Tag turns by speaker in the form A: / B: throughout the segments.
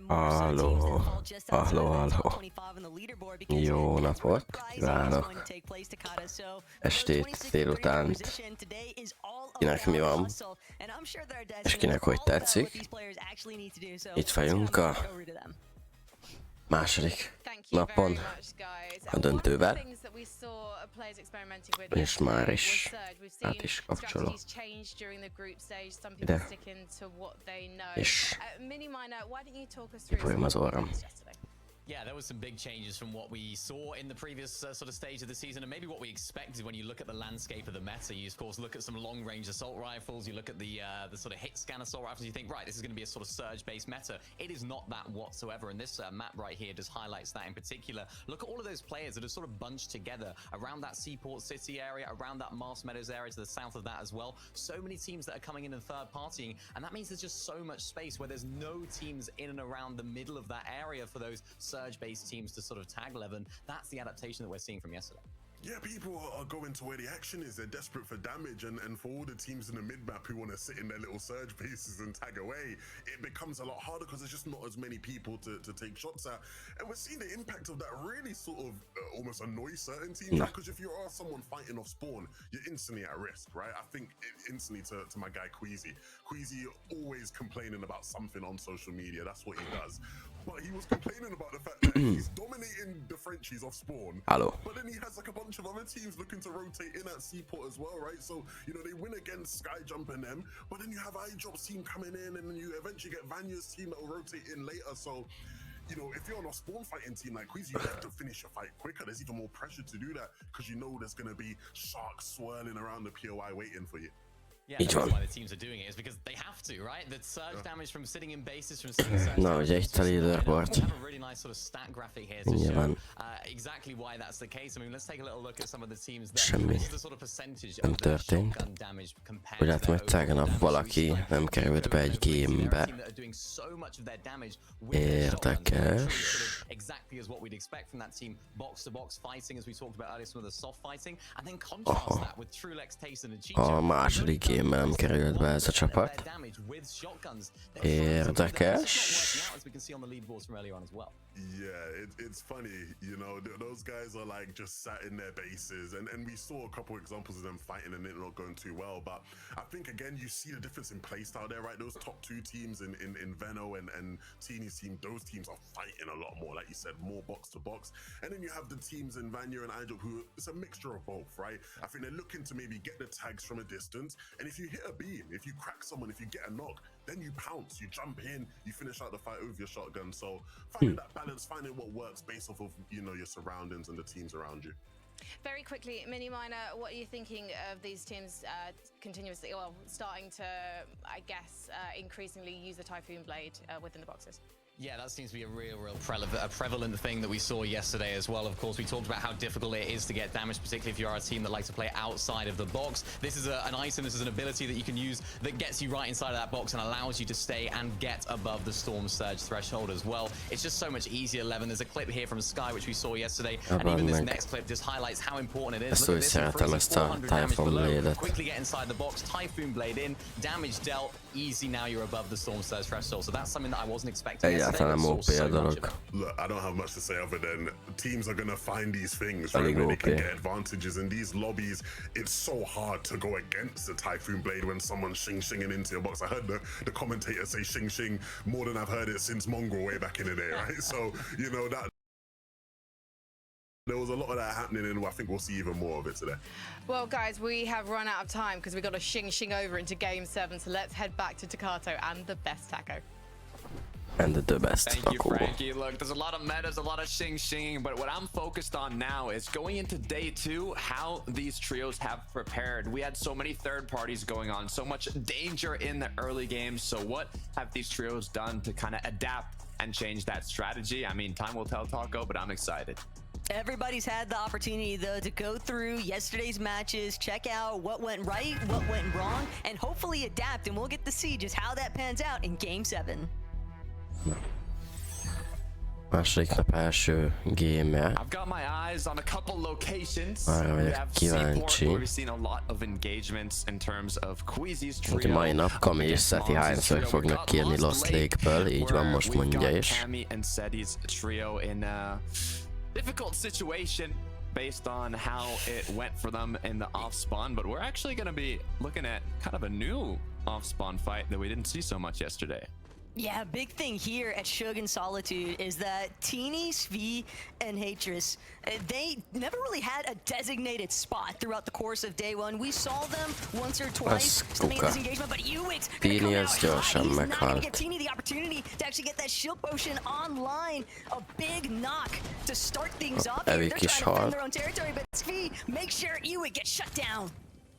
A: Halló, halló. Jó napot, kívánok. Estét, délutánt. Kinek mi van, és kinek hogy tetszik. Itt vagyunk a második napon a döntővel, és már is át is kapcsolok ide, és kifolyom az orram.
B: Yeah, there was some big changes from what we saw in the previous sort of stage of the season, and maybe what we expected when you look at the landscape of the meta. You of course look at some long-range assault rifles, you look at the sort of hit scan assault rifles, you think, right, this is going to be a sort of surge-based meta. It is not that whatsoever, and this map right here just highlights that in particular. Look at all of those players that are sort of bunched together around that Seaport City area, around that Mars Meadows area to the south of that as well. So many teams that are coming in and third-partying, and that means there's just so much space where there's no teams in and around the middle of that area for those surge-based teams to sort of tag Levin. That's the adaptation that we're seeing from yesterday.
C: Yeah, people are going to where the action is. They're desperate for damage, and for all the teams in the mid-map who want to sit in their little surge bases and tag away, it becomes a lot harder because there's just not as many people to take shots at. And we're seeing the impact of that really sort of almost annoy certain teams, because if you are someone fighting off spawn, you're instantly at risk, right? I think instantly to my guy Queasy. Queasy always complaining about something on social media. That's what he does. But he was complaining about the fact that he's dominating the Frenchies off spawn.
A: Hello.
C: But then he has like a bunch of other teams looking to rotate in at Seaport as well, right? So, you know, they win against Skyjump and them, but then you have iDrop's team coming in, and then you eventually get Vanya's team that will rotate in later. So, you know, if you're on a spawn fighting team like Queasy, you have to finish your fight quicker. There's even more pressure to do that because you know there's going to be sharks swirling around the POI waiting for you.
B: Yeah, that's why the teams are doing it, is because they have to, right? The surge damage from sitting in bases, from sitting surge
A: No, ugye itt a leaderboard.
B: have a really nice sort of stat graphic here to show exactly why that's the case. I mean, let's take a little look at some of the teams that this is the sort of percentage of their shotgun damage compared
A: Úgy látom, hogy tegnap valaki nem került be egy gamebe. Érdekes.
B: Exactly as what we'd expect from that team, box to box fighting, as we talked about earlier, some of the soft fighting, and then contrast that with Trulex, Tayson and Chicho.
A: A második game nem került be ez a csapat. Érdekes.
C: Yeah, it's funny, you know, those guys are like just sat in their bases, and we saw a couple examples of them fighting and it not going too well, but I think again you see the difference in playstyle there, right? Those top two teams in Veno and Teeny's team, those teams are fighting a lot more, like you said, more box to box, and then you have the teams in Vanya and iDrop who, it's a mixture of both, right? I think they're looking to maybe get the tags from a distance, and if you hit a beam, if you crack someone, if you get a knock, then you pounce, you jump in, you finish out the fight with your shotgun. So finding that balance, finding what works based off of, you know, your surroundings and the teams around you.
D: Very quickly, Mini Miner, what are you thinking of these teams continuously, well, starting to, I guess, increasingly use the Typhoon Blade within the boxes?
B: Yeah, that seems to be a real prevalent thing that we saw yesterday as well. Of course, we talked about how difficult it is to get damage, particularly if you are a team that likes to play outside of the box. This is an item, this is an ability that you can use that gets you right inside of that box and allows you to stay and get above the Storm Surge threshold as well. It's just so much easier, Levin. There's a clip here from Sky, which we saw yesterday, and even this next clip just highlights how important it is. Look at this, 400 damage below. Quickly get inside the box, Typhoon Blade in, damage dealt, easy, now you're above the Storm Surge threshold. So that's something that I wasn't expecting.
A: Look,
C: I don't have much to say other than teams are going to find these things, right, where they can get advantages. In these lobbies, it's so hard to go against the Typhoon Blade when someone's shing-shinging into your box. I heard the commentator say shing-shing more than I've heard it since Mongrel way back in the day, right? So, you know, that there was a lot of that happening, and I think we'll see even more of it today.
D: Well, guys, we have run out of time because we've got to shing over into Game 7, so let's head back to Takato and the best taco.
A: And the best.
E: Thank you, Frankie. Look, there's a lot of metas, a lot of shing-shinging, but what I'm focused on now is going into day 2, how these trios have prepared. We had so many third parties going on, so much danger in the early games. So what have these trios done to kind of adapt and change that strategy? I mean, time will tell, Taco, but I'm excited.
F: Everybody's had the opportunity, though, to go through yesterday's matches, check out what went right, what went wrong, and hopefully adapt, and we'll get to see just how that pans out in Game 7.
A: Második nap első game-je.
E: I've got my eyes on a couple locations.
A: Arra
E: We
A: vagyok
E: have Seaport,
A: kíváncsi.
E: where we've seen a lot of engagements in terms of Queasy's
A: Úgyhogy
E: trio.
A: mai nap Kami és Seti hányszor fognak kijönni Lost Lake-ből, így van, most mondja is.
E: Kami and Seti's trio in a difficult situation based on how it went for them in the off spawn, but we're actually going to be looking at kind of a new off spawn fight that we didn't see so much yesterday.
F: Yeah, big thing here at Shug and Solitude is that Teeny, Svi, and Hatris, they never really had a designated spot throughout the course of day one. We saw them once or twice stemming in this engagement, but Ewig's gonna come out hot. He's not gonna give Teeny the opportunity to actually get that shield potion online. A big knock to start things off here. They're trying to defend their own territory, but Svi makes sure Ewig gets shut down.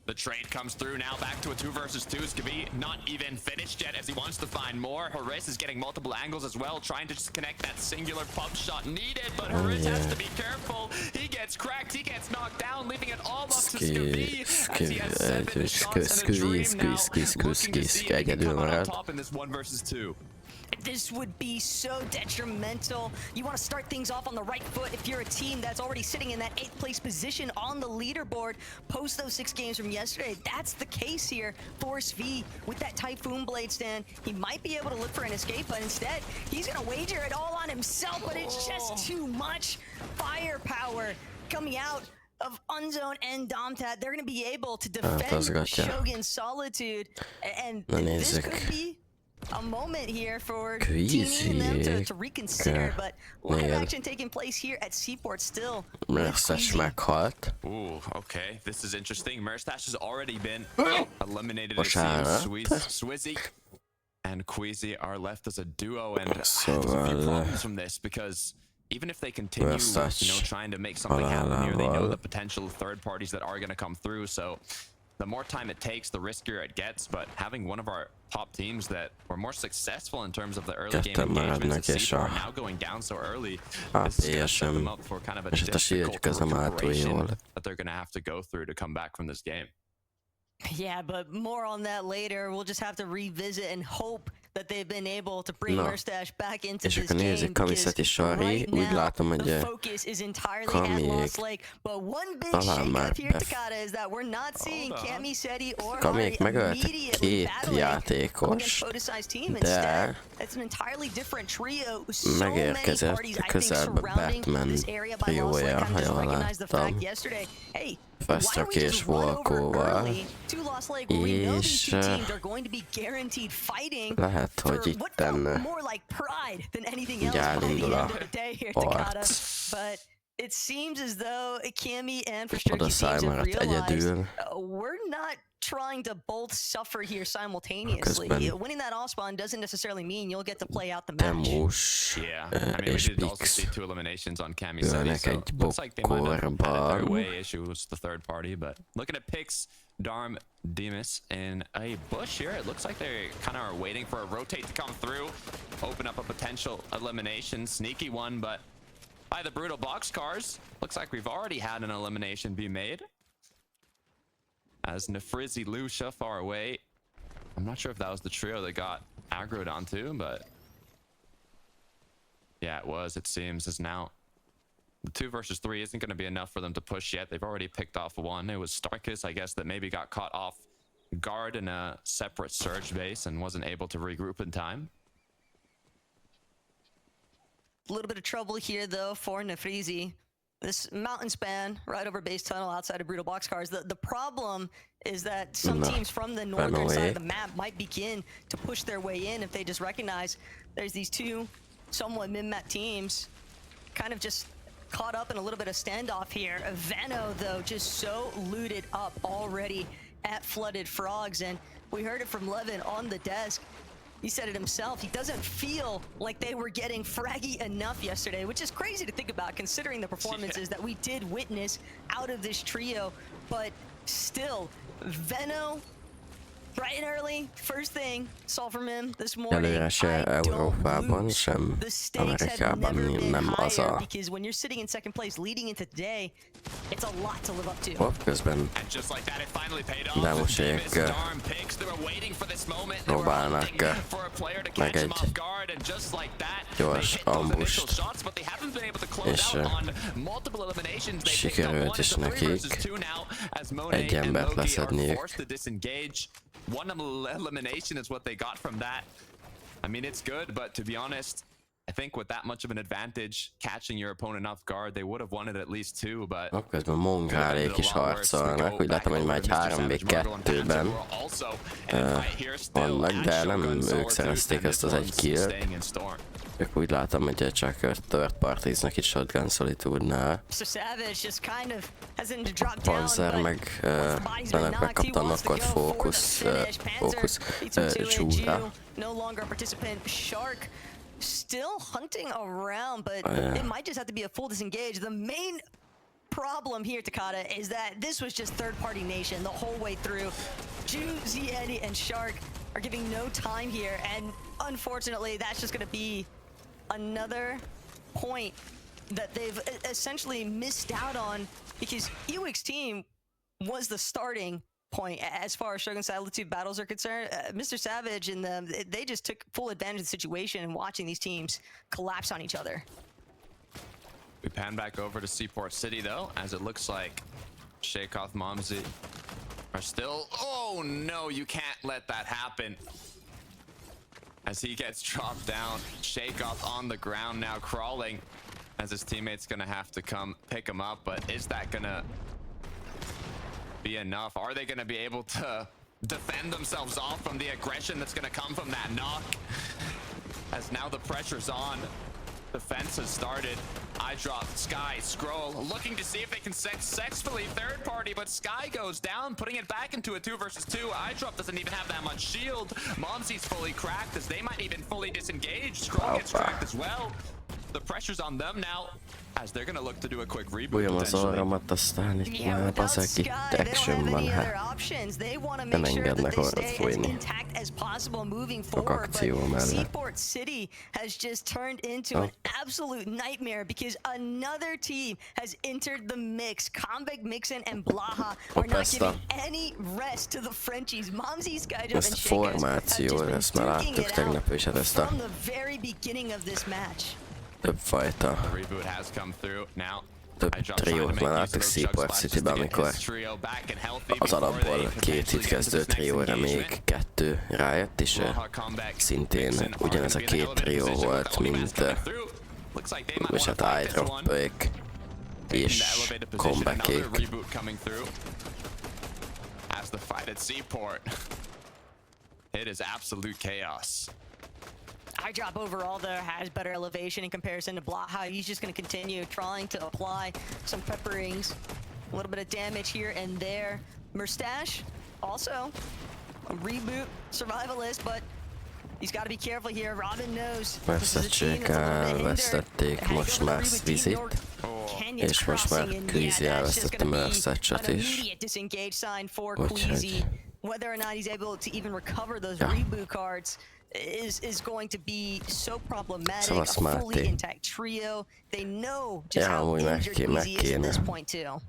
E: The trade comes through now, back to a 2 versus 2. Skavi not even finished yet as he wants to find more. Haris is getting multiple angles as well, trying to just connect that singular pump shot needed, but Haris has to be careful. He gets cracked, he gets knocked down, leaving it all up to Skavi as he has 7 shots and a dream now, looking to see if he can come out on top in this 1 versus 2.
F: This would be so detrimental. You want to start things off on the right foot if you're a team that's already sitting in that 8th place position on the leaderboard post those 6 games from yesterday. That's the case here for Svi with that Typhoon Blade stand. He might be able to look for an escape, but instead he's going to wager it all on himself, but it's just too much firepower coming out of Unzone and Domtat. They're going to be able to defend Shogun Solitude, and this could be a moment here for Teeny and them to reconsider, but a lot of action taking place here at Seaport still.
A: Merstash meghalt.
E: Ooh, okay. This is interesting. Merstash has already been eliminated. It seems Swizzy and Queasy are left as a duo, and there's a few problems from this because even if they continue, trying to make something happen here, they know the potential third parties that are going to come through, so the more time it takes, the riskier it gets, but having one of our top teams that were more successful in terms of the early game engagements at Seaport now going down so early, this is going to set them up for kind of a difficult recuperation that they're going to have to go through to come back from this game.
F: Yeah, but more on that later. We'll just have to revisit and hope that they've been able to bring Merstash back into this game, because right now the focus is entirely at Lost Lake. But one big shake-up here, Takada, is that we're not seeing Kami, Seti, or Hari immediately battling against Photosized team. Instead, it's an entirely different trio. So many parties, I think, surrounding this area by Lost Lake kind of just recognized the fact yesterday, hey,
A: Fesztökés Volkóval, és lehet, hogy itten így elindul a harc.
F: It seems as though Kami and Frustrated teams have realized we're not trying to both suffer here simultaneously. Winning that off spawn doesn't necessarily mean you'll get to play out the match.
E: Yeah, I mean, we did also see 2 eliminations on Kami Seti, so looks like they might have had their way issues, the third party, but looking at Pix, Darm, Demus in a bush here, it looks like they kind of are waiting for a rotate to come through, open up a potential elimination, sneaky one, but by the brutal boxcars, looks like we've already had an elimination be made. As Nefrizzi Lucia far away. I'm not sure if that was the trio that got aggroed onto, but yeah, it was, it seems, as now the 2 versus 3 isn't going to be enough for them to push yet. They've already picked off one. It was Starkus, I guess, that maybe got caught off guard in a separate surge base and wasn't able to regroup in time.
F: A little bit of trouble here, though, for Nefrizzi. This mountain span right over base tunnel outside of brutal boxcars. The problem is that some teams from the northern side of the map might begin to push their way in if they just recognize there's these 2 somewhat min-map teams kind of just caught up in a little bit of standoff here. Veno, though, just so looted up already at Flooded Frogs, and we heard it from Levin on the desk. He said it himself, he doesn't feel like they were getting fraggy enough yesterday, which is crazy to think about considering the performances that we did witness out of this trio. But still, Veno Bright and early, first thing, saw from him this morning.
A: Előre se Európában, sem Amerikában nem az a...
F: Because when you're sitting in second place leading into today, it's a lot to live up to.
A: Közben Demosék próbálnak meg egy gyors ambust, és sikerült is nekik egy embert leszedniük.
E: One elimination is what they got from that. I mean, it's good, but to be honest, I think with that much of an advantage, catching your opponent off guard, they would have won it at least two, but...
A: Közben Mongálék is harcolnak, úgy látom, hogy már egy 3v2-ben vannak, de nem ők szerezték ezt az egy killt. Ők úgy látom, hogy csak third parties-nek itt Shotgun Solitude-nál. Panzer meg Lennek megkapta a knockot fókusz csúra.
F: Still hunting around, but it might just have to be a full disengage. The main problem here, Takada, is that this was just third-party nation the whole way through. Zietti, and Shark are giving no time here, and unfortunately, that's just going to be another point that they've essentially missed out on, because Ewik's team was the starting point as far as Shogun Solitude battles are concerned. Mr. Savage and them, they just took full advantage of the situation and watching these teams collapse on each other.
E: We pan back over to Seaport City though, as it looks like Shakeoff Momsy are still... Oh no, you can't let that happen. As he gets dropped down, Shakeoff on the ground now crawling, as his teammate's gonna have to come pick him up, but is that gonna be enough? Are they gonna be able to defend themselves off from the aggression that's gonna come from that knock? As now the pressure's on, defense has started. I drop Sky, Scroll, looking to see if they can successfully third party, but Sky goes down, putting it back into a 2 versus 2. I drop doesn't even have that much shield. Momsy's fully cracked, as they might even fully disengage. Scroll gets cracked as well. The pressure's on them now, as they're gonna look to do a quick reboot.
A: Bújom az orromat, aztán itt már bazeg itt action van, hát nem engednek orrot fújni a akció mellett.
F: Seaport City has just turned into an absolute nightmare because another team has entered the mix. Comeback, Mixon, and Blaha are not giving any rest to the Frenchies. Momsy, Skyjump, and Shakers have just been duking it out from the very beginning of this match.
A: Több fajta. Több triót már láttuk Seaport City-ben, amikor az alapból 2 itt kezdő trióra még 2 rájött, és szintén ugyanez a 2 trió volt, mint és hát iDrop-ék és comeback-ék.
E: It is absolute chaos.
F: iDrop overall there has better elevation in comparison to Blaha. He's just going to continue trying to apply some pepperings, a little bit of damage here and there. Mustache also a reboot survivalist, but he's got to be careful here. Robin knows this is a team that's a little bit
A: Vesztették most már Svizit, és most már Queasy elvesztette Mersetchet is. Úgyhogy...
F: Whether or not he's able to even recover those reboot cards is going to be so problematic. A fully intact trio. They know just how injured Queasy is at this point too.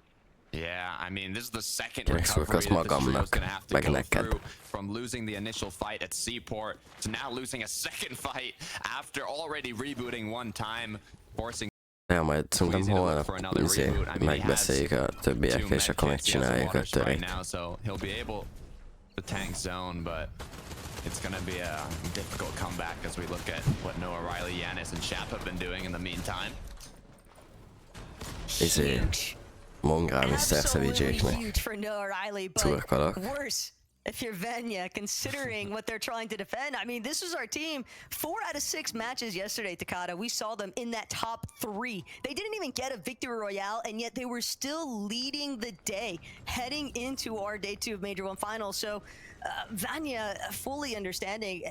E: Yeah, I mean, this is the second recovery that this trio is going to have to go through, from losing the initial fight at Seaport to now losing a second fight after already rebooting one time, forcing...
A: Ja, majd szerintem holnap megbeszéljük a többiekkel, és akkor megcsináljuk a törét.
E: The tank zone, but it's going to be a difficult comeback as we look at what Noah, Riley, Yanis, and Shap have been doing in the meantime.
A: Mongrál Mr. Savage-éknek. Szurkolok.
F: If you're Venya, considering what they're trying to defend. I mean, this was our team. 4 out of 6 matches yesterday, Takada. We saw them in that top 3. They didn't even get a victory royale, and yet they were still leading the day, heading into our day 2 of Major 1 finals. So, Vanya, fully understanding,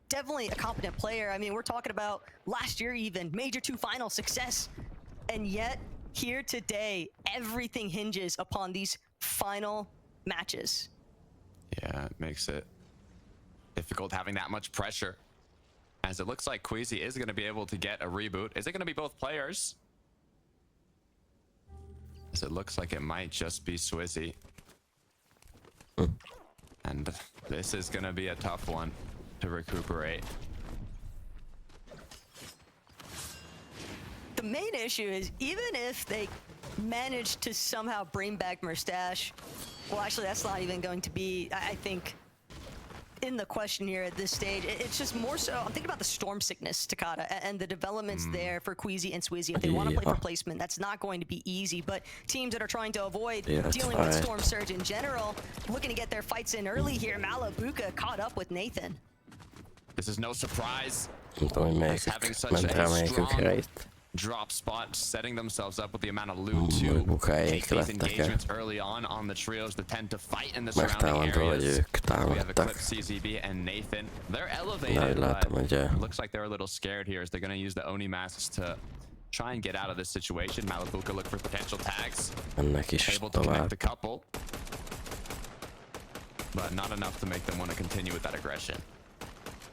F: definitely a competent player. I mean, we're talking about last year even, Major 2 final success. And yet, here today, everything hinges upon these final matches.
E: Yeah, it makes it difficult having that much pressure. As it looks like Queasy is going to be able to get a reboot. Is it going to be both players? As it looks like it might just be Swizzy. And this is going to be a tough one to recuperate.
F: The main issue is even if they manage to somehow bring back Mustache, well, actually, that's not even going to be, I think, in the question here at this stage. It's just more so, I'm thinking about the storm sickness, Takata, and the developments there for Queasy and Swizzy. If they want to play for placement, that's not going to be easy, but teams that are trying to avoid dealing with storm surge in general, looking to get their fights in early here. Malabuka caught up with Nathan.
E: This is no surprise.
A: Having such a strong
E: drop spot, setting themselves up with the amount of loot to take these engagements early on the trios that tend to fight in the surrounding areas. We have Eclipse, CZB, and Nathan. They're elevated, but looks like they're a little scared here as they're going to use the Oni masks to try and get out of this situation. Malabuka look for potential tags. Able to connect a couple, but not enough to make them want to continue with that aggression.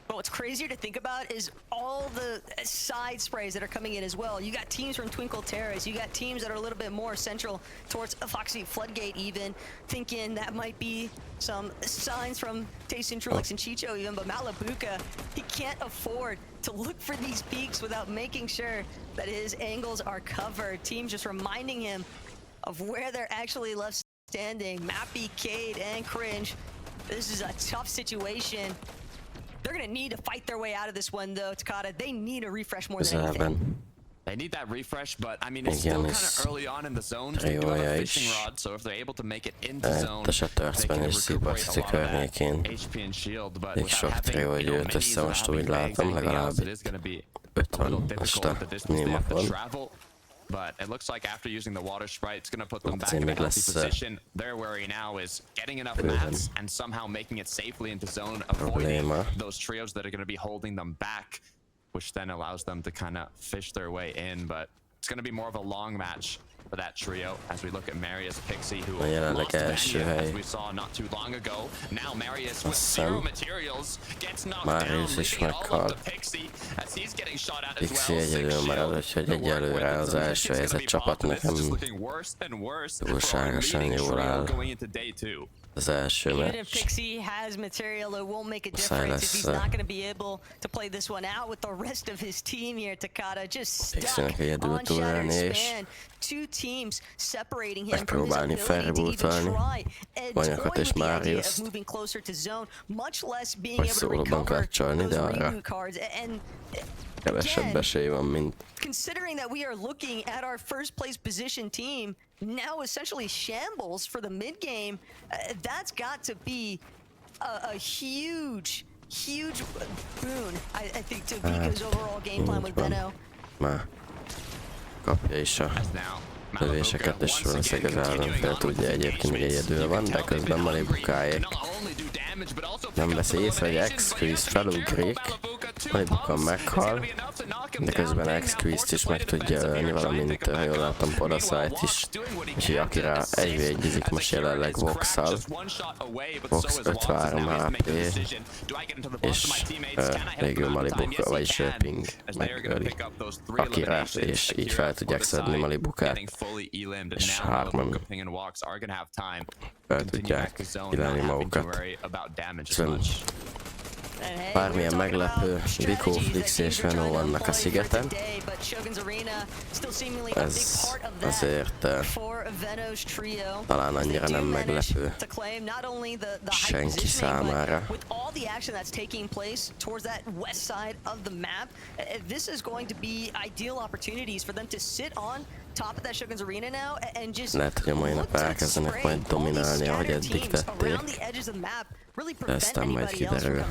F: But what's crazier to think about is all the side sprays that are coming in as well. You got teams from Twinkle Terrace, you got teams that are a little bit more central towards Foxy Floodgate even, thinking that might be some signs from Tayson Trulix and Chicho even, but Malabuka, he can't afford to look for these peaks without making sure that his angles are covered. Teams just reminding him of where they're actually left standing. Mappy, Cade, and Cringe. This is a tough situation. They're going to need to fight their way out of this one, though, Takata. They need a refresh more than anything.
E: They need that refresh, but I mean, it's still kind of early on in the zone. They do have a fishing rod, so if they're able to make it into zone, they can recuperate a lot of that HP and shield. But without having, minis or having legs, anything else, it is going to be a little difficult at the distance they have to travel. But it looks like after using the water sprite, it's going to put them back in a healthy position. Their worry now is getting enough mats and somehow making it safely into zone, avoiding those trios that are going to be holding them back, which then allows them to kind of fish their way in. But it's going to be more of a long match for that trio as we look at Marius, Pixie, who lost Vanya, as we saw not too long ago. Now Marius with 0 materials gets knocked down, leaving all up to Pixie as he's getting shot at as well. 6 shield. The work for this is looking worse and worse for our leading trio going into day 2.
F: Even if Pixie has material, it won't make a difference if he's not going to be able to play this one out with the rest of his team here. Takata just stuck on Shattered Span. 2 teams separating him from his ability to even try and toy with the idea of moving closer to zone, much less being able to recover those reboot cards. And again, considering that we are looking at our first place position team now essentially shambles for the mid game, that's got to be a huge boon, I think, to Vika's overall game plan with Benno.
A: Kapja is a lövéseket, és valószínűleg az ellenfél tudja egyébként, hogy egyedül van, de közben Malibukáék nem veszi észre, hogy X-Quiz felugrik, Malibuka meghal, de közben X-Quiz-t is meg tudja ölni, valamint, ha jól látom, Podasite is, úgyhogy Akira 1v1-ezik most jelenleg Vox-szal. Vox 53 HP, és végül Malibuka, vagyis Ping megöli Akirát, és így fel tudják szedni Malibukát, és 3-an fel tudják illeni magukat. Bármilyen meglepő, Vico, Flix és Veno vannak a szigeten. Ez azért talán annyira nem meglepő senki számára. Lehet, hogy a mai nap elkezdenek majd dominálni, ahogy eddig tették. De aztán majd kiderül.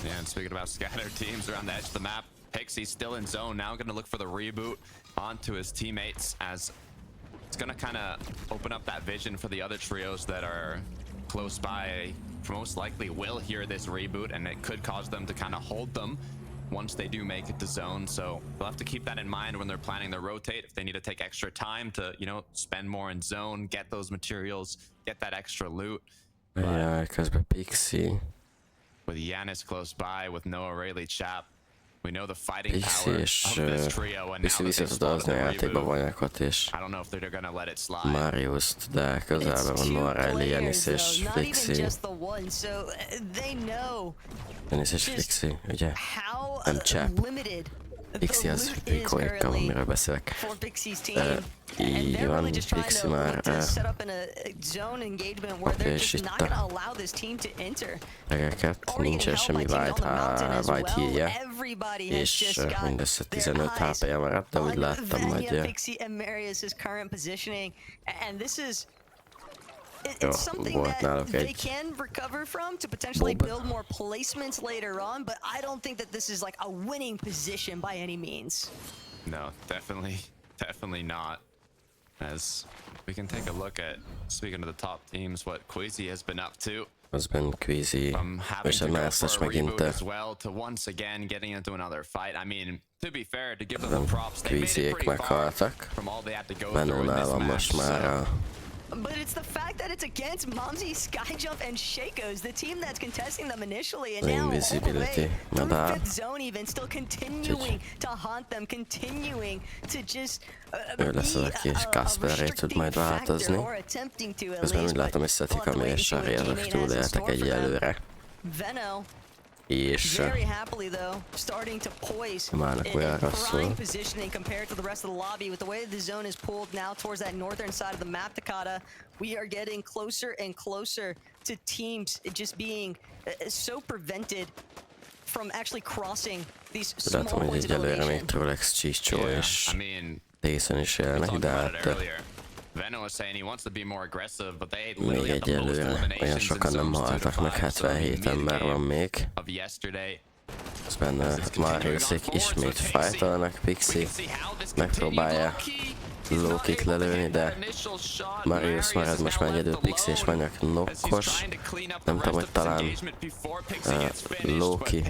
E: Yeah, and speaking about scattered teams around the edge of the map, Pixie still in zone, now going to look for the reboot onto his teammates as it's going to kind of open up that vision for the other trios that are close by. Most likely will hear this reboot and it could cause them to kind of hold them once they do make it to zone. So they'll have to keep that in mind when they're planning their rotate. If they need to take extra time to, you know, spend more in zone, get those materials, get that extra loot.
A: Ja, közben Pixie
E: with Giannis close by, with Noah Rayleigh Chap. We know the fighting
A: Pixi
E: power
A: és
E: of this trio, and now
A: Pixi
E: that
A: vissza
E: they've
A: tud hozni a
E: spotted the
A: játékba
E: reboot,
A: Vanyakot és
E: I don't know if they're gonna let it slide.
A: Mariuszt, de közelben van
F: Two
A: Noah Riley, Janis
F: players,
A: és
F: though, not even
A: Pixi.
F: just the one, so they know
A: Janis és Pixi, ugye?
F: how
A: Nem Chap.
F: limited
A: Pixi
F: the
A: az
F: loot is
A: Ricoékkal,
F: currently
A: amiről beszélek.
F: for Pixie's team. And
A: Így
F: they're
A: van,
F: really just trying
A: Pixi
F: to
A: már
F: look to set up in a zone engagement where
A: Oké,
F: they're
A: és
F: just
A: itt
F: not
A: a
F: gonna allow this team to enter.
A: regeket,
F: Already
A: nincsen
F: getting
A: semmi
F: held by teams on the mountain as
A: white
F: well.
A: híje,
F: Everybody has
A: és
F: just got
A: mindössze
F: their
A: 15
F: eyes
A: HP-je maradt, de úgy
F: on
A: láttam,
F: Vanya,
A: hogy
F: Pixie and Marius's current positioning, and this is
A: jó,
F: it's something
A: volt
F: that
A: náluk
F: they
A: egy
F: can recover from to potentially
A: Bob.
F: build more placements later on, but I don't think that this is like a winning position by any means.
E: No, definitely not. As we can take a look at, speaking of the top teams, what Queasy has been up to.
A: közben Queasy,
E: From having
A: és
E: to
A: a
E: go
A: Merces
E: for a
A: megint
E: reboot as well to once again getting into another fight. I mean, to be fair, to give them the props, they made it
A: Queasyék
E: pretty far
A: meghaltak.
E: from all they had to go through in
A: Venónál
E: this
A: van
E: match.
A: most már
E: So
A: a
F: But it's the fact that it's against Momsy, Skyjump, and Shaco's, the team that's contesting them initially, and
A: The
F: now all the
A: invisibility.
F: way through
A: Madá.
F: fifth zone even, still continuing to haunt them, continuing to just
A: Ő lesz az, aki Kasperré tud majd változni.
F: or attempting to at
A: Közben
F: least,
A: úgy látom,
F: but
A: összetik,
F: we'll have to
A: ami
F: wait and
A: és
F: see what
A: Sari, azok
F: G-Mane has in
A: túléltek
F: store for them.
A: egyelőre.
F: Veno
A: És
F: very happily though, starting to poise
A: Mának
F: in
A: olyan
F: prime
A: rosszul.
F: positioning compared to the rest of the lobby. With the way the zone is pulled now towards that northern side of the map, Takata, we are getting closer and closer to teams just being so prevented from actually crossing these small
A: Látom, hogy
F: points of
A: egyelőre
F: elevation.
A: még Trolex, Csicsó
E: yeah,
A: és
E: I mean,
A: Jason is
E: we
A: élnek,
E: talked
A: de
E: about it
A: hát
E: earlier. Veno was saying he wants to be more aggressive, but they
A: még
E: literally had the most
A: egyelőre olyan
E: eliminations in
A: sokan nem
E: zones 2 to
A: haltak meg,
E: 5, so the
A: 77-en már van még.
E: of yesterday.
A: Közben Mariusék ismét fájtalnak, Pixi megpróbálja Loki-t lelőni, de Marius marad most már egyedül, Pixi és Vanyak nokkos. Nem tudom, hogy talán Loki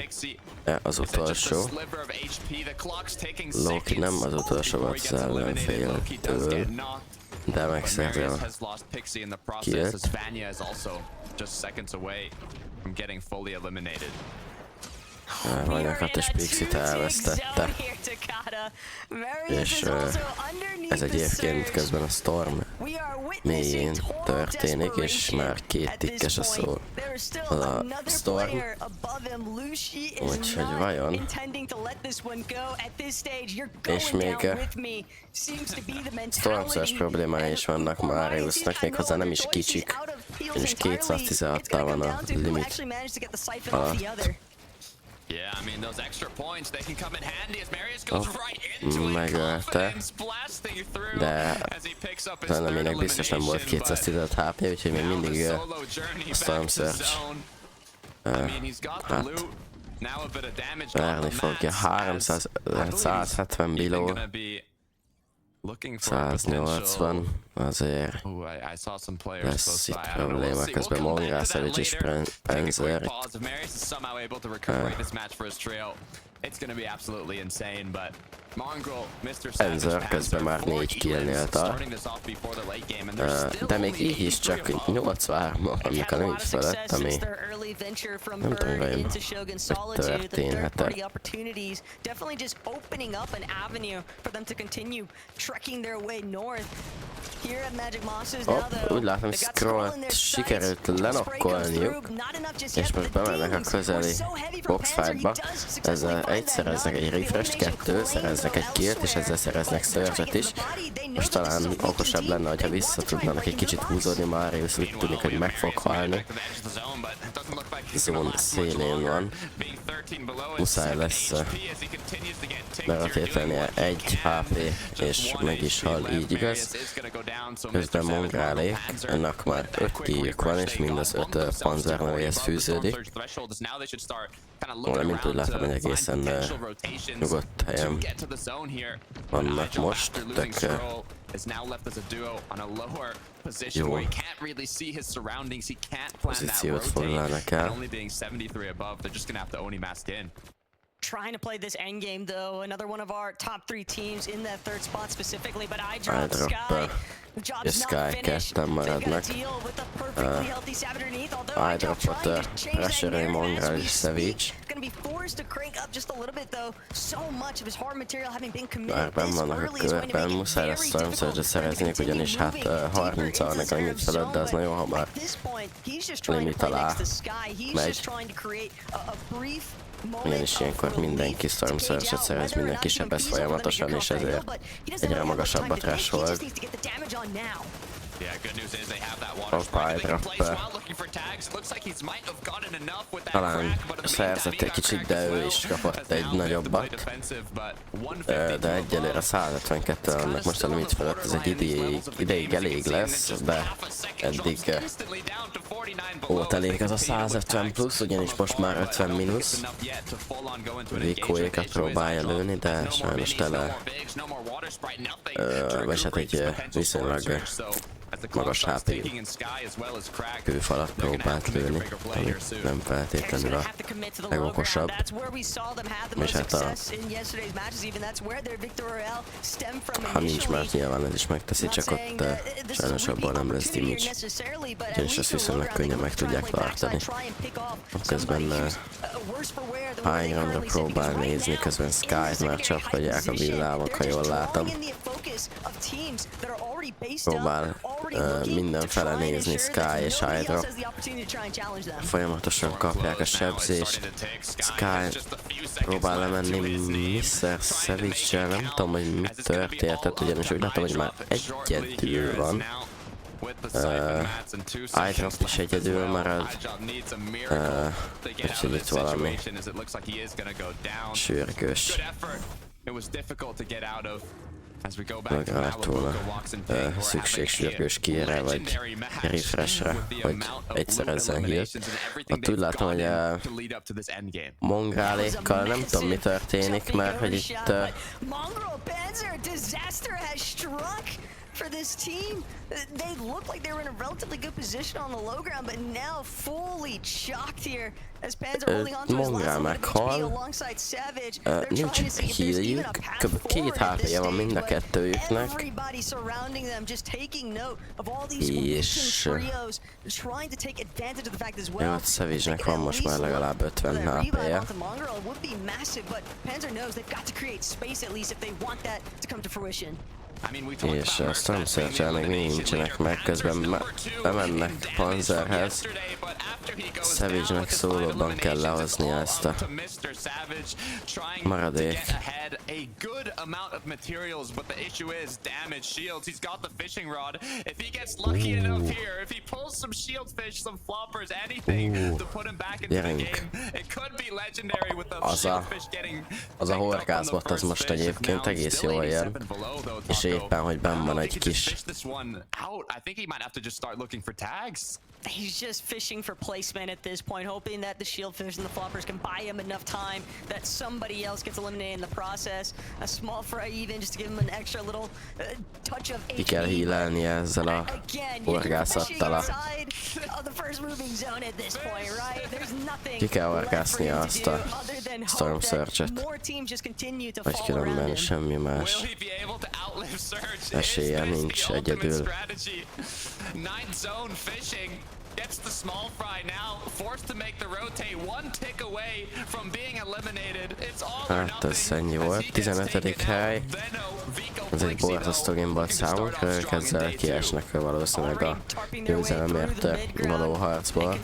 A: az utolsó. Loki nem az utolsó volt az ellenféltől, de megszerzi a killt. Vanyakat és Pixit elvesztette. És ez egyébként közben a Storm mélyén történik, és már 2 tikkes a szó. Az a Storm. Úgyhogy vajon? És még Stormszörös problémái is vannak Mariusnak, méghozzá nem is kicsik. És 216-tal van a limit alatt.
E: Yeah, I mean those extra points they can come in handy as Marius goes right into it.
A: Megölte,
E: Blasting through
A: de
E: as he picks up his
A: Zenemének biztos nem volt 215 HP, úgyhogy még mindig a Storm Search hát várni fogja. 170 biló, 180 azért lesz itt probléma. Közben Mongrel, Savage és Panzer Panzer közben már 4 killnél tart, de még így is csak 83 amikor nem így felett, ami nem tudom, vajon hogy történhet-e. Úgy látom, Scrollt sikerült lenokkolniuk, és most bemennek a közeli boxfightba. Ezzel egy szereznek egy refresh-t, 2, szereznek egy killt, és ezzel szereznek surge-et is. Most talán okosabb lenne, hogyha vissza tudnának egy kicsit húzódni. Marius úgy tűnik, hogy meg fog halni. Zone szélén van. Muszáj lesz bevetítenie 1 HP, és meg is hal, így igaz. Közben Mongrálék, ennek már 5 kiljük van, és mind az 5 panzer nevéhez fűződik. Valamint úgy látom, hogy egészen nyugodt helyen vannak most, tökre jó pozíciót foglalnak el.
F: trying to play this end game though. Another one of our top 3 teams in that 3rd spot specifically, but I drop Sky. The job's not finished. They've got to deal with a perfectly healthy Savage underneath. Although I drop trying to change that narrative as we speak. Gonna be forced to crank up just a little bit though. So much of his hard material having been committed this early is going to make it very difficult to continue moving, continue progressing himself. But at this point, he's just trying to play next to Sky. He's just trying to create a brief
A: Ugyanis ilyenkor mindenki Storm Surge-et szerez, mindenki sebez folyamatosan, és ezért egyre magasabb a threshold. Hoppá, egy rappel. Talán szerzett egy kicsit, de ő is kapott egy nagyobbat. De egyelőre 152 annak most a limit fölött, ez egy ideig elég lesz, de eddig volt elég az a 150 plusz, ugyanis most már 50 mínusz. Vikóékat próbálja lőni, de sajnos tele, vagy hát egy viszonylag magas HP kőfalat próbált lőni, ami nem feltétlenül a legokosabb. És hát ha nincs már, nyilván ez is megteszi, csak ott sajnos abból nem lesz damage. Ugyanis ezt viszonylag könnyen meg tudják tartani. Közben high groundra próbál nézni, közben Sky-t már csapkodják a villámok, ha jól látom. Próbál mindenfele nézni Sky és Hydra. Folyamatosan kapják a sebzést. Sky próbál lemenni Mr. Savage-sel, nem tudom, hogy mi történt, ugyanis úgy látom, hogy már egyedül van. Hydra is egyedül marad. Úgyhogy itt valami sürgős. Magra lett volna szükség sürgős kiére vagy refreshre, hogy egyszerezzen healt. Ott úgy látom, hogy mongrálékkal nem tudom mi történik, mert hogy itt
F: for this team. They look like they were in a relatively good position on the low ground, but now fully shocked here as Panzer holding on to his last little HP alongside Savage. They're trying to see if there's even a path forward at this stage. Everybody surrounding them, just taking note of all these weakened trios, trying to take advantage of the fact as well.
A: Savage-nek van most már legalább 50 HP-je.
F: It would be massive, but Panzer knows they've got to create space at least if they want that to come to fruition.
A: És a Storm Surge-el még nincsenek meg, közben bemennek Panzerhez. Savage-nek szólóban kell lehozni ezt a maradék. Gyerünk. Az a horgászbot az most egyébként egész jól jön. És éppen, hogy benn van egy kis...
F: He's just fishing for placement at this point, hoping that the shieldfish and the floppers can buy him enough time that somebody else gets eliminated in the process. A small fry even just to give him an extra little touch of HP.
A: Ki kell healelnie ezzel a horgászattal a... Ki kell horgásznia azt a Storm Surge-et. Vagy különben semmi más esélye nincs egyedül.
E: Gets the small fry now, forced to make the rotate, one tick away from being eliminated. It's all or
A: hát ez ennyi volt, 15. hely. Ez egy borzasztó game volt számunkra, ők ezzel kiesnek valószínűleg a győzelemért való harcból.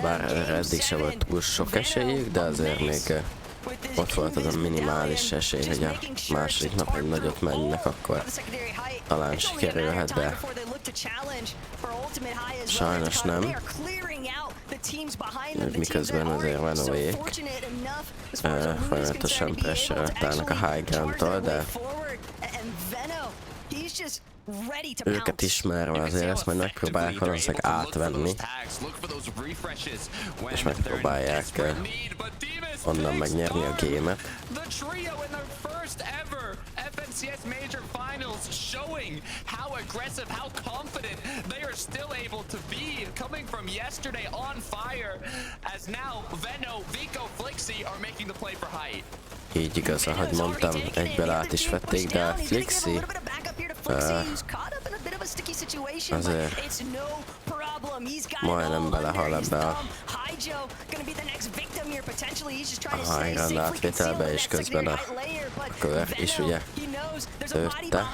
A: Bár eddig se volt túl sok esélyük, de azért még ott volt az a minimális esély, hogy a második nap egy nagyot mennek, akkor talán sikerülhet, de sajnos nem. Miközben azért Venoék folyamatosan pressure-t állnak a high ground-tól, de őket ismerve azért ezt majd megpróbálják valószínűleg átvenni, és megpróbálják onnan megnyerni a gémet.
E: FNCS Major Finals showing how aggressive, how confident they are still able to be, coming from yesterday on fire, as now Veno, Vico, Flixi are making the play for height.
A: Így igaz, ahogy mondtam, egyből át is vették, de Flixi azért majdnem belehal ebbe a high ground átvételbe, és közben a kör is ugye törte.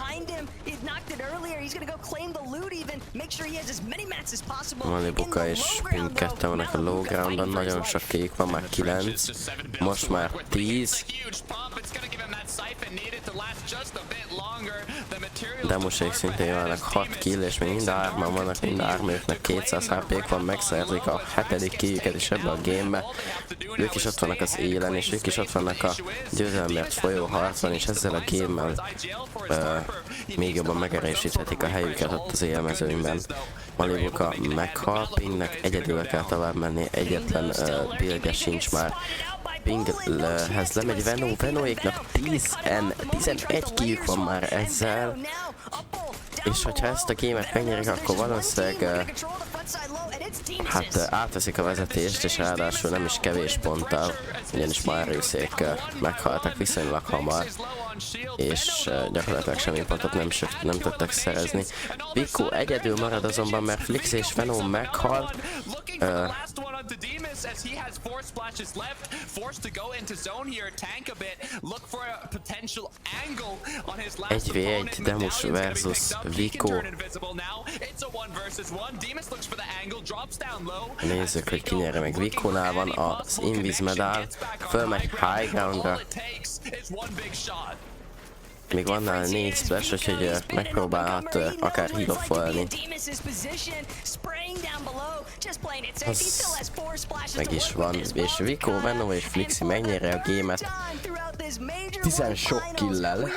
A: Malibuka és Pink 2 vannak a low groundban, nagyon sok kék van, már 9, most már 10. Demosék szintén vannak 6 kill, és még mind a hárman vannak, mind a hármőknek 200 HP-k van, megszerzik a 7. kill-üket is ebbe a gamebe. Ők is ott vannak az élen, és ők is ott vannak a győzelemért folyó harcban, és ezzel a game-mel még jobban megerősíthetik a helyüket ott az élmezőnyben. Malibuka meghal, Pinknek egyedül kell tovább menni, egyetlen buildje sincs már. Pinkhez lemegy Venóéknak 11 kill van már ezzel, és hogyha ezt a gémet megnyerik, akkor valószínűleg hát átveszik a vezetést, és ráadásul nem is kevés ponttal, ugyanis Mariusék meghaltak viszonylag hamar, és gyakorlatilag semmi pontot nem tudtak szerezni. Vico egyedül marad azonban, mert Flix és Venom meghal. 1v1 Demus versus Vico. Nézzük, hogy ki nyerje meg. Vico-nál van az Invis medál, fölmegy high groundra. Még van nála 4 splash, úgyhogy megpróbálhat akár heal-offolni. Az meg is van, és Vico, Veno és Flixi megnyeri a gémet 10 sok kill-lel.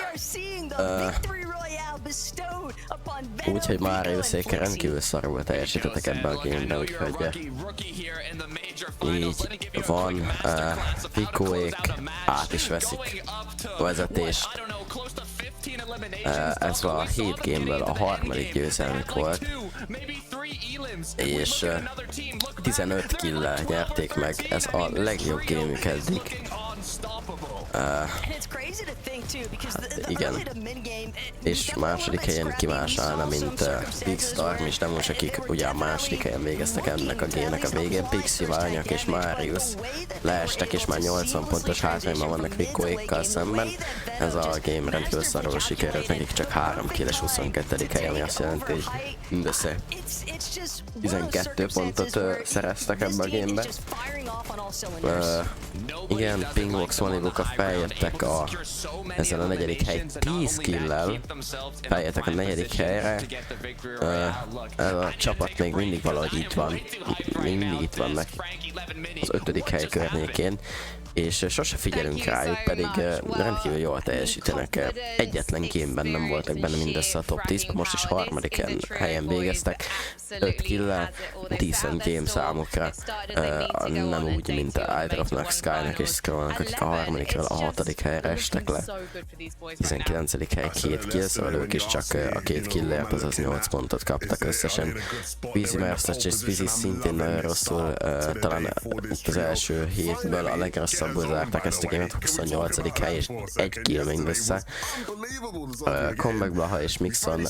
A: Úgyhogy Mariusék rendkívül szarul teljesítettek ebbe a gamebe, úgyhogy így van, Vicoék át is veszik a vezetést. Ez a 7 gameből a harmadik győzelmük volt, és 15 kill-lel nyerték meg, ez a legjobb gamük eddig. Hát igen, és második helyen ki más állna, mint Big Storm és Demos, akik ugye a második helyen végeztek ennek a gémnek a végén. Pixi, Ványak és Marius leestek, és már 80 pontos hátrányban vannak Vicoékkal szemben. Ez a game rendkívül szarul sikerült, nekik csak 3 kill és 22. helyen, ami azt jelenti, hogy mindössze 12 pontot szereztek ebbe a gamebe. Igen, Pinkbox, Malibuka feljöttek ezzel a negyedik hely 10 kill-lel, feljöttek a negyedik helyre. Ez a csapat még mindig valahogy itt van, még mindig itt vannak az 5. hely környékén, és sose figyelünk rájuk, pedig rendkívül jól teljesítenek. Egyetlen gameben nem voltak benne mindössze a top 10-ben, most is harmadik helyen végeztek, 5 kill-lel, decent game számukra, nem úgy, mint a Idropnak, Skynak és Scrollnak, akik a harmadikról a 6. helyre estek le. 19. hely 2 kill, szóval ők is csak a 2 killért, azaz 8 pontot kaptak összesen. Vizi Merstach és Vizi szintén nagyon rosszul, talán az első hétből a legrosszabbul zárták ezt a gémet, 28. hely és 1 kill mindössze. Comeback Blaha és Mixon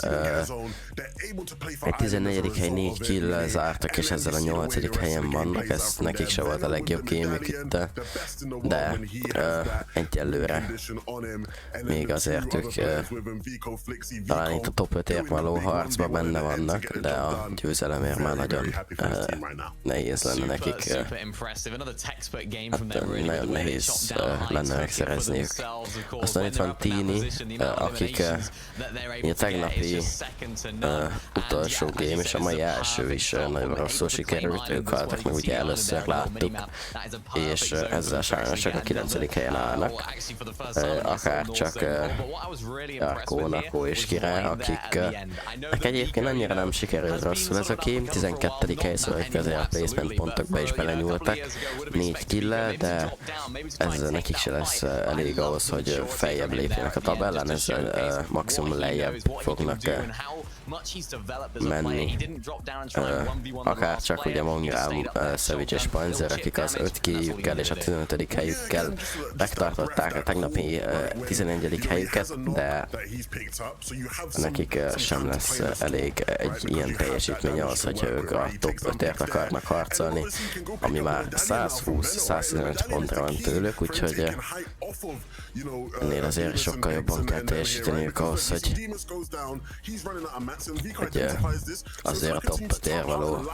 A: egy 14. hely 4 kill zártak, és ezzel a 8. helyen vannak, ez nekik se volt a legjobb gémük itt, de egyelőre még azért ők talán itt a top 5-ért való harcban benne vannak, de a győzelemért már nagyon nehéz lenne nekik, hát nagyon nehéz lenne megszerezniük. Aztán itt van Tini, akik a tegnapi utolsó game és a mai első is nagyon rosszul sikerült, ők haltak meg, ugye először láttuk, és ezzel sajnos csak a 9. helyen állnak, akár csak Nakó és Király, akiknek egyébként annyira nem sikerült rosszul ez a game, 12. hely, szóval közé a placement pontokba is belenyúltak 4 kill-lel, de ez nekik se lesz elég ahhoz, hogy feljebb lépjenek a tabellán, ezzel maximum lejjebb fognak menni. Akár csak ugye Mongrám, Savage és Panzer, akik az 5 killjükkel és a 15. helyükkel megtartották a tegnapi 11. helyüket, de nekik sem lesz elég egy ilyen teljesítmény ahhoz, hogyha ők a top 5-ért akarnak harcolni, ami már 120-115 pontra van tőlük, úgyhogy ennél azért sokkal jobban kell teljesíteniük ahhoz, hogy azért a top 5-ért való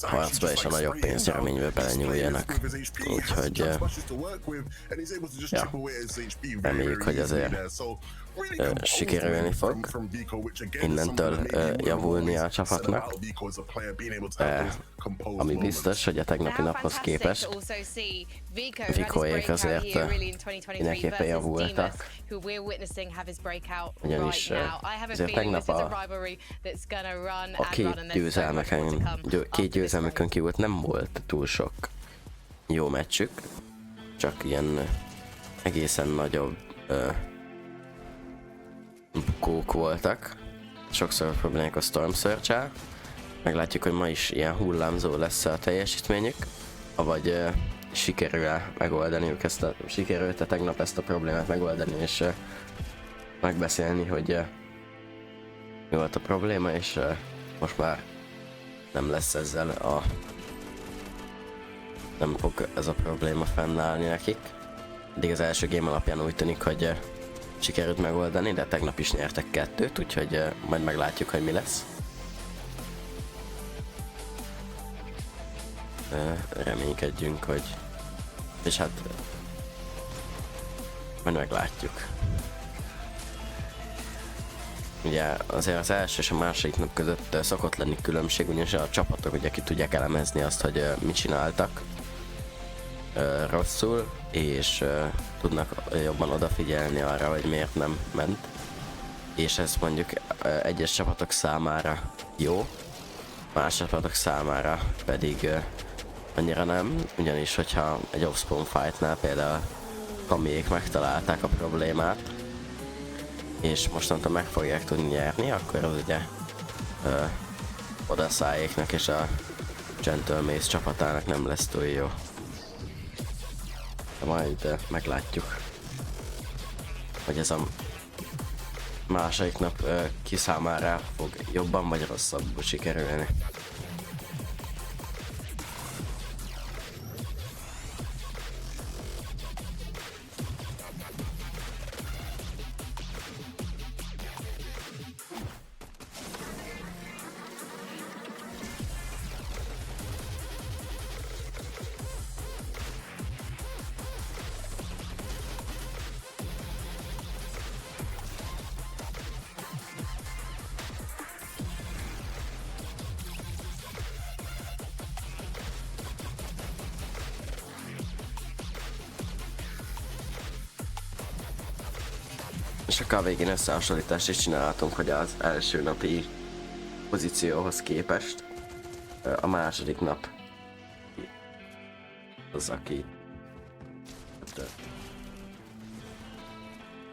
A: harcba és a nagyobb pénznyereménybe belenyúljanak. Úgyhogy reméljük, hogy azért sikerülni fog innentől javulni a csapatnak, de ami biztos, hogy a tegnapi naphoz képest Vicoék azért mindenképpen javultak, ugyanis azért tegnap a két győzelmükön kívül nem volt túl sok jó meccsük, csak ilyen egészen nagyobb bukók voltak, sokszor problémák a Storm Surge-el. Meglátjuk, hogy ma is ilyen hullámzó lesz a teljesítményük, avagy sikerül-e megoldaniuk sikerült-e tegnap ezt a problémát megoldani, és megbeszélni, hogy mi volt a probléma, és most már nem lesz ezzel nem fog ez a probléma fennállni nekik. Eddig az első game alapján úgy tűnik, hogy sikerült megoldani, de tegnap is nyertek 2-t, úgyhogy majd meglátjuk, hogy mi lesz. Reménykedjünk, hogy... és hát... majd meglátjuk. Ugye azért az első és a második nap között szokott lenni különbség, ugyanis a csapatok ugye ki tudják elemezni azt, hogy mit csináltak rosszul, és tudnak jobban odafigyelni arra, hogy miért nem ment. És ez mondjuk egyes csapatok számára jó, más csapatok számára pedig annyira nem, ugyanis hogyha egy off-spawn fightnál például Kamiék megtalálták a problémát, és mostantól meg fogják tudni nyerni, akkor az ugye Odaszájéknak és a Gentle Mace csapatának nem lesz túl jó. De majd meglátjuk, hogy ez a második nap ki számára fog jobban vagy rosszabbul sikerülni. És akkor a végén összehasonlítást is csinálhatunk, hogy az első napi pozícióhoz képest a második nap az, aki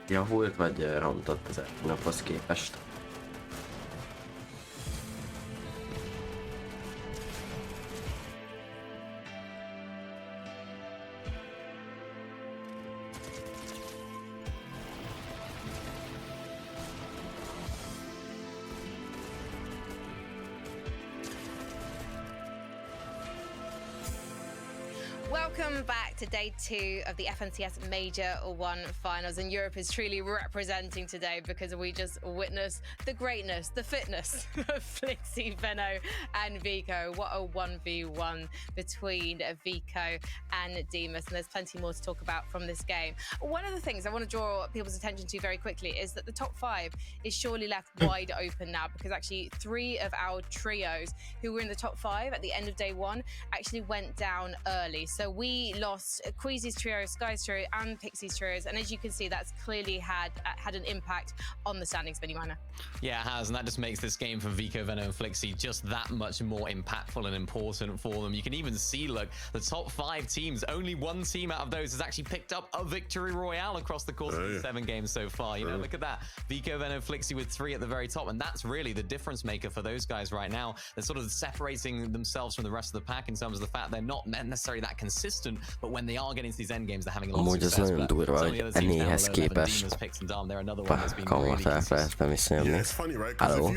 A: javult vagy rontott az első naphoz képest.
D: Welcome back to day 2 of the FNCS Major 1 Finals, and Europe is truly representing today because we just witnessed the greatness, the fitness of Flixie, Venno and Vico. What a 1v1 between Vico and Demas, and there's plenty more to talk about from this game. One of the things I want to draw people's attention to very quickly is that the top 5 is surely left wide open now, because actually 3 of our trios who were in the top 5 at the end of day 1 actually went down early. So we lost Queasy's trio, Sky's trio, and Pixie's trios, and as you can see, that's clearly had an impact on the standings, Benny Miner.
B: Yeah, it has, and that just makes this game for Vico, Venom, and Flixie just that much more impactful and important for them. You can even see, look, the top 5 teams, only one team out of those has actually picked up a victory royale across the course of these 7 games so far. You know, look at that. Vico, Venom, Flixie with 3 at the very top, and that's really the difference maker for those guys right now. They're sort of separating themselves from the rest of the pack in terms of the fact they're not necessarily that consistent, but when they are getting to these end games, they're having a lot of success.
A: Nagyon durva, hogy ennéhez képest kamatát lehetne viszonyulni. Halló,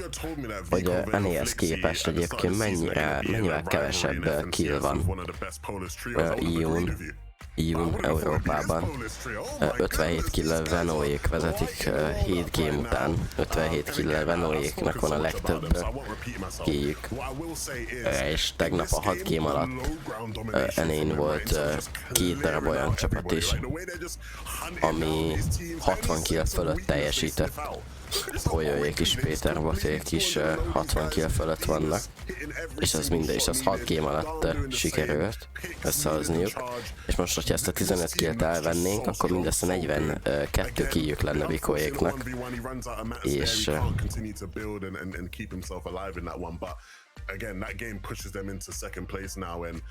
A: hogy ennéhez képest egyébként mennyivel kevesebb kill van EU-n, Európában. 57 kill-lel Venóék vezetik 7 game után. 57 kill-lel Venóéknak van a legtöbb kijük. És tegnap a 6 game alatt enén volt 2 darab olyan csapat is, ami 60 kill fölött teljesített. Olyóék is, Péter Boték is 60 kill fölött vannak, és az minden, és az 6 game alatt sikerült összehozniuk, és most, hogyha ezt a 15 killt elvennénk, akkor mindössze 42 killjük lenne Vikóéknak, és
C: again, that game pushes them into second place now, and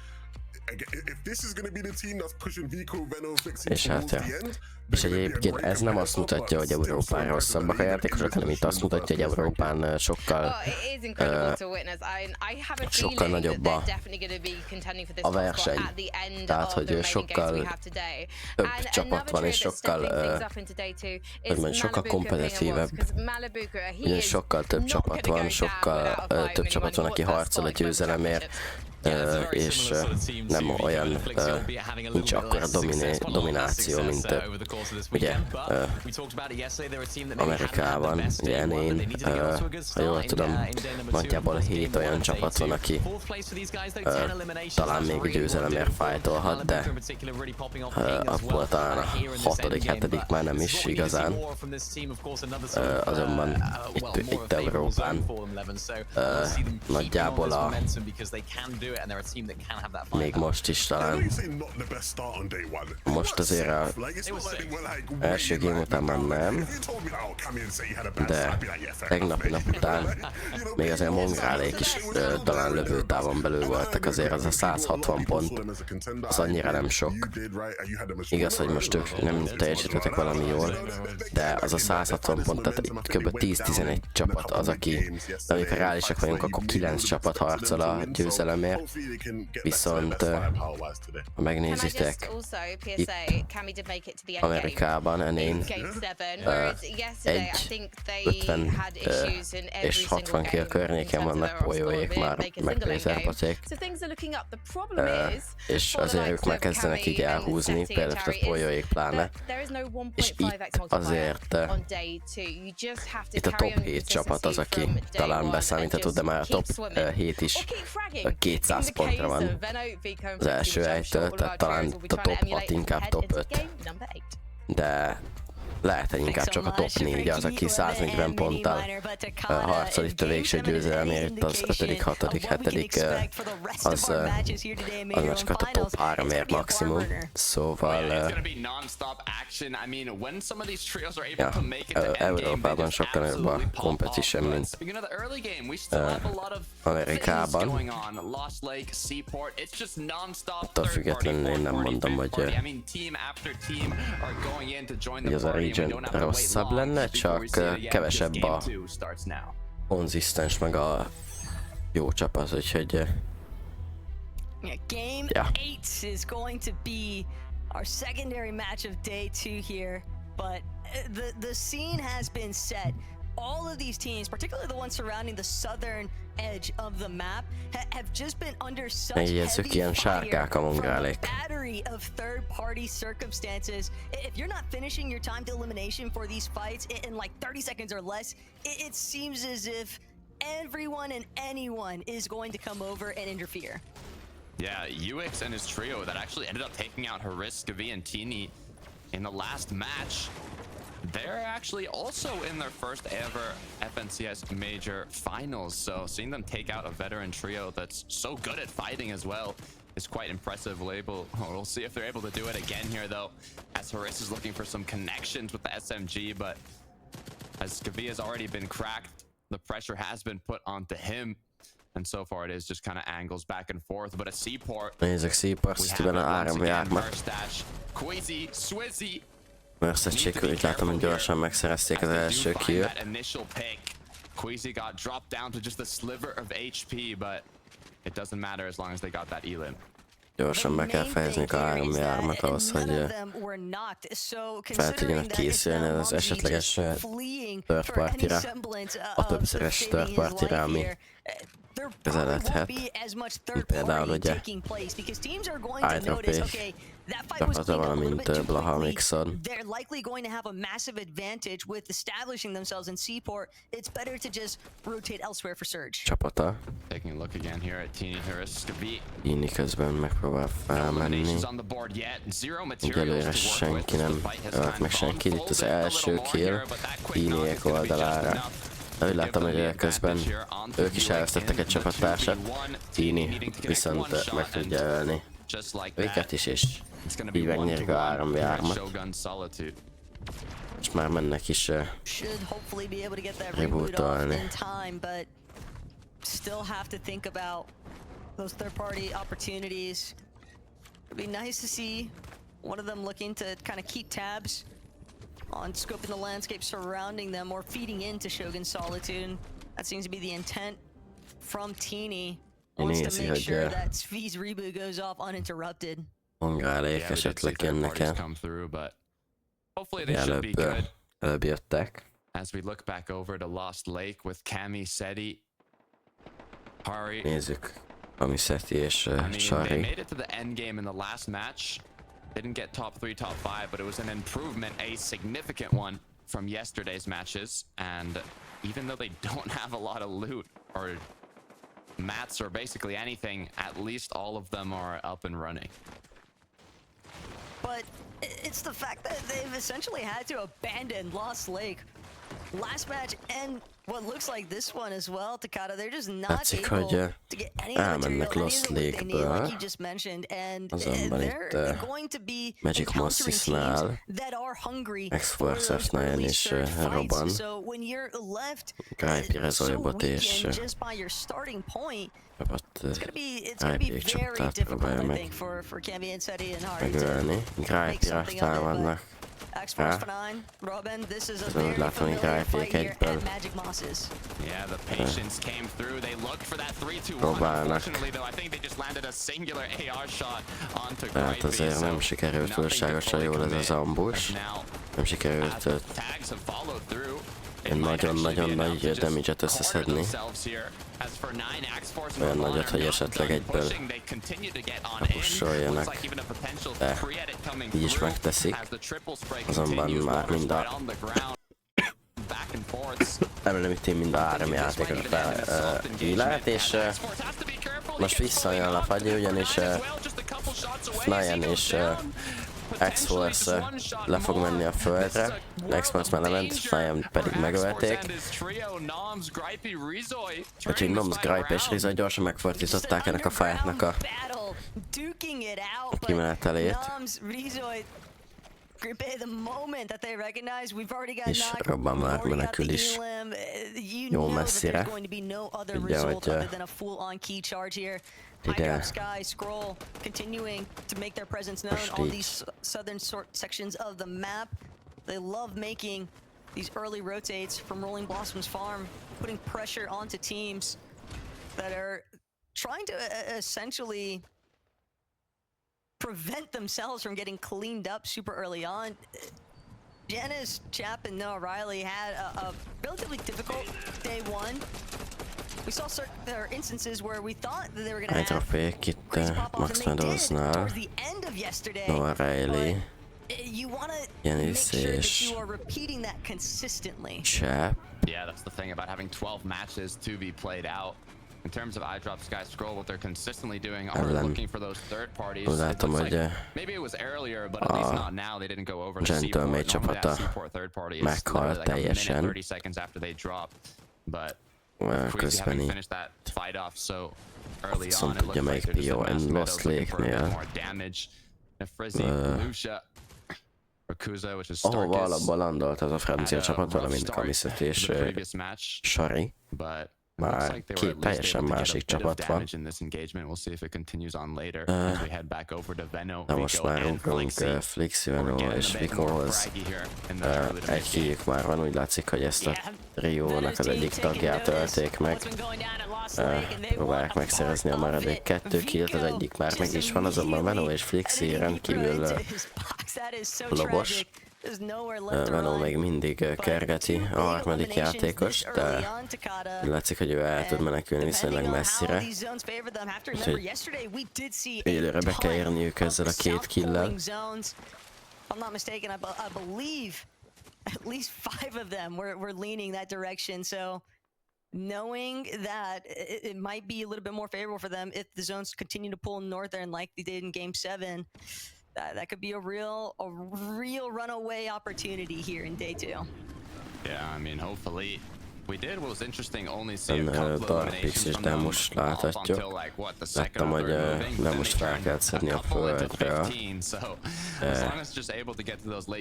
C: if this is going to be the team that's pushing Vico, Venom, Flixie towards the end,
A: és egyébként ez nem azt mutatja, hogy Európán rosszabbak a játékosok, hanem itt azt mutatja, hogy Európán sokkal nagyobb a verseny. Tehát, hogy sokkal több csapat van, és sokkal kompetitívebb. Ugyanis sokkal több csapat van, sokkal több csapat van, aki harcol a győzelemért, és nem olyan, nincs akkora domináció, mint ugye Amerikában, ugye enén, ha jól tudom, nagyjából 7 olyan csapat van, aki talán még a győzelemért fájtolhat, de abból talán a 6.-7. már nem is igazán. Azonban itt Európán nagyjából még most is talán. Most azért az első game után már nem, de tegnapi nap után még azért Mongrálék is talán lövőtávon belül voltak, azért az a 160 pont, az annyira nem sok. Igaz, hogy most ők nem teljesítettek valami jól, de az a 160 pont, tehát kb. 10-11 csapat az, aki, amikor reálisak vagyunk, akkor 9 csapat harcol a győzelemért, viszont ha megnézitek itt Amerikában enén egy 50 és 60 kill környéken vannak Polyóék már, meg Blazerboték, és azért ők már kezdenek így elhúzni, például a Polyóék pláne, és itt azért itt a top 7 csapat az, aki talán beszámítható, de már a top 7 is 200 pontra van az első helytől, tehát talán a top 6 inkább top 5, de lehet, hogy inkább csak a top 4 az, aki 140 ponttal harcol itt a végső győzelemért, itt az 5., 6., 7. az már csak a top 3-ért maximum, szóval Európában sokkal nagyobb a competition, mint Amerikában. Attól függetlenül én nem mondom, hogy az a region rosszabb lenne, csak kevesebb a konzisztens meg a jó csapat, úgyhogy
F: Game 8 is going to be our secondary match of day 2 here, but the scene has been set. All of these teams, particularly the ones surrounding the southern edge of the map, have just been under such heavy fire from a battery of third-party circumstances. If you're not finishing your time to elimination for these fights in like 30 seconds or less, it seems as if everyone and anyone is going to come over and interfere.
E: Yeah, UX and his trio that actually ended up taking out Harisk, Gavi, and Tini in the last match. They're actually also in their first ever FNCS major finals, so seeing them take out a veteran trio that's so good at fighting as well is quite impressive. We'll see if they're able to do it again here, though, as Haris is looking for some connections with the SMG, but as Kavi has already been cracked, the pressure has been put onto him, and so far it is just kind of angles back and forth. But a Seaport,
A: Nézzük, Seaport, City-ben a 3-3.
E: Quizzy, Swizzy.
A: Merced úgy látom, hogy gyorsan megszerezték az első kill.
E: Quizzy got dropped down to just a sliver of HP, but it doesn't matter as long as they got that elim.
A: Gyorsan be kell fejezniük a 3-3-at ahhoz, hogy fel tudjanak készülni az esetleges third party-ra, a többszörös third party-ra, ami közeledhet. Például ugye iDropék csapata, valamint Blaha Mixon.
F: They're likely going to have a massive advantage with establishing themselves in Seaport. It's better to just rotate elsewhere for Surge.
A: Csapata.
E: Taking a look again here at Teeny Harris.
A: Teeny közben megpróbál felmenni. Egyelőre senki nem ölt meg senkit. Itt az első kill Teeny-ek oldalára. De úgy láttam, hogy közben ők is elvesztettek egy csapattársat. Teeny viszont meg tudja ölni őket is, és így megnyerik a 3-3-at. És már mennek is rebootolni.
F: Still have to think about those third-party opportunities. It'd be nice to see one of them looking to kind of keep tabs on scoping the landscape surrounding them or feeding into Shogun Solitude. That seems to be the intent from Teeny. Wants to make sure that Svi's reboot goes off uninterrupted.
A: Hongálék esetleg jönnek el. Előbb jöttek.
E: As we look back over to Lost Lake with Kami, Seti, Hari.
A: Nézzük, Kami, Seti és Shari.
E: They made it to the end game in the last match. Didn't get top 3, top 5, but it was an improvement, a significant one from yesterday's matches. And even though they don't have a lot of loot or mats or basically anything, at least all of them are up and running.
F: But it's the fact that they've essentially had to abandon Lost Lake last match and what looks like this one as well, Takata. They're just not able to get any material, anything they need, like you just mentioned, and they're going to be encountering teams that are hungry for those early surge fights. So when you're left so weak and just by your starting point, it's gonna be very difficult, I think, for Kami and Seti and Hari to make something of it. X-Force 9, Robin, this is a very familiar fight here at Magic Mosses.
E: Yeah, the patience came through. They looked for that 3-2-1. Unfortunately, though, I think they just landed a singular AR shot onto
A: Tehát azért nem sikerült túlságosan jól ez az ambush. Nem sikerült egy nagyon-nagyon nagy damage-et összeszedni. Olyan nagyot, hogy esetleg egyből kapussoljanak. De így is megteszik. Azonban már mind a... Remélem itt mind a 3 játékot így lehet, és most visszajön a Fagyi, ugyanis Fnyan és X-Force le fog menni a földre, X-Force már lement, Fnyan pedig megölték. Úgyhogy Noms, Gripe és Rizzo gyorsan megfordították ennek a fightnak a kimenetelét. És Robban már menekül is jó messzire. Ugye, hogy ide
F: Sky Scroll continuing to make their presence known on these southern sections of the map. They love making these early rotates from Rolling Blossoms Farm, putting pressure onto teams that are trying to essentially prevent themselves from getting cleaned up super early on. Janice, Chap, and Noah Riley had a relatively difficult day one. We saw certain instances where we thought that they were going to have great pop-off, and they did towards the end of yesterday.
A: Noah Riley,
F: you want to make sure that you are repeating that consistently.
A: Chap.
E: Yeah, that's the thing about having 12 matches to be played out. In terms of iDrop, Sky Scroll, what they're consistently doing are looking for those third parties. Like, maybe it was earlier, but at least not now. They didn't go over to Seaport. Normally that Seaport third party is like a minute 30 seconds after they drop. But
A: közben így viszont tudja melyik PON Lost Lake-nél. Ahova alapban landolt az a francia csapat, valamint Kamiszet és Sari. Már két teljesen másik csapat van. De most már ugrunk Flixi, Veno és Vicohoz. Egy kijük már van, úgy látszik, hogy ezt a triónak az egyik tagját ölték meg. Próbálják megszerezni a maradék 2 killt, az egyik már meg is van, azonban Veno és Flixi rendkívül lobos. Venom még mindig kergeti a harmadik játékos, de látszik, hogy ő el tud menekülni viszonylag messzire. Úgyhogy élőre be kell érniük ezzel a 2 kill-lel.
F: Knowing that it might be a little bit more favorable for them if the zones continue to pull northern like they did in Game 7. That could be a real runaway opportunity here in day 2.
E: Yeah, I mean, hopefully we did. What was interesting, only see a couple
A: Dark Pixis demos láthatjuk. Láttam, hogy nem most fel kell szedni a földről.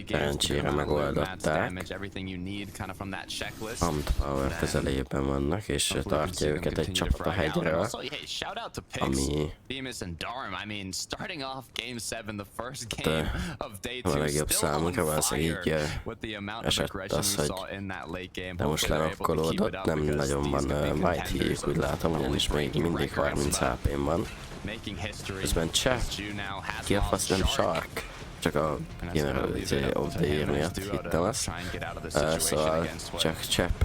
A: Szerencsére megoldották. Amt Power közelében vannak, és tartja őket egy csapat a hegyről, ami a legjobb számunkra, valószínűleg így esett az, hogy de most lerokkolódott, nem nagyon van White hívjuk, úgy látom, ugyanis még mindig 30 HP-n van. Közben Csepp, ki a fasz, nem Shark, csak a Generality of the Year miatt hittem azt. Szóval csak Csepp,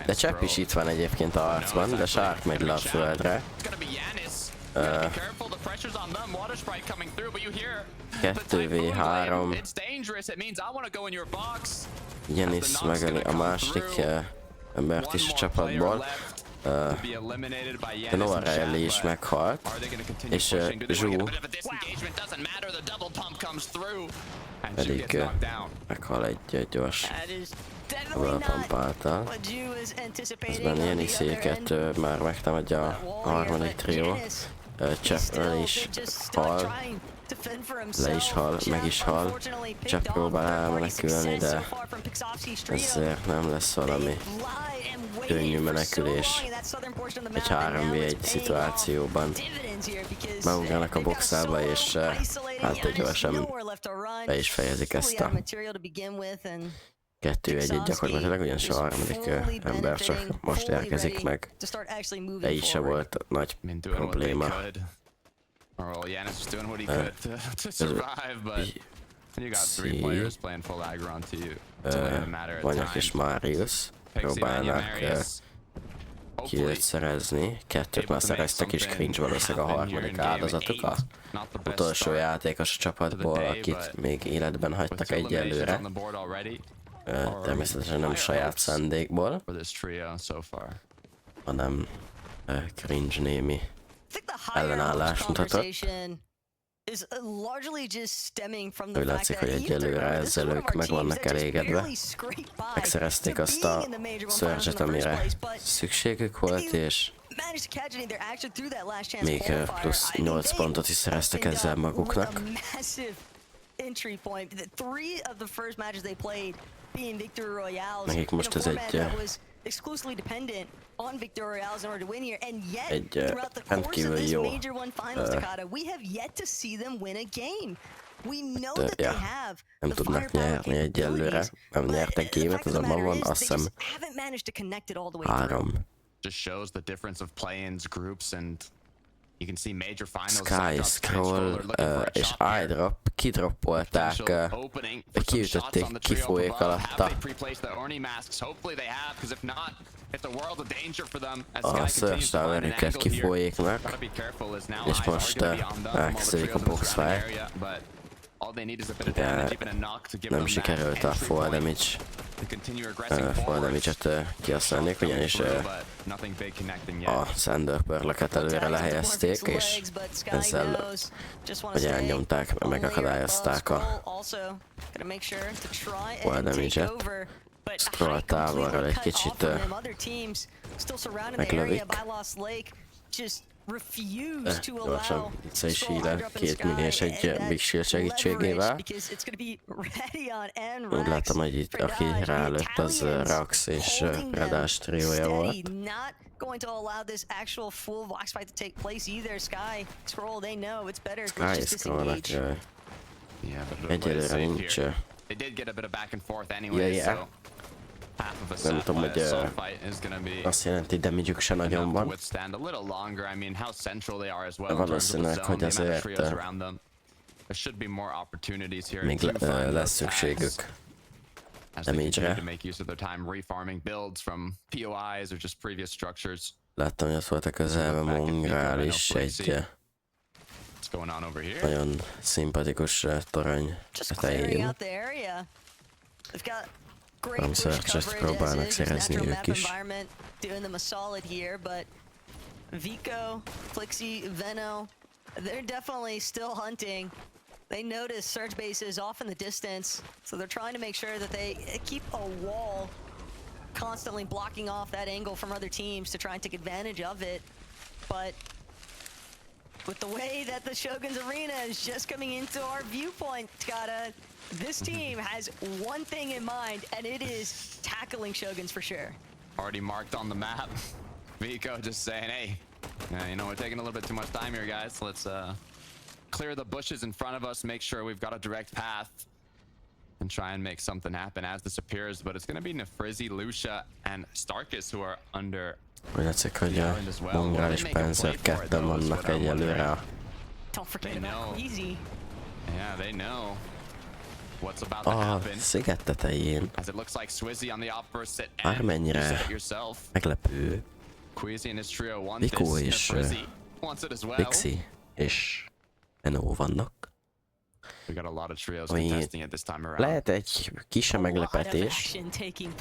A: de Csepp is itt van egyébként a harcban, de Shark megy le a földre. 2v3. Janis megöli a második embert is a csapatból. Noah Riley is meghalt, és Zhu pedig meghal egy gyors pump által. Közben Janiszéket már megtámadja a harmadik trió. Cseppről is hal, le is hal, meg is hal. Csepp próbál elmenekülni, de ezért nem lesz valami könnyű menekülés egy 3v1 szituációban. Beugranak a boxába, és hát gyorsan be is fejezik ezt a 2-1-1 gyakorlatilag, ugyanis a harmadik ember csak most érkezik meg. De így se volt nagy probléma. Vanyak és Marius próbálnak killt szerezni. 2-t már szereztek, és Cringe valószínűleg a harmadik áldozatuk. Az utolsó játékos a csapatból, akit még életben hagytak egyelőre. Természetesen nem saját szándékból, hanem Cringe némi ellenállást mutatott. Úgy látszik, hogy egyelőre ezzel ők meg vannak elégedve. Megszerezték azt a surge-et, amire szükségük volt, és még plusz 8 pontot is szereztek ezzel maguknak. Nekik most ez egy rendkívül jó nem tudnak nyerni egyelőre. Nem nyertek gémet, azonban van azt hiszem 3. Sky Scroll és iDrop kidroppolták, kiütötték kifolyék alatta a Search Tower-üket kifolyéknak, és most elkezdődik a boxfight. De nem sikerült a fall damage-et kihasználniuk, ugyanis a Thunder Pearl-öket előre lehelyezték, és ezzel hogy elnyomták, megakadályozták a fall damage-et.
F: but
A: Scroll
F: high
A: távolra
F: completely
A: egy
F: cut
A: kicsit,
F: off from them. Other teams still surrounding the area by Lost Lake just refuse to
A: gyorsan
F: allow
A: vissza is
F: Stroll
A: hílel
F: higher up in the
A: 2 milliós
F: sky,
A: egy
F: and
A: Big Shield
F: that leverage,
A: segítségével.
F: because it's going to be ready on end
A: Úgy
F: racks
A: látom, hogy itt
F: for
A: aki
F: Dodge.
A: rálőtt az
F: Italians
A: Rax és
F: holding them
A: Redás triója volt.
F: steady, not going to allow this actual full box fight to take place either. Sky, Scroll, they know it's better if they just
A: Sky-Scrollnak
F: disengage.
A: egyelőre nincs.
E: They did get a bit of back and forth anyway,
A: Yeah.
E: so half of a
A: Nem
E: set
A: tudom,
E: by
A: hogy
E: assault fight is gonna be
A: azt jelenti, de damage-ük se nagyon
E: enough to
A: van.
E: withstand a little longer. I mean, how central they are as well in terms of the
A: Valószínűleg,
E: zone,
A: hogy
E: the amount of
A: azért
E: trios around them. There should be more opportunities here
A: még
E: to find
A: lesz
E: those
A: szükségük
E: tags as they continue
A: damage-re.
E: to make use of their time refarming builds from POIs or just previous structures.
A: Láttam, hogy ott volt a közelben Mongrál is, egy
E: What's going on over here?
A: nagyon szimpatikus torony
F: Just clearing
A: tetején.
F: out the area. They've got great
A: From
F: push
A: search, just
F: coverage as
A: próbálnak
F: is.
A: szerezni
F: Natural
A: ők
F: map
A: is.
F: environment doing them a solid here, but Vico, Flixie, Veno, they're definitely still hunting. They notice surge bases off in the distance, so they're trying to make sure that they keep a wall constantly blocking off that angle from other teams to try and take advantage of it. But with the way that the Shogun's Arena is just coming into our viewpoint, Takata, this team has one thing in mind, and it is tackling Shoguns for sure.
E: Already marked on the map. Vico just saying, hey, you know, we're taking a little bit too much time here, guys. Let's clear the bushes in front of us, make sure we've got a direct path, and try and make something happen as this appears. But it's going to be Nefrizzi, Lucia, and Starkus who are under.
A: Úgy látszik, hogy a Mongrál és Panzer ketten vannak egyelőre.
F: Don't forget about Queasy.
E: Yeah, they know what's about to
A: A
E: happen.
A: sziget tetején
E: As it looks like Swizzy on the opposite end.
A: bármennyire
E: You said it yourself.
A: meglepő,
E: Queasy and his trio want
A: Vico
E: this.
A: és
E: Nefrizzi wants it as well.
A: Pixie és Eno vannak.
E: We got a lot of trios
A: Ami
E: contesting it this time around.
A: lehet egy kisebb meglepetés,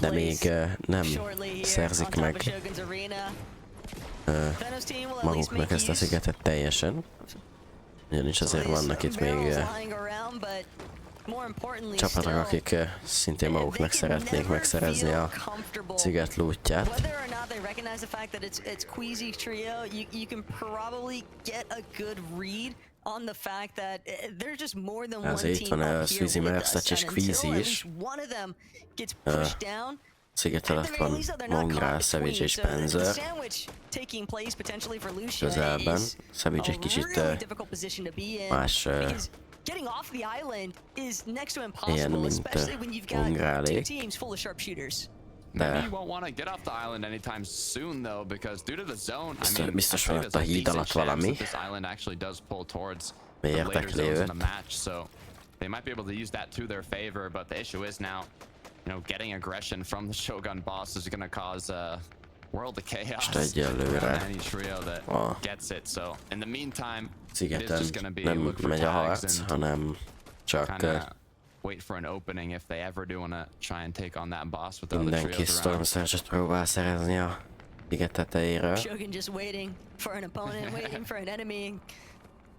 A: de még nem szerzik meg maguknak ezt a szigetet teljesen. Ugyanis azért vannak itt még csapatok, akik szintén maguknak szeretnék megszerezni a sziget lootját.
F: Whether or not they recognize the fact that it's Queasy trio, you can probably get a good read on the fact that there's just more than one
A: Azért itt
F: team
A: van
F: up
A: a
F: here
A: Swizzy
F: with us,
A: Mersztacs és
F: and
A: Queasy
F: until at
A: is.
F: least one of them gets pushed down,
A: Sziget
F: at the
A: alatt
F: very
A: van
F: least though, they're not
A: Mongrál,
F: caught
A: Savage
F: between.
A: és
F: So the
A: Panzer
F: sandwich taking place potentially for Lucia
A: közelben.
F: is
A: Savage
F: a
A: egy kicsit
F: really difficult position to be in,
A: más
F: because getting off the island is next to
A: ilyen,
F: impossible,
A: mint
F: especially when you've got two
A: Mongrálék.
F: teams full of sharpshooters.
E: Maybe
A: De
E: you won't want to get off the island anytime soon, though, because due to the zone, I mean,
A: biztos
E: I
A: van
E: think
A: ott a
E: there's a
A: híd
E: decent
A: alatt
E: chance
A: valami.
E: that this island actually does pull towards the later
A: Érdekli
E: zones in the
A: őt.
E: match, so they might be able to use that to their favor. But the issue is now, you know, getting aggression from the Shogun boss is going to cause a world of chaos
A: egyelőre
E: on any trio that
A: a
E: gets it. So in the meantime, it is
A: szigeten
E: just going to be
A: nem
E: look for
A: megy a
E: tags
A: harc,
E: and
A: hanem csak
E: kind of wait for an opening if they ever do want to try and take on that boss with the other
A: mindenki
E: trios
A: Storm
E: around.
A: Surge-et próbál szerezni a sziget tetejéről.
F: Shogun just waiting for an opponent, waiting for an enemy.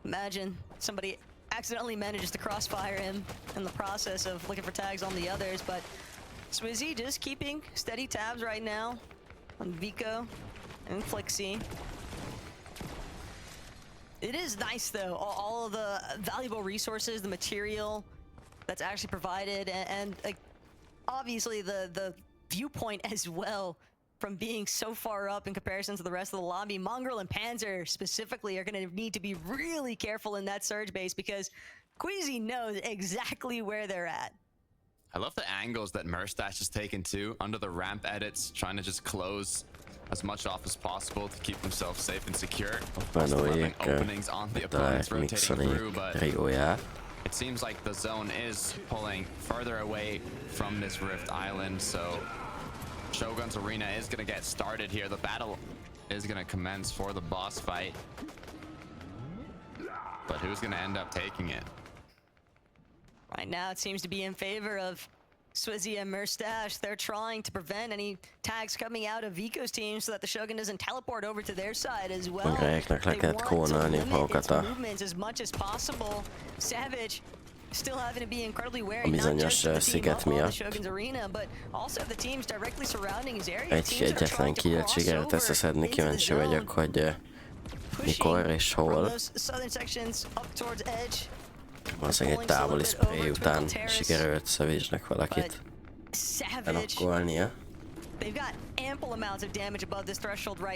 F: Imagine somebody accidentally manages to crossfire him in the process of looking for tags on the others, but Swizzy just keeping steady tabs right now on Vico and Flixie. It is nice though, all of the valuable resources, the material that's actually provided, and like, obviously the viewpoint as well from being so far up in comparison to the rest of the lobby. Mongrel and Panzer specifically are going to need to be really careful in that surge base because Queasy knows exactly where they're at.
E: I love the angles that Merstash has taken too, under the ramp edits, trying to just close as much off as possible to keep himself safe and secure. Still having openings on the opponents rotating through, but
A: trióját.
E: it seems like the zone is pulling further away from this Rift Island, so Shogun's Arena is going to get started here. The battle is going to commence for the boss fight. But who's going to end up taking it?
F: Right now, it seems to be in favor of Swizzy and Merstash. They're trying to prevent any tags coming out of Vico's team so that the Shogun doesn't teleport over to their side as well.
A: Mongráléknak le
F: They
A: kellett
F: want to
A: kónálni
F: limit
A: magukat
F: its
A: a
F: movements as much as possible. Savage still having to be incredibly wary,
A: a
F: not
A: bizonyos
F: just of the team
A: sziget
F: up on the
A: miatt.
F: Shogun's arena, but also the teams directly surrounding his area.
A: Egyetlen killet sikerült összeszedni, kíváncsi vagyok, hogy mikor és hol. Valószínűleg egy távoli spray után sikerült Savage-nek valakit elokkolnia.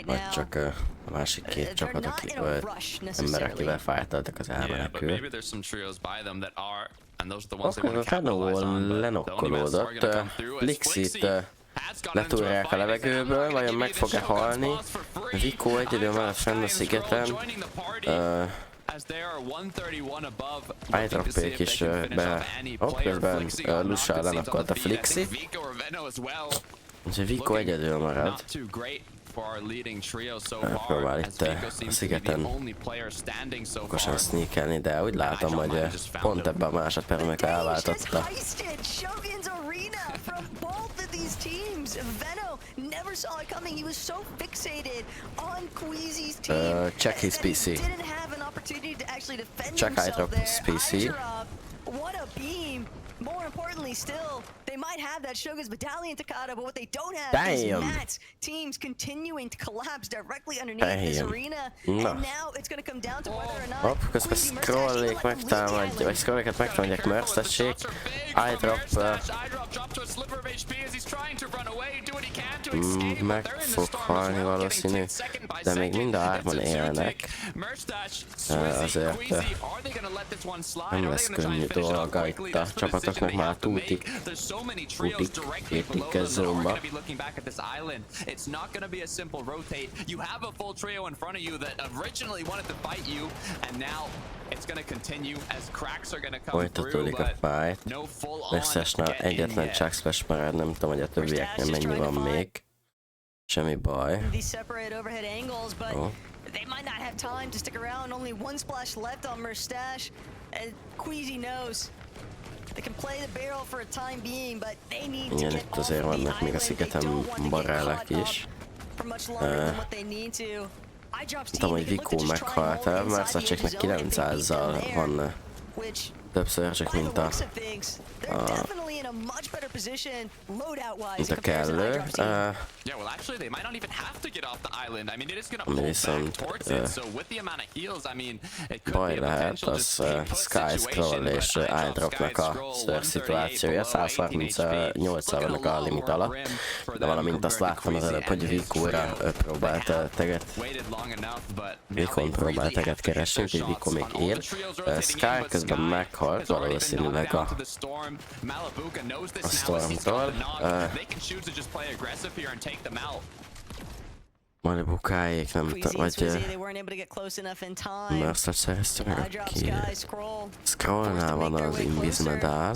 A: Vagy csak a másik két csapat, ember, akivel fájtaltak az elmenekül. Akkor a Fenóval lenokkolódott. Lixit letúrják a levegőből, vajon meg fog-e halni? Vico egyedül maradt fenn a szigeten. iDroppék is közben Lussal lenokkolt a Flixit. Úgyhogy Vico egyedül marad. Próbál itt a szigeten okosan sneakelni, de úgy látom, hogy pont ebben a másodpercben, amikor elváltotta. Check his PC. Check iDrop's PC.
F: More importantly still, they might have that Shogun's battalion Takada, but what they don't have
A: Damn.
F: is Matt's teams continuing to collapse directly underneath this arena. And now it's going to come down to whether or not
A: Hopp, közben scrollék megtámadják, vagy scrolléket megtámadják, Mersztessék. iDrop meg fog halni valószínű, de még mind a hárman élnek. Azért nem lesz könnyű dolga itt a csapatoknak, már tútik ez zomba. Folytatódik a fight. Mersztesnál egyetlen Chuck Splash marad, nem tudom, hogy a többieknél mennyi van még. Semmi baj. Oh.
F: They might not have time to stick around. Only one splash left on Merstash, and Queasy knows they can play the barrel for a time being, but they need to get off the island. They don't want to get caught up for much longer than what they need to.
A: Tudom, hogy Vico meghalt el, Mersztesséknek 900-zal van többször csak, mint a kellő. Ami viszont baj lehet, az Sky Scroll és iDropnak a ször szituációja. 138-al vannak a limit alatt, de valamint azt láttam az előbb, hogy Vico-ra próbált Vicon próbált teget keresni, úgyhogy Vico még él. Sky közben meghalt valószínűleg a Stormtól. Malibukáék nem tudom, vagy Mersztet szerezte meg a killt. Scrollnál van az Invis medál.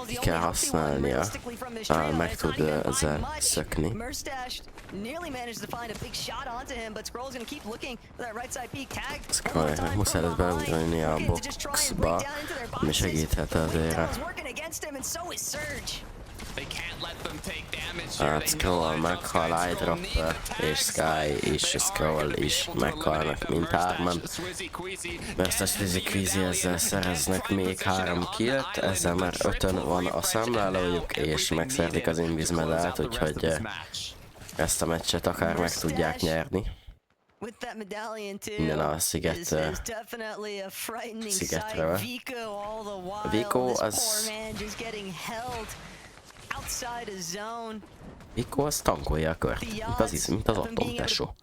A: Ki kell használnia. Meg tud ezzel szökni. Scrollnak muszáj lesz beugrani a boxba, ami segíthet azért. Scroll meghal, iDrop és Sky és Scroll is meghalnak mindhárman. Mersztes Queasy ezzel szereznek még 3 killt, ezzel már 5-ön van a számlálójuk, és megszerzik az Invis medált, úgyhogy ezt a meccset akár meg tudják nyerni. Minden a szigetről. Vico az... Vico az tankolja a kört, mint az Atom tesó.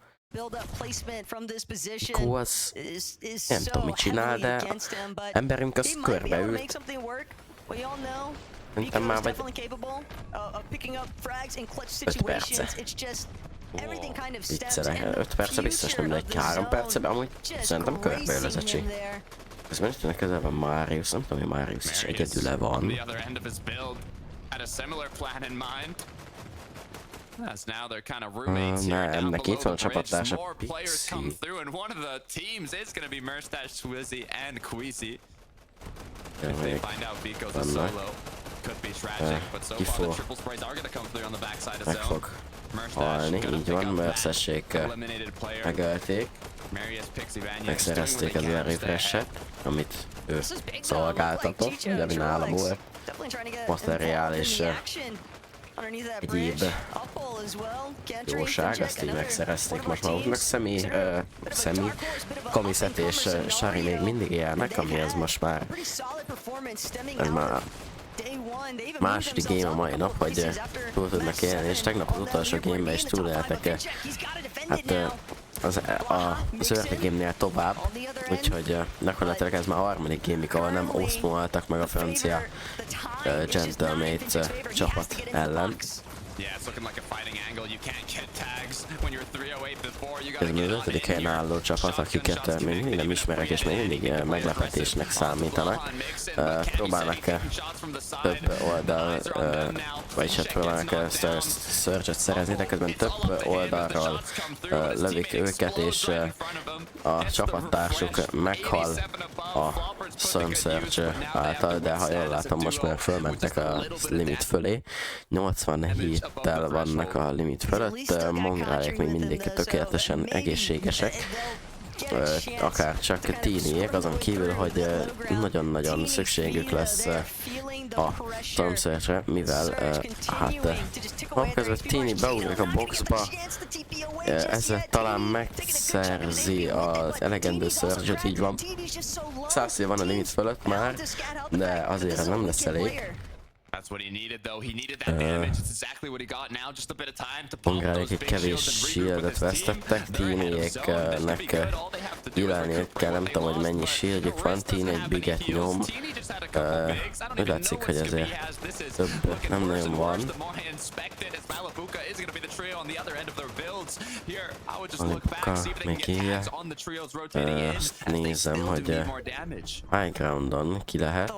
A: Vico az... nem tudom mit csinál, de emberünk az körbeült. Szerintem már vagy 5 perce. Viccelek, 5 perce biztos nem, de egy 3 perce, de amúgy szerintem körbeül az ecsé. Közben is tűnnek közel van Marius, nem tudom, hogy Marius is egyedüle van. Nem, neki itt van a csapattársa, Pixie. Ki fog meg fog halni, így van, Mersztessék megölték. megszerezték az ilyen refreshet, amit ő szolgáltatott, ugye ami nála volt. Materiál és egyéb jóság, azt így megszerezték most maguknak. Szemi, Komiset és Sari még mindig élnek, ami ez most már, ez már második game a mai nap, hogy túl tudnak élni, és tegnap az utolsó gamebe is túléltek, hát az early game-nél tovább, úgyhogy gyakorlatilag ez már a harmadik game-ik, ahol nem oszmoltak meg a francia Gentlemate csapat ellen. Ez még 5. helyen álló csapat, akiket még mindig nem ismerek, és még mindig meglepetésnek számítanak. Próbálnak több oldal, vagyis hát próbálnak Surge-et szerezni, de közben több oldalról lövik őket, és a csapattársuk meghal a Storm Surge által, de ha jól látom, most már fölmentek a limit fölé. 87-tel vannak a limit fölött, mongrálék még mindig tökéletesen egészségesek. Akár csak Teeniek, azon kívül, hogy nagyon-nagyon szükségük lesz a Storm Surge-re, mivel közben Teenie beugrik a boxba, ezzel talán megszerzi az elegendő Surge-ot, így van. 100 van a limit fölött már, de azért ez nem lesz elég. Mongrálék egy kevés shieldet vesztettek, Teenieknek illálniuk kell, nem tudom, hogy mennyi shieldjük van, Teenie egy biget nyom, úgy látszik, hogy ezért több nem nagyon van. Malibuka még írja, azt nézem, hogy high groundon ki lehet,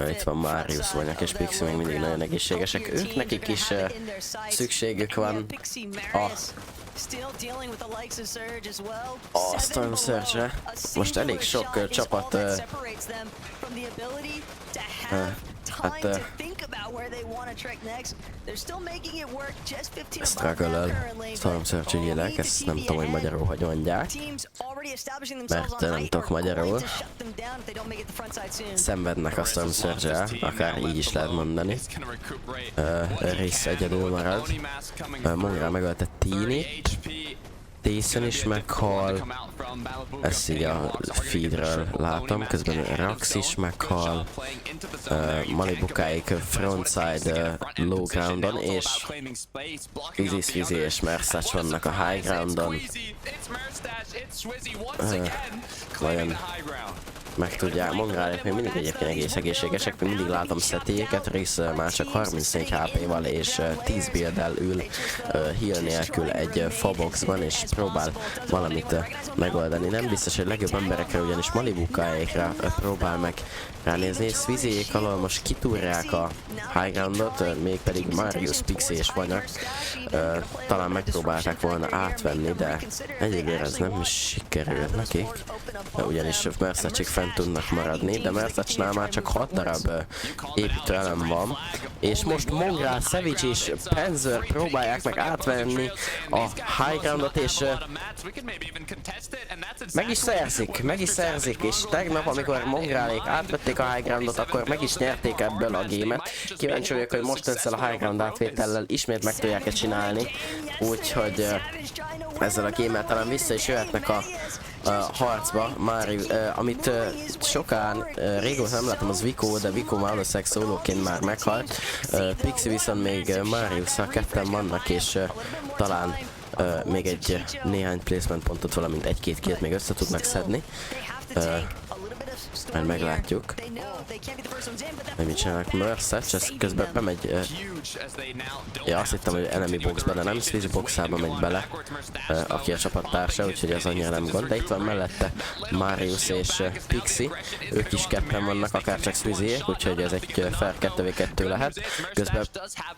A: itt van Marius Vanyak és Pixie még mindig nagyon egészségesek, ők nekik is szükségük van a Storm Surge-re. Most elég sok csapat struggle-el Storm Surge ügyileg, ezt nem tudom, hogy magyarul hogy mondják, mert nem tudok magyarul. Szenvednek a Storm Surge-el, akár így is lehet mondani. Rész egyedül marad. Mongrál megölte Teenie. Tyson is meghal, ezt így a feedről látom, közben Rax is meghal, Malibukáik frontside low groundon, és Fizi és Mersac vannak a high groundon. Vajon meg tudják, Mongrálék még mindig egyébként egész egészségesek, még mindig látom szetéket, rész már csak 34 HP-val és 10 build-el ül heal nélkül egy faboxban, és próbál valamit megoldani. Nem biztos, hogy legjobb emberekre, ugyanis Malibukáékra próbál meg ránézni, és Swizzyék alól most kitúrják a high groundot, mégpedig Marius, Pixie és Vanyak talán megpróbálták volna átvenni, de egyébként ez nem sikerült nekik, ugyanis Mersacsik fent tudnak maradni, de Mersacnál már csak 6 darab építőelem van, és most Mongrál, Savage és Panzer próbálják meg átvenni a high groundot, és meg is szerzik, és tegnap, amikor Mongrálék átvették a high groundot, akkor meg is nyerték ebből a gémet. Kíváncsi vagyok, hogy most ezzel a high ground átvétellel ismét meg tudják-e csinálni, úgyhogy ezzel a gémmel talán vissza is jöhetnek a harcba, amit sokan régóta nem látom, az Vico, de Vico valószínűleg szólóként már meghalt. Pixie viszont még Mariusszal ketten vannak, és talán még egy néhány placement pontot, valamint egy-két killt még össze tudnak szedni. Majd meglátjuk, hogy mit csinálnak. Mersac, ez közben bemegy, azt hittem, hogy enemy boxba, de nem, Swizzy boxába megy bele, aki a csapattársa, úgyhogy az annyira nem gond, de itt van mellette Marius és Pixie, ők is ketten vannak, akárcsak Swizzyék, úgyhogy ez egy fair 2v2 lehet. Közben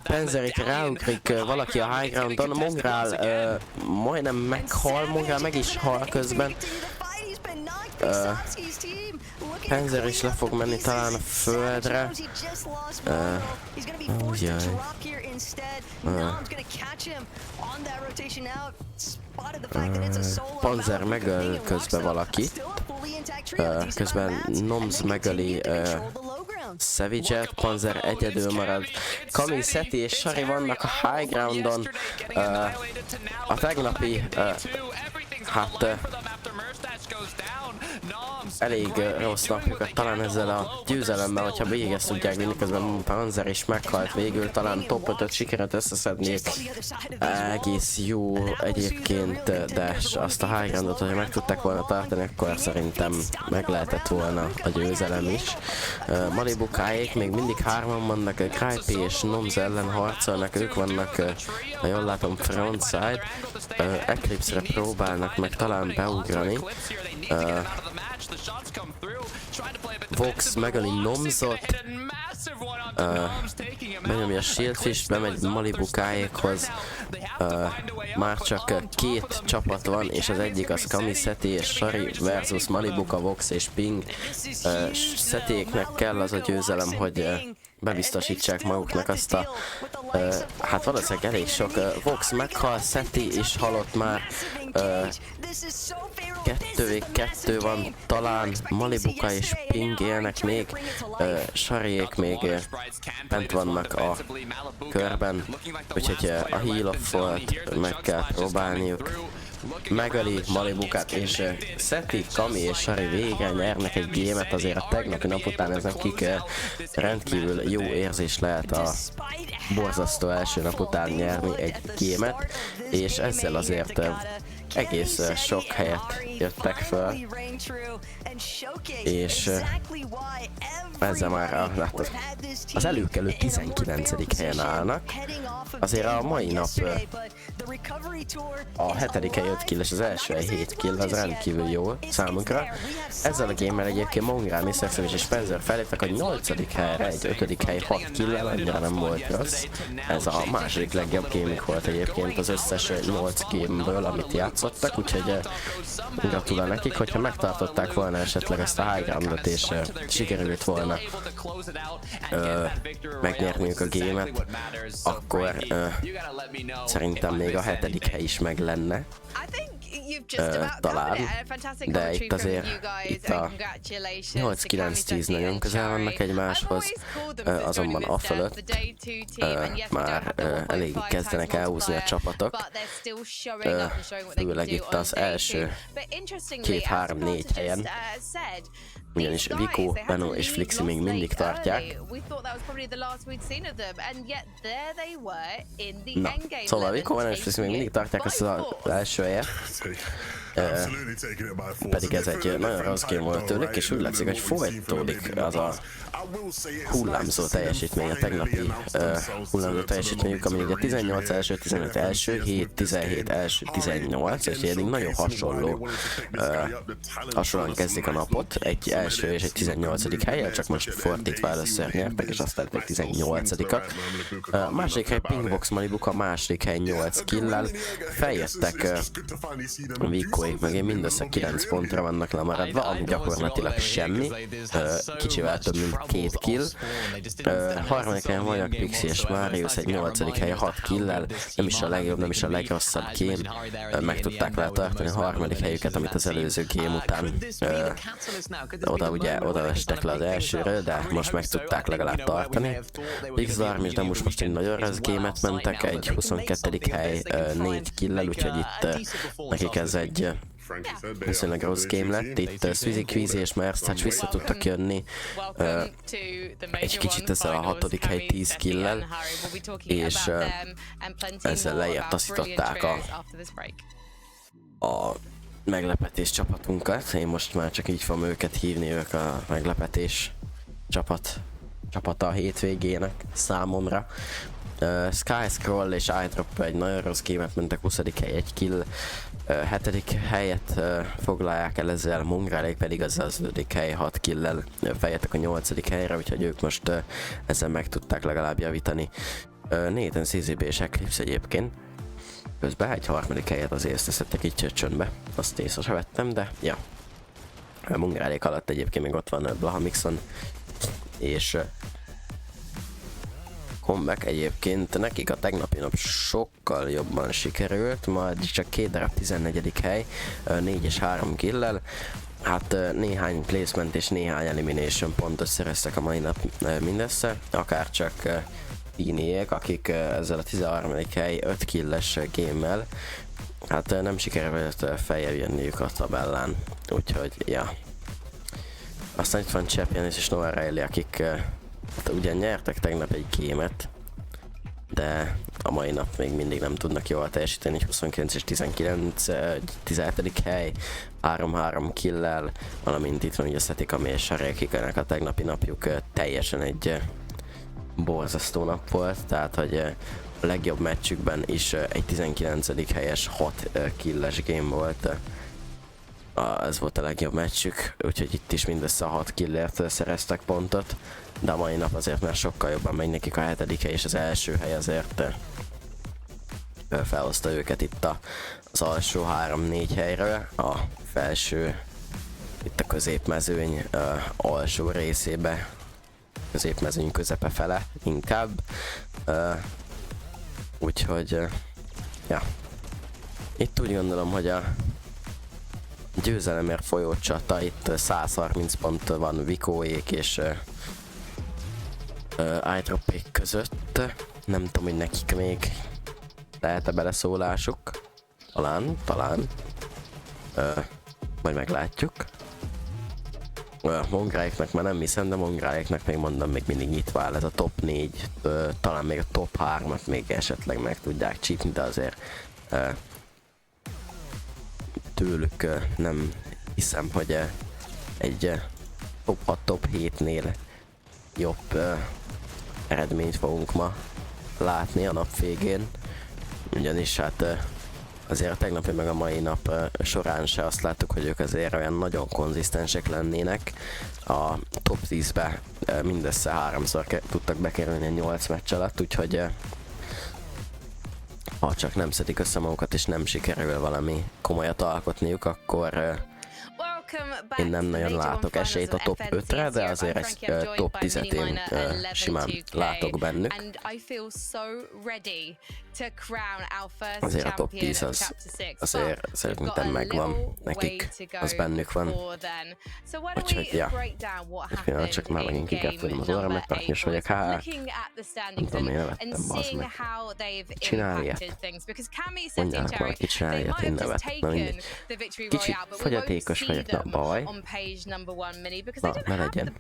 A: Panzerik ráugrik valaki a high groundon, Mongrál majdnem meghal, Mongrál meg is hal közben. Panzer is le fog menni talán a földre. Úgyjaj. Panzer megöl közben valakit. Közben Noms megöli Savage-et, Panzer egyedül marad. Kami, Seti és Sari vannak a high groundon. A tegnapi hát elég rossz napjukat talán ezzel a győzelemmel, hogyha végig ezt tudják vinni, közben Panzer is meghalt végül, talán top 5-öt sikerült összeszedni. Egész jó egyébként, de azt a high groundot, hogyha meg tudták volna tartani, akkor szerintem meg lehetett volna a győzelem is. Malibukáék még mindig 3-an vannak, Gripey és Noms ellen harcolnak, ők vannak, ha jól látom, frontside. Eclipse-re próbálnak meg talán beugrani. Vox megöli Nomsot, benyomja a Shieldfish, bemegy Malibukáékhoz, már csak 2 csapat van, és az egyik az Kami, Seti és Sari versus Malibuka, Vox és Ping. Setiéknek kell az a győzelem, hogy bebiztosítsák maguknak azt a hát valószínűleg elég sok. Vox meghal, Seti is halott már, 2v2 van talán, Malibuka és Ping élnek még, Sariék még bent vannak a körben, úgyhogy a heal of volt meg kell próbálniuk. Megöli Malibukát, és Seti, Kami és Sari végre nyernek egy gémet, azért a tegnapi nap után ez nekik rendkívül jó érzés lehet a borzasztó első nap után nyerni egy gémet, és ezzel azért egész sok helyet jöttek föl, és ezzel már az előkelő 19. helyen állnak. Azért a mai nap a 7. hely 5 kill és az első hely 7 kill, az rendkívül jó számunkra. Ezzel a gémmel egyébként Mongrel, Mr. Savage és Spencer feléptek a 8. helyre, egy 5. hely 6 kill-el, annyira nem volt rossz. Ez a második legjobb gémük volt egyébként az összes 8 gémből, amit játszottak, úgyhogy gratulál nekik, hogyha megtartották volna esetleg ezt a high groundot, és sikerült volna megnyerniük a gémet, akkor szerintem még a 7. hely is meg lenne. Talán, de itt azért itt a 8-9-10 nagyon közel vannak egymáshoz, azonban a fölött már elég kezdenek elhúzni a csapatok, főleg itt az első 2-3-4 helyen, ugyanis Vico, Beno és Flixi még mindig tartják. Na, szóval Vico, Beno és Flixi még mindig tartják azt az első helyet. Pedig ez egy nagyon rossz game volt tőlük, és úgy látszik, hogy folytatódik az a hullámzó teljesítmény, a tegnapi hullámzó teljesítményük, ami ugye 18 első, 15 első, 7, 17 első, 18, és eddig nagyon hasonlóan kezdik a napot, egy első és egy 18. helyen, csak most fordítva először nyertek, és aztán egy 18-at. Második hely Pingbox Malibuka, második hely 8 kill-lel, feljöttek Vicoék meg mindössze 9 pontra vannak lemaradva, ami gyakorlatilag semmi, kicsivel több mint 2 kill. Harmadik helyen Vaják, Pixi és Marius egy 8. hely 6 kill-lel, nem is a legjobb, nem is a legrosszabb game, meg tudták vele tartani a harmadik helyüket, amit az előző game után oda estek le az elsőről, de most meg tudták legalább tartani. X-Darm és Demus most egy nagyon rossz game-et mentek, egy 22. hely 4 kill-lel, úgyhogy itt nekik ez egy viszonylag rossz game lett. Itt Swizzy, Queasy és Merstach vissza tudtak jönni egy kicsit ezzel a 6. hely 10 kill-lel, és ezzel lejjebb taszították a meglepetés csapatunkat. Én most már csak így fogom őket hívni, ők a meglepetés csapata a hétvégének számomra. Skyscroll és iDrop egy nagyon rossz gémet mentek, 20. hely 1 kill, 7. helyet foglalják el ezzel, Mongralék pedig az 5. hely 6 kill-lel fejeltek a 8. helyre, úgyhogy ők most ezzel meg tudták legalább javítani. Nathan, CZB és Eclipse egyébként. Közben egy 3. helyet azért összeszedtek így csöcsönbe, azt észre se vettem, de ja. Mungrálék alatt egyébként még ott van Blahamixon, és comeback egyébként nekik a tegnapi nap sokkal jobban sikerült, majd csak 2 darab 14. hely, 4 és 3 killel. Hát néhány placement és néhány elimination pontot szereztek a mai nap mindössze, akárcsak Piniék, akik ezzel a 13. hely 5 killes game-mel, hát nem sikerült feljebb jönniük a tabellán, úgyhogy ja. Aztán itt van Champions és Noah Riley, akik ugyan nyertek tegnap egy gémet, de a mai nap még mindig nem tudnak jól teljesíteni, 29 és 19, 17. hely, 3-3 killel, valamint itt van ugye Szetikami és Sarékikának a tegnapi napjuk teljesen egy borzasztó nap volt, tehát hogy a legjobb meccsükben is egy 19. helyes 6 killes game volt. Ez volt a legjobb meccsük, úgyhogy itt is mindössze 6 killért szereztek pontot, de a mai nap azért már sokkal jobban megy nekik, a 7. hely és az első hely azért felhozta őket itt az alsó 3-4 helyről, a felső itt a középmezőny alsó részébe, középmezőny közepe fele inkább, úgyhogy ja, itt úgy gondolom, hogy a győzelemért folyó csata, itt 130 pont van Vikóék és iDropék között. Nem tudom, hogy nekik még lehet-e beleszólásuk. Talán. Majd meglátjuk. Mongráiknak már nem hiszem, de Mongráiknak még mondom, még mindig nyitva áll ez a top 4, talán még a top 3-at még esetleg meg tudják csípni, de azért tőlük nem hiszem, hogy egy top 6, top 7-nél jobb eredményt fogunk ma látni a nap végén, ugyanis hát azért a tegnapi meg a mai nap során se azt láttuk, hogy ők azért olyan nagyon konzisztensek lennének. A top 10-be mindössze 3-szor tudtak bekerülni a 8 meccs alatt, úgyhogy ha csak nem szedik össze magukat és nem sikerül valami komolyat alkotniuk, akkor én nem nagyon látok esélyt a top 5-re, de azért egy top 10-et én simán látok bennük. Azért a top 10 az azért szerintem megvan nekik, az bennük van. Úgyhogy ja, egy pillanat, csak már megint ki kell tudnom az orra, mert praknyos vagyok, nem tudom, én nevettem, bazd meg. Csinálj ilyet. Mondjának valaki, csinálj ilyet, én nevettem, na mindegy. Kicsit fogyatékos vagyok, na baj. Na, ne legyen.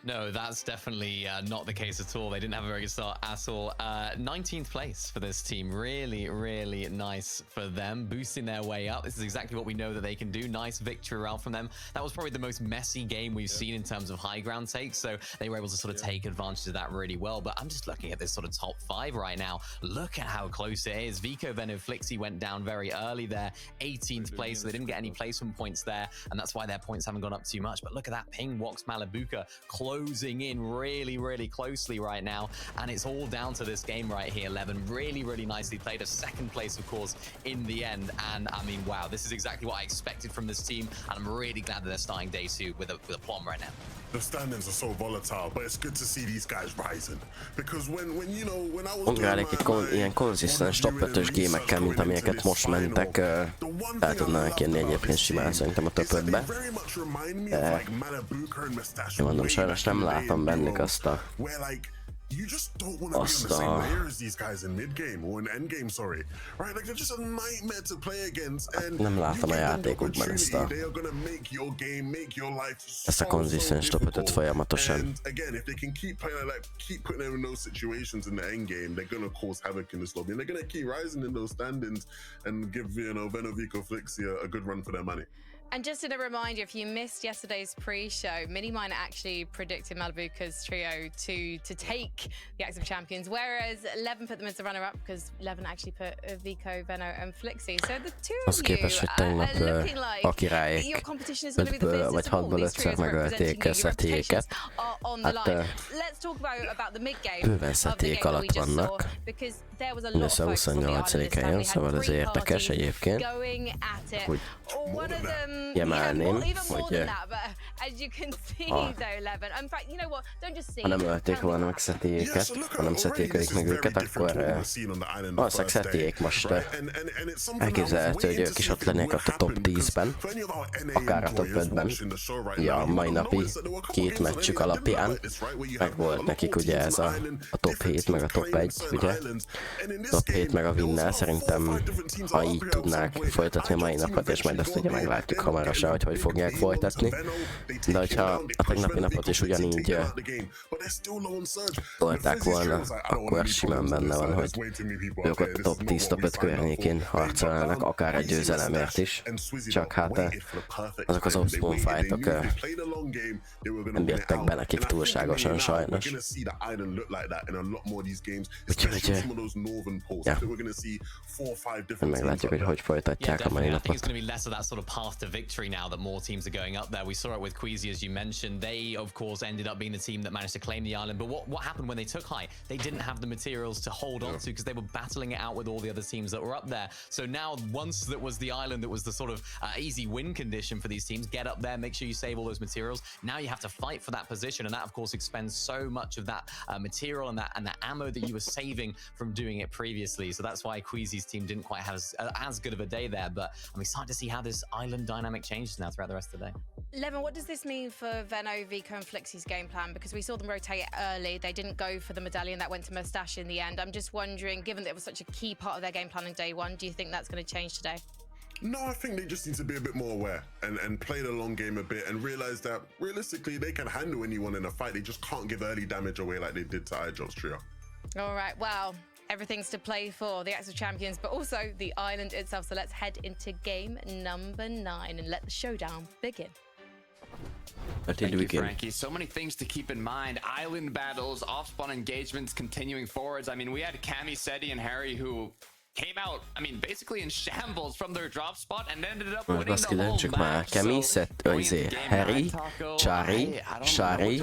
B: No, that's definitely not the case at all. They didn't have a very good start at all. 19th place for this team. Really, really nice for them. Boosting their way up. This is exactly what we know that they can do. Nice victory route from them. That was probably the most messy game we've seen in terms of high ground takes. So they were able to sort of take advantage of that really well. But I'm just looking at this sort of top 5 right now. Look at how close it is. Vico, Veno, Flixi went down very early there. 18th place. So they didn't get any placement points there. And that's why their points haven't gone up too much. But look at that ping. Wox, Malabuka closing in really, really closely right now, and it's all down to this game right here. 11 really, really nicely played. A second place, of course, in the end, and I mean, wow, this is exactly what I expected from this team, and I'm really glad that they're starting day 2 with a plum right now.
C: The standings are so volatile, but it's good to see these guys rising. Because when you know, when I was
A: Mongrálék itt ilyen konzisztens top 5-ös gémekkel, mint amilyenket most mentek, el tudnának jönni egyébként simán szerintem a top 5-be. Mondom, sajnos nem látom bennük azt a...
C: You just don't want to be on the same layer as these guys in mid game or in end game, sorry. Right, like they're just a nightmare to play against, and
A: nem látom a játékukban ezt a konzisztens top 5-öt folyamatosan.
C: And again, if they can keep playing like that, keep putting them in those situations in the end game, they're gonna cause havoc in this lobby, and they're gonna keep rising in those standings and give, you know, Venovico Flixi a good run for their money.
D: And just a reminder, if you missed yesterday's pre-show, Minimine actually predicted Malabuka's trio to take the Active Champions, whereas 11 put them as the runner-up because 11 actually put Vico, Veno and Flixi. So the two of you are looking like your competition is going to be the fiercest of all. These trios representing you, your reputations are on the line. Let's talk about the mid-game of the game that we just saw, because
A: Mindössze 28-án, szóval az érdekes egyébként. Úgy kiemelném, hogy ha nem ölték volna meg Szetiéket, ha nem szetékelik meg őket, akkor valószínűleg Szetiék most elképzelhető, hogy ők is ott lennének a top 10-ben, akár a top 5-ben. Ja, a mai napi két meccsük alapján meg volt nekik ugye ez a top 7 meg a top 1, ugye? Top 7 meg a Winnel, szerintem ha így tudnák folytatni a mai napot, és majd azt ugye meglátjuk hamarosan, hogy fogják folytatni. De hogyha a tegnapi napot is ugyanígy tolták volna, akkor simán benne van, hogy ők ott a top 10, top 5 környékén harcolnának, akár egy győzelemért is. Csak hát azok az off-spawn fightok nem jöttek be nekik túlságosan sajnos. Úgyhogy ja, meglátjuk, hogy folytatják a mai napot.
B: We saw it with Queasy, as you mentioned. They, of course, ended up being the team that managed to claim the island. But what happened when they took high? They didn't have the materials to hold on to because they were battling it out with all the other teams that were up there. So now, once that was the island, that was the sort of easy win condition for these teams. Get up there, make sure you save all those materials. Now you have to fight for that position, and that, of course, expends so much of that material and that ammo that you were saving from doing it previously. So that's why Queasy's team didn't quite have as good of a day there. But I'm excited to see how this island dynamic changes now throughout the rest of the day.
D: Levin, what does this mean for Veno, Vico and Flixie's game plan? Because we saw them rotate early. They didn't go for the medallion. That went to Mustache in the end. I'm just wondering, given that it was such a key part of their game plan in day one, do you think that's going to change today?
C: No, I think they just need to be a bit more aware and play the long game a bit and realize that realistically they can handle anyone in a fight. They just can't give early damage away like they did to iJob's trio.
D: All right, well, everything's to play for the Acts of Champions, but also the island itself. So let's head into game number 9 and let the showdown begin.
E: Thank you, Frankie. So many things to keep in mind. Island battles, off-spawn engagements continuing forwards. I mean, we had Cammy, Seti, and Harry who came out, I mean, basically in shambles from their drop spot and ended up winning the whole match.
A: Cammy, Seti, Harry, Chari, Shari.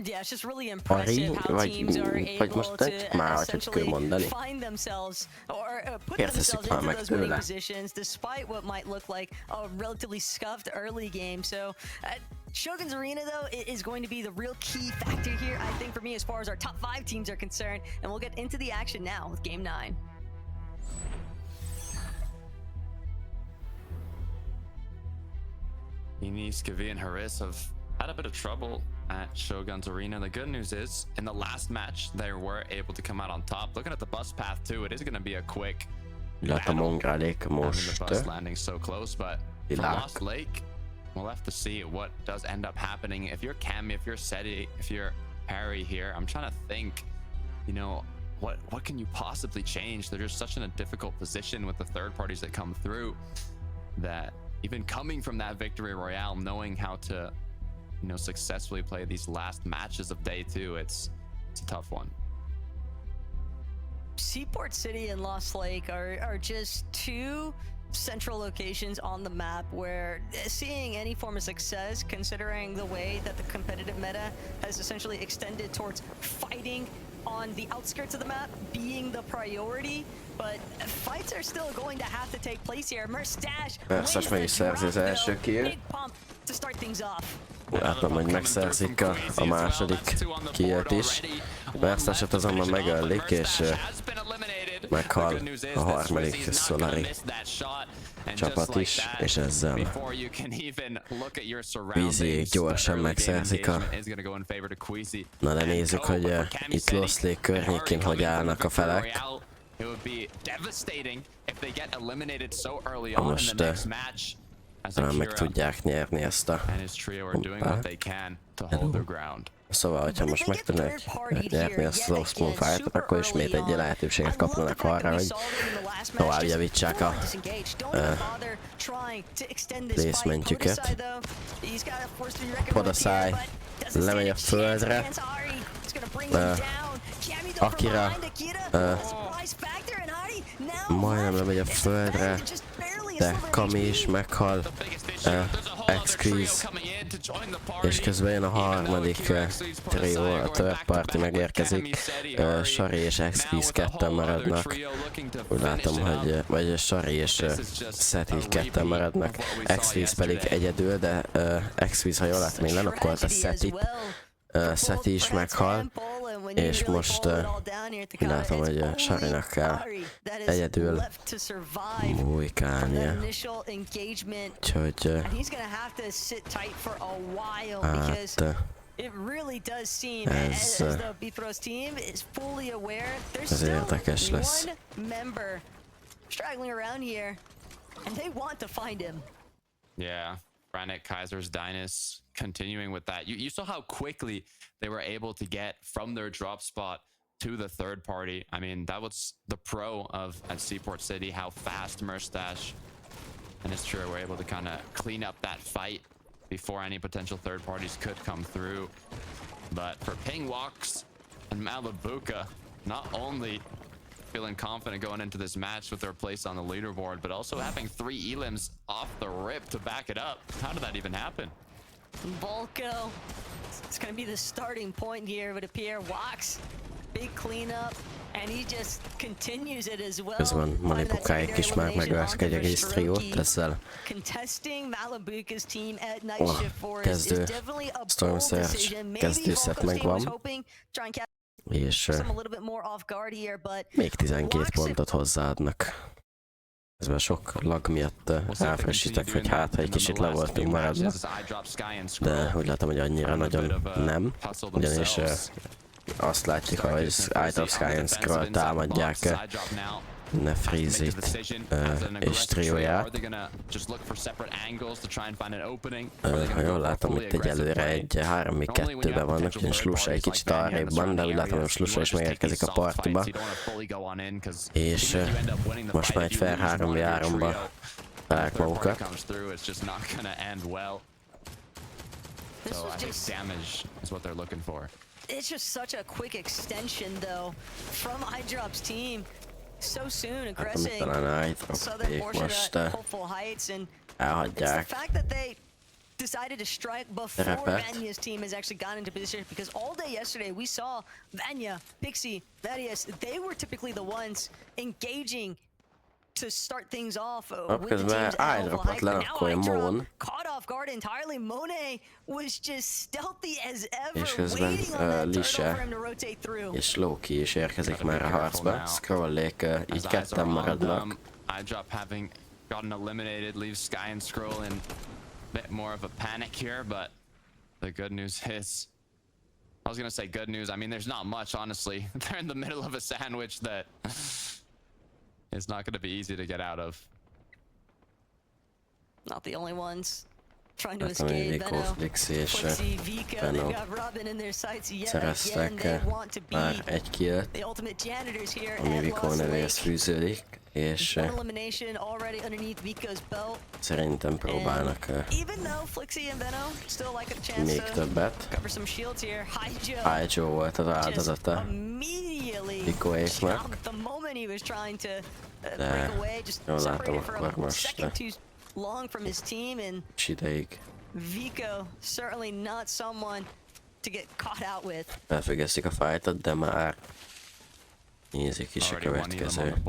F: Yeah, it's just really impressive how teams are able to find themselves or put themselves into those winning positions despite what might look like a relatively scuffed early game. So Shogun's Arena, though, is going to be the real key factor here, I think, for me, as far as our top 5 teams are concerned. And we'll get into the action now with Game 9.
E: Enis, Kavi, and Haris have had a bit of trouble at Shogun's Arena. The good news is, in the last match, they were able to come out on top. Looking at the bus path, too, it is going to be a quick battle. The bus landing so close, but from Lost Lake, we'll have to see what does end up happening. If you're Cammy, if you're Seti, if you're Harry here, I'm trying to think, you know, what can you possibly change? They're just such in a difficult position with the third parties that come through that even coming from that victory royale, knowing how to, you know, successfully play these last matches of day 2, it's a tough one.
F: Seaport City and Lost Lake are just 2 central locations on the map where seeing any form of success, considering the way that the competitive meta has essentially extended towards fighting on the outskirts of the map being the priority, but fights are still going to have to take place here. Mustache big pump to start things off.
A: Látom, hogy megszerzik a második kilt is. Mustache-ot azonban megölik, és meghal a harmadik Solari csapat is, és ezzel Queasyék gyorsan megszerzik a... Na de nézzük, hogy itt Lost Lake környékén hogy állnak a felek. Most talán meg tudják nyerni ezt a pumpát. Szóval, hogyha most meg tudnak nyerni ezt az off-spawn fight-ot, akkor ismét egy lehetőséget kapnak arra, hogy tovább javítsák a placementjüket. Podaszáj lemegy a földre. Akira majdnem lemegy a földre, de Kami is meghal. X-Quiz, és közben jön a harmadik trió, a third party megérkezik. Sari és X-Quiz ketten maradnak. Úgy látom, hogy vagy Sari és Seth így ketten maradnak. X-Quiz pedig egyedül, de X-Quiz, ha jól látom, még lenokkolt a Seth is meghal, és most látom, hogy Sarinak kell egyedül bújkálnia. Úgyhogy hát ez érdekes lesz.
E: Yeah, Granite, Kaiser's, Dynus continuing with that. You saw how quickly they were able to get from their drop spot to the third party. I mean, that was the pro of at Seaport City, how fast Merstash and his trio were able to kind of clean up that fight before any potential third parties could come through. But for Ping Walks and Malibuka, not only feeling confident going into this match with their place on the leaderboard, but also having 3 elims off the rip to back it up. How did that even happen?
F: Volko, it's going to be the starting point here, it would appear. Walks, big cleanup, and he just continues it as well.
A: Közben Malibukáik is már megöltek egy egész triót ezzel. Kezdő Storm Surge kezdőszet megvan. És még 12 pontot hozzáadnak. Közben sok lag miatt elfrissítek, hogy hát, ha egy kicsit le voltunk maradva. De úgy látom, hogy annyira nagyon nem. Ugyanis azt látjuk, hogy Eye of Sky and Scroll támadják ne Freeze-it és trióját. Ha jól látom, itt egyelőre egy 3-2-ben vannak, ugyanis Lusa egy kicsit arrébb van, de úgy látom, hogy Lusa is megérkezik a partiba. És most már egy fair 3v3-ba találják magukat.
F: It's just such a quick extension though from iDrop's team. So soon aggressing southern portion at hopeful heights, and it's the fact that they decided to strike before Vanya's team has actually gotten into position, because all day yesterday we saw Vanya, Pixie, Thaddeus, they were typically the ones engaging to start things off with the teams at hopeful heights, but now iDrop caught off guard entirely. Monet was just stealthy as ever, waiting on that turtle for him to rotate through.
A: És Loki is érkezik már a harcba. Scrollék így ketten maradnak.
E: iDrop having gotten eliminated leaves Sky and Scroll in a bit more of a panic here, but the good news is, I was gonna say good news, I mean there's not much honestly. They're in the middle of a sandwich that it's not going to be easy to get out of.
F: Not the only ones trying to escape. Benno, Flexi, Vika, they've got Robin in their sights yet again. They want to be the ultimate janitors here at Los Lake.
A: És
F: elimination already underneath Vika's belt.
A: Szerintem próbálnak még többet. Haijo volt az áldozata Vikoéknak. De jól látom, akkor most ideig felfüggesztik a fightot, de már nézik is a következő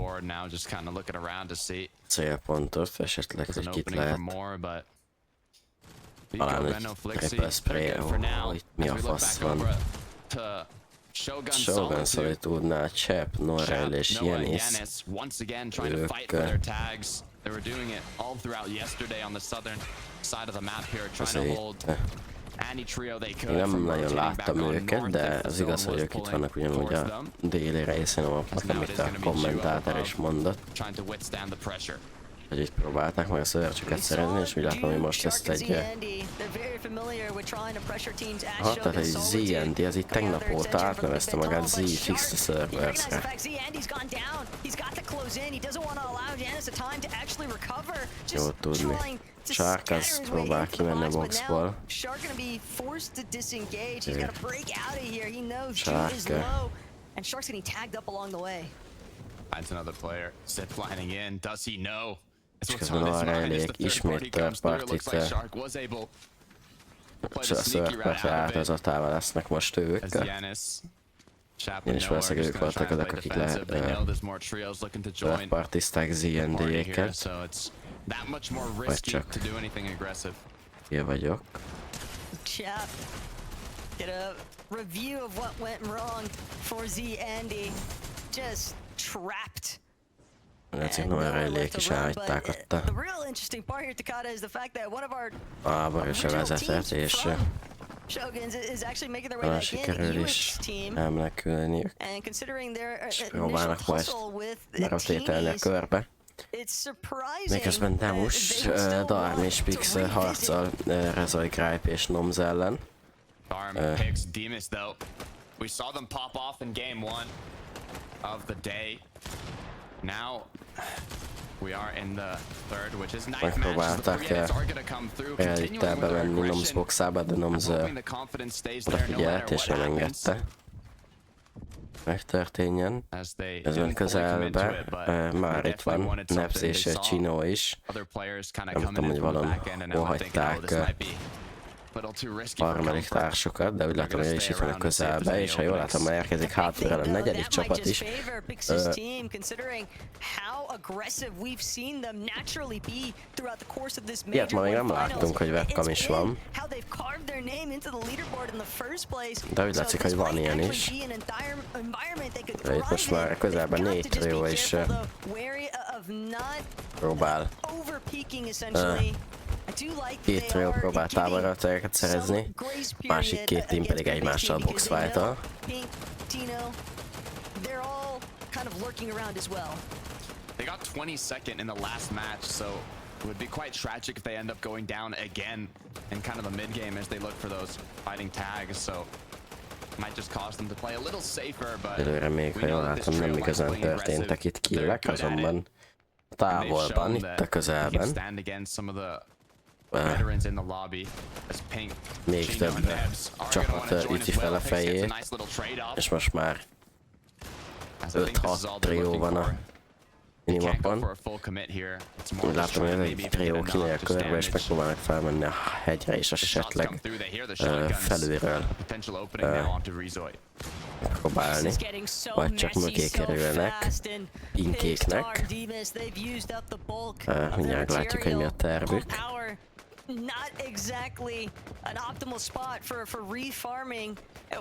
A: célpontot, esetleg egy kit lehet talán egy triple spray, itt mi a fasz van. Shogun Solitude-nál Chep, Norrell és Yanis, ők azért nem nagyon láttam őket, de az igaz, hogy ők itt vannak ugyanúgy a déli részén a mapnak, amit a kommentátor is mondott. Hogy itt próbálták meg a szörcsöket szerezni, és úgy látom, hogy most ezt egy... tehát egy ZND, ez így tegnap óta átnevezte magát Z-Fixed Servers-re. Jó tudni. Shark az próbál kimenni a boxból.
E: Finds another player. Ziplining in. Does he know? That's what's
A: közben
E: on his
A: arra
E: mind as
A: elég
E: the third party
A: ismét
E: comes through. It looks
A: partit
E: like Shark was able to play
A: a
E: the sneaky
A: third
E: right
A: party
E: out of it.
A: áldozatával lesznek most ők.
E: As Giannis, Chap
A: Én is
E: and Noah are
A: valószínűleg
E: just
A: ők
E: gonna try
A: voltak
E: and
A: azok,
E: play
A: akik
E: defensive. They know there's more trios looking to join
A: third partizták
E: the party here,
A: ZND-éket.
E: so it's that much more
A: Vagy
E: risky
A: csak
E: to do anything aggressive.
A: én vagyok.
F: Chap, get a review of what went wrong for Z Andy. Just trapped.
A: Látszik,
F: And
A: Noah
F: nowhere
A: elég
F: left
A: is
F: to run,
A: állítták
F: but
A: ott a
F: the real interesting part here, Takada, is the fact that one of our
A: Háborús
F: original
A: vezetett,
F: teams
A: és
F: from Shoguns is actually making their way back in.
A: sikerül
F: Ewic's
A: is
F: team,
A: elmenekülniük.
F: and considering their
A: És
F: initial
A: próbálnak majd
F: hustle with
A: berotételni a
F: Teenies,
A: körbe.
F: it's surprising
A: Miközben
F: that
A: Demus,
F: they would still
A: Darm
F: want
A: és Pix
F: to revisit
A: harcol Rezai Gripe és Noms ellen.
E: Darm picks Demus though. We saw them pop off in game 1 of the day. Now we are in the third, which is nice matches. The
A: Megpróbáltak
E: 3 edits are gonna come through, continuing with
A: elittel
E: their
A: bemenni Noms
E: aggression.
A: boxába, de Noms
E: I'm hoping the confidence stays there no
A: odafigyelt
E: matter
A: és
E: what
A: nem
E: happens.
A: engedte megtörténjen.
E: As they
A: Közben
E: didn't fully commit to
A: közelbe
E: it, but
A: már
E: they
A: itt
E: definitely
A: van
E: wanted
A: Neps
E: something.
A: és
E: They saw
A: Chino is.
E: other players kind of
A: Nem
E: coming
A: tudom,
E: in
A: hogy
E: from the
A: valahol
E: back end, and now I'm thinking, oh, this
A: hagyták
E: might be a little too risky for
A: harmadik
E: comfort.
A: társukat, de úgy látom, hogy is itt van a közelbe, és ha jól látom, már érkezik hátulról a negyedik csapat is. Ilyet ma még nem láttunk, hogy webcam is van. De úgy látszik, hogy van ilyen is. De itt most már közelben 4 trió is próbál. Két trió próbál távolratásokat szerezni, másik két team pedig egymással boxfight-tal.
E: They got 22nd in the last match, so it would be quite tragic if they end up going down again in kind of the mid game as they look for those fighting tags. So might just cause them to play a little safer, but
A: Előre még, ha jól látom, nem igazán történtek itt killek, azonban távolban, itt a közelben.
E: Stand against some of the veterans in the lobby as Pink,
A: Még
E: Chino,
A: több
E: and Nebs are gonna
A: csapat
E: wanna join
A: üti
E: as
A: fel
E: well.
A: a
E: Pix gets a
A: fejét,
E: nice little trade-off,
A: és most már
E: as I think this is all
A: 5-6
E: they're
A: trió
E: looking
A: van a
E: for. They can't go for
A: minimapon.
E: a full commit here. It's more
A: Úgy
E: just
A: látom, hogy
E: trying
A: ez
E: to
A: egy
E: maybe even
A: trió
E: get
A: kinél
E: enough just
A: körbe, és
E: damage.
A: megpróbálnak felmenni a hegyre, és
E: The shots come
A: esetleg
E: through, they hear the shotguns.
A: felülről
E: Potential opening now onto Rezoid.
A: próbálni, vagy csak mögé kerülnek pinkéknek. Mindjárt látjuk, hogy mi a tervük.
F: Not exactly an optimal spot for refarming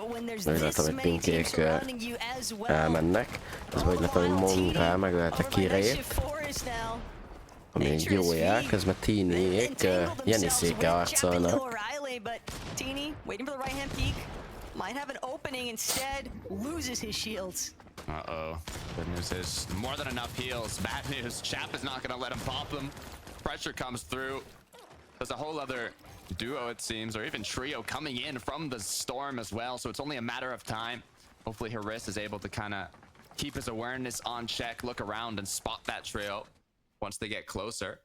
F: when there's
A: Úgy
F: this
A: látom, hogy
F: many teams
A: pinkék
F: surrounding you as well.
A: elmennek. Ez úgy látom, hogy Mongrál megölte Kirét, ami egy jó jel, közben Teeniék Jeniszékkel harcolnak.
F: Teeny, waiting for the right hand peek, might have an opening, instead loses his shields.
E: Uh-oh. Good news is more than enough heals. Bad news, Chap is not gonna let him pop them. Pressure comes through. There's a whole other duo, it seems, or even trio coming in from the storm as well, so it's only a matter of time. Hopefully Haris is able to kind of keep his awareness on check, look around, and spot that trio once they get closer.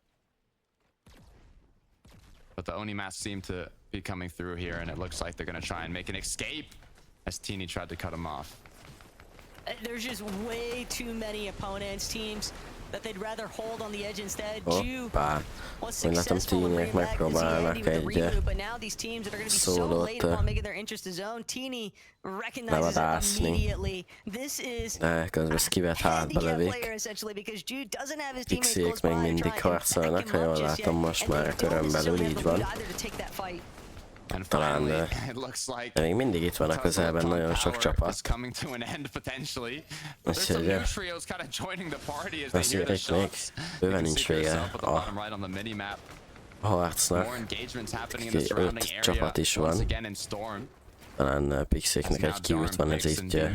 E: But the Onimas seem to be coming through here, and it looks like they're going to try and make an escape as Teeny tried to cut him off.
F: There's just way too many opponents, teams, that they'd rather hold on the edge instead.
A: Hoppá! Úgy látom, Teeniek megpróbálnak egy szólót levadászni, de közben ezt kivett hátba lövik. Pixiék még mindig harcolnak, ha jól látom, most már a körön belül így van. Talán, de még mindig itt van a közelben nagyon sok csapat. Úgyhogy beszélik még, bőven nincs vége a harcnak. 5 csapat is van. Talán Pixéknek egy kiút van, ez így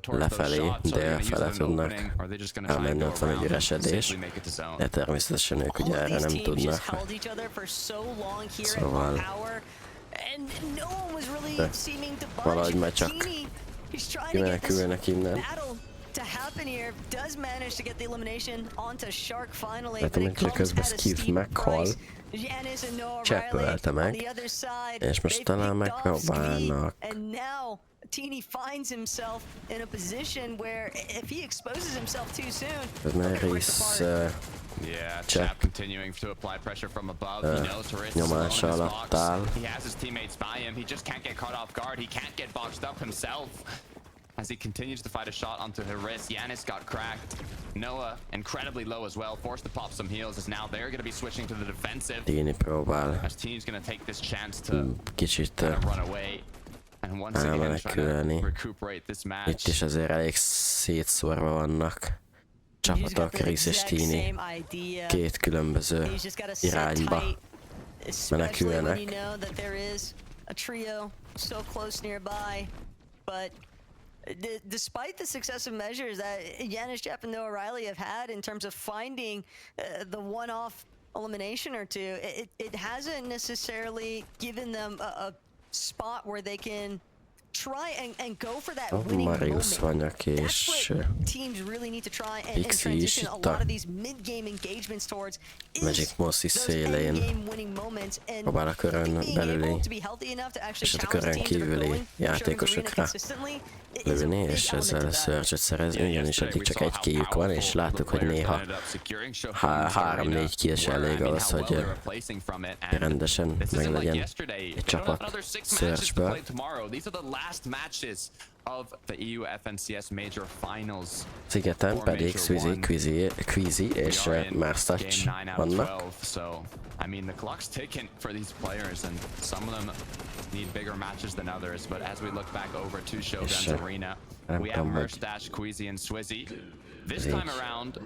A: lefelé, délfele tudnak elmenni, ott van egy üresedés, de természetesen ők ugye erre nem tudnak. Szóval valahogy már csak kimenekülnek innen. Látom, hogy közben Skiff meghal, Chap ölte meg, és most talán megpróbálnak
F: Teeny finds himself in a position where if he exposes himself too soon,
E: yeah, Chap continuing to apply pressure from above. He knows Haris is
A: nyomás
E: alone in his
A: alatt
E: box.
A: áll.
E: He has his teammates by him. He just can't get caught off guard. He can't get boxed up himself. As he continues to fight a shot onto Haris, Giannis got cracked. Noah, incredibly low as well, forced to pop some heals, as now they're going to be switching to the defensive.
A: Teeny próbál
E: As Team's going to take this chance to
A: kicsit
E: kind of run away. And once again, trying to recuperate this match.
A: itt is azért elég szétszórva vannak csapatok, Chris és Teeny két különböző irányba menekülnek.
F: A trio so close nearby, but despite the successive measures that Giannis, Jeff, and Noah Riley have had in terms of finding the one-off elimination or two, it hasn't necessarily given them a spot where they can try and go for that winning
A: Marius
F: moment.
A: vannak
F: That's
A: és
F: what teams really need to try and
A: Pixie is
F: transition a
A: itt a
F: lot of these mid-game engagements towards
A: Magic Moss is szélén próbál a körön belüli és a körön kívüli játékosokra lőni, és ezzel Surge-et szerezni, ugyanis eddig csak egy kiljük van, és láttuk, hogy néha 3-4 kill se elég ahhoz, hogy rendesen meglegyen egy csapat Surge-ből. Szigeten pedig Queasy és Marstach vannak.
E: I mean, the clock's ticking for these players, and some of them need bigger matches than others. But as we look back over to Shogun's arena, we have Merstash, Queasy, and Swizzy. This time around,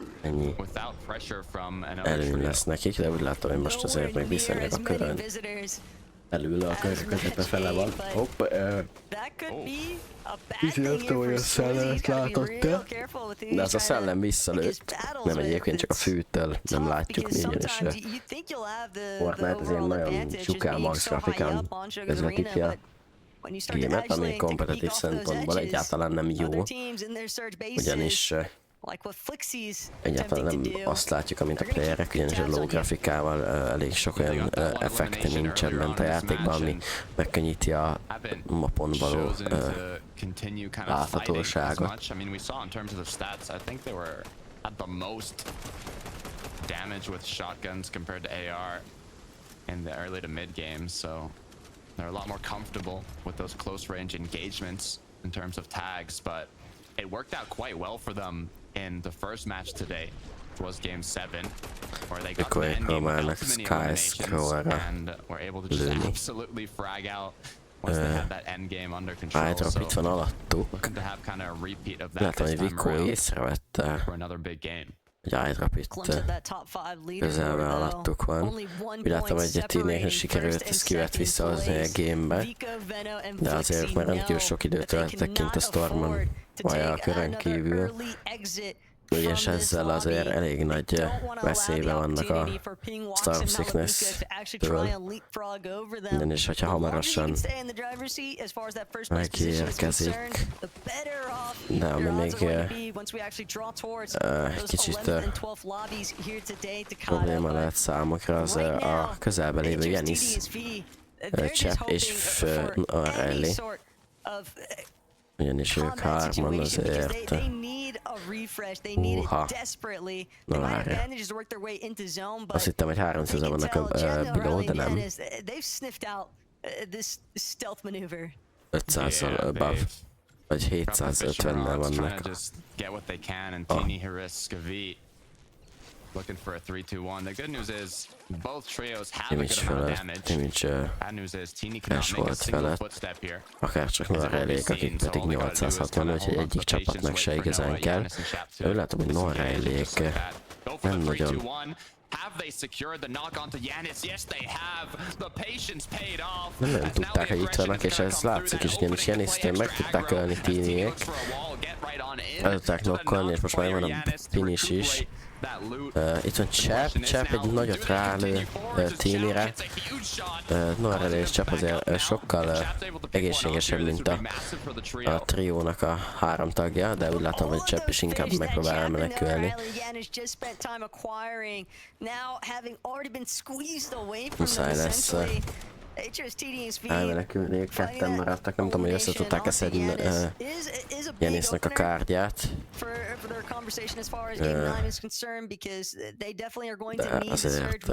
E: without pressure from an
A: előny lesz nekik, de úgy látom, hogy most azért még viszonylag a körön belül a kör közepe fele van. Hopp, nem tudom, hogy a szellemet látott-e, de az a szellem visszalőtt, nem egyébként csak a fűtől nem látjuk mi, ugyanis Fortnite az ilyen nagyon csukán max grafikán közvetíti a gémet, ami kompetitív szempontból egyáltalán nem jó, ugyanis egyáltalán nem azt látjuk, amint a playerek, ugyanis a low grafikával elég sok olyan effekte nincsen bent a játékban, ami megkönnyíti a mapon való láthatóságot.
E: Damage with shotguns compared to AR in the early to mid game, so they're a lot more comfortable with those close range engagements in terms of tags, but it worked out quite well for them in the first match today. It was game 7, where they got to the end game without too many eliminations and were able to just absolutely frag out once they had that end game under control. So
A: itt van alattuk.
E: looking to have kind of a repeat of that
A: Látom,
E: this
A: hogy
E: time
A: Vico
E: around
A: észrevette,
E: for another big game.
A: hogy iDrop itt közelben alattuk van. Úgy látom, hogy a Teeny-nek sikerült a skillet visszahozni a gamebe, de azért már rendkívül sok időt töltöttek kint a Stormon, vagy a körön kívül. És ezzel azért elég nagy veszélyben vannak a Storm Sickness-től. Ugyanis, hogyha hamarosan megérkezik, de ami még kicsit probléma lehet számokra, az a közelben lévő Giannis, Chap és Riley. Ugyanis ők hárman azért... Húha. Na várja. Azt hittem, hogy 300-an vannak a below, de nem. 500-al above. Vagy 750-nel vannak.
E: Looking for a 3-2-1. The good news is both trios have a good amount of damage. Bad news is Teeny cannot make a single footstep here.
A: Akárcsak Noah-Riley-ék, akik pedig 860, úgyhogy egyik csapatnak se igazán kell. Ő látom, hogy Noah-Riley-ék nem nagyon...
E: Have they secured the knock onto Giannis? Yes, they have. The patience paid off.
A: Nem tudták, hogy itt vannak, és ez látszik is, ugyanis Giannis-t meg tudták ölni Teeny-ék. El tudták knockolni, és most már van a finish is. Itt van Chap egy nagyot rálő Teeny-re. Noah-Riley és Chap azért sokkal egészségesebb, mint a triónak a 3 tagja, de úgy látom, hogy Chap is inkább megpróbál elmenekülni. Muszáj lesz Elmenekülnék, ketten maradtak, nem tudom, hogy össze tudták szedni Janisnak a kárdját. De azért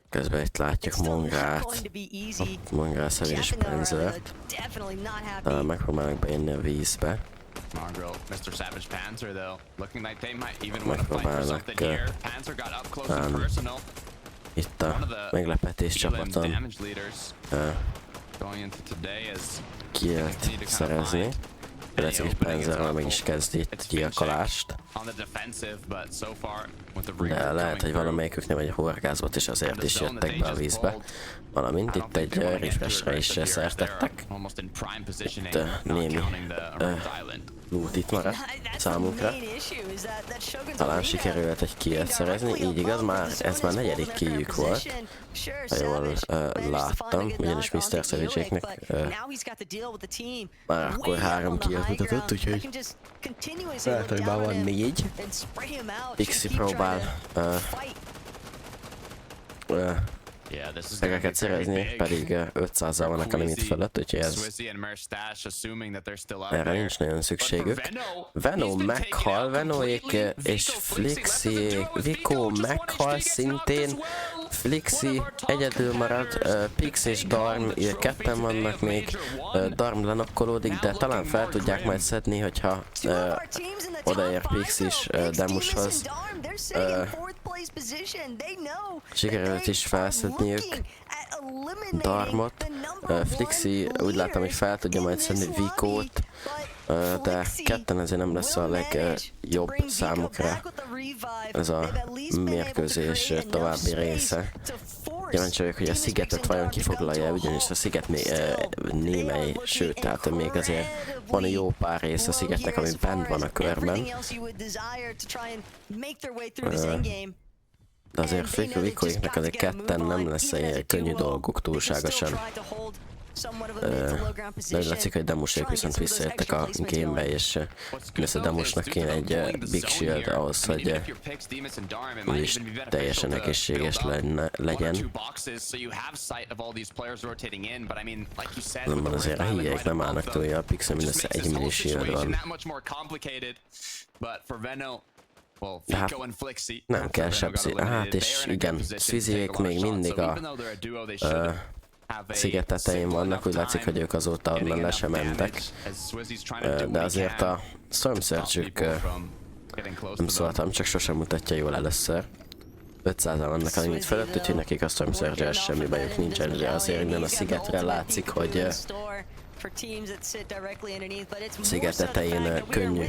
A: közben itt látjuk Mongrát. Mongrá szevés pénzért. Talán megpróbálnak bejönni a vízbe. Megpróbálnak itt a meglepetés csapaton killt szerezni. Illetve egy Panzerrel meg is kezd itt gyilkolást. De lehet, hogy valamelyiküknél egy horgászbot és azért is jöttek be a vízbe. Valamint itt egy refreshre is szertettek. Itt némi loot itt maradt számukra. Talán sikerült egy killt szerezni, így igaz, ez már negyedik killjük volt. Ha jól láttam, ugyanis Mr. Savage-éknek már akkor 3 killt mutatott, úgyhogy lehet, hogy már van 4. Pixie próbál megeket szerezni, pedig 500-zal vannak a limit fölött, úgyhogy erre nincs nagyon szükségük. Venno meghal, Vennoék és Flixi, Vico meghal szintén, Flixi egyedül marad, Pix és Darm, ketten vannak még, Darm lenakkolódik, de talán fel tudják majd szedni, hogyha odaér Pix is Demushoz. Sikerült is felszedniük Darmot. Flixi úgy látom, hogy fel tudja majd szedni Vicót, de ketten ezért nem lesz a legjobb számukra ez a mérkőzés további része. Kíváncsi vagyok, hogy a szigetet vajon kifoglalja, ugyanis a sziget némely, sőt, tehát még azért van jó pár rész a szigetnek, ami bent van a körben. De azért Vicóiknak azért ketten nem lesz egy könnyű dolguk túlságosan. De úgy látszik, hogy Demusék viszont visszajöttek a gamebe, és mindössze Demusnak kéne egy Big Shield ahhoz, hogy is teljesen egészséges legyen. Azonban azért a híjaik nem állnak túlja, a Pixel mindössze 1 mini shield van. De hát nem kell sebzi. Hát és igen, Swizzék még mindig a sziget tetején vannak, úgy látszik, hogy ők azóta onnan le sem mentek. De azért a Storm Surge-ük nem szóltam, csak sosem mutatja jól először. 500-al vannak a limit fölött, úgyhogy nekik a Storm Surge-el semmi bajuk nincsen, de azért innen a szigetre látszik, hogy sziget tetején könnyű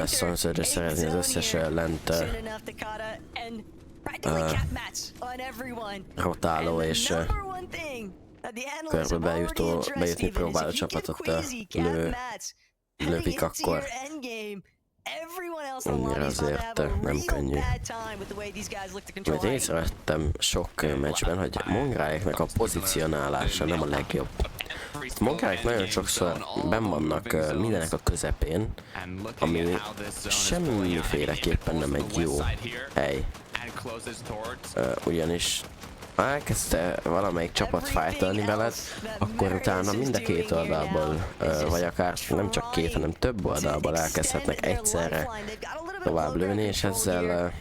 A: Storm Surge-et szerezni az összes lent rotáló és körbe bejutni próbáló csapatot lövik, akkor annyira azért nem könnyű. Mert észrevettem sok meccsben, hogy Mongráiknak a pozicionálása nem a legjobb. Mongráik nagyon sokszor benn vannak mindenek a közepén, ami semmiféleképpen nem egy jó hely. Ugyanis ha elkezdte valamelyik csapat fájtolni veled, akkor utána mind a két oldalból, vagy akár nem csak két, hanem több oldalból elkezdhetnek egyszerre tovább lőni, és ezzel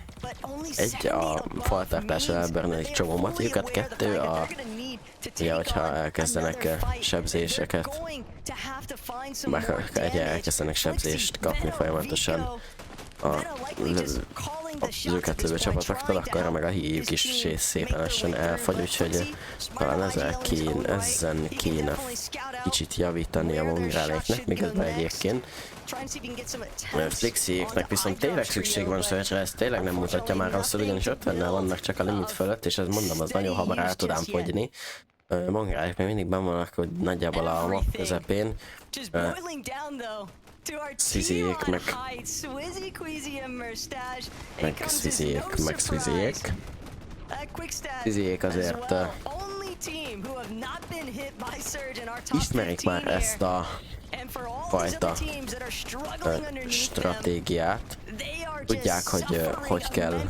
A: a faltartásra elbörni egy csomó matiukat, kettő ugye, hogyha elkezdenek sebzéseket, elkezdenek sebzést kapni folyamatosan az őket lövő csapatoktól, akkor meg a híjük is szépen lassan elfogy, úgyhogy talán ezen kéne kicsit javítani a Mongráléknek, miközben egyébként Flixiéknek viszont tényleg szükség van Surge-re, ez tényleg nem mutatja már rosszul, ugyanis 50-nel vannak csak a limit fölött, és ez mondom, az nagyon hamar el tudám fogyni. Mongrálék még mindig benn vannak, hogy nagyjából a map közepén. Swizzyék meg Swizzyék azért ismerik már ezt a fajta stratégiát, tudják, hogy kell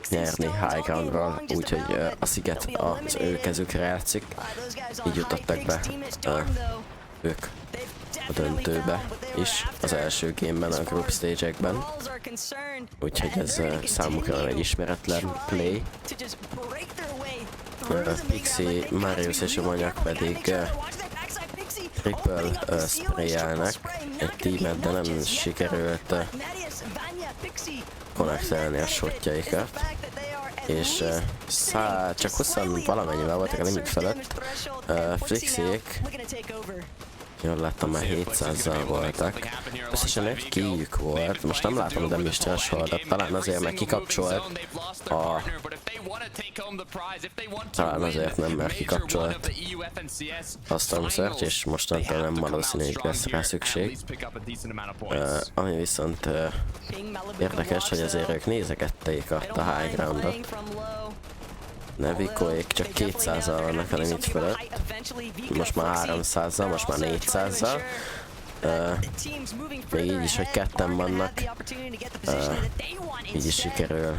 A: nyerni high groundról, úgyhogy a sziget az ő kezükre játszik. Így jutottak be ők a döntőbe is, az első gameben, a group stage-ekben. Úgyhogy ez számukra egy ismeretlen play. Pixie, Marius és a Manyak pedig triple spray-elnek egy tímet, de nem sikerült konnektálni a shotjaikat. És csak 20 valamennyivel voltak a limit felett. Flixiek, jól láttam, már 700-zal voltak. Összesen egy kijük volt, most nem látom, de Mr. Thresholdat, talán azért meg kikapcsolt talán azért nem, mert kikapcsolt a Storm Search, és mostantól nem valószínű, hogy lesz rá szükség. Ami viszont érdekes, hogy azért ők nézegették a high groundot. Nevikoék csak 200-al vannak a limit fölött, most már 300-zal, most már 400-zal. Még így is, hogy ketten vannak, így is sikerül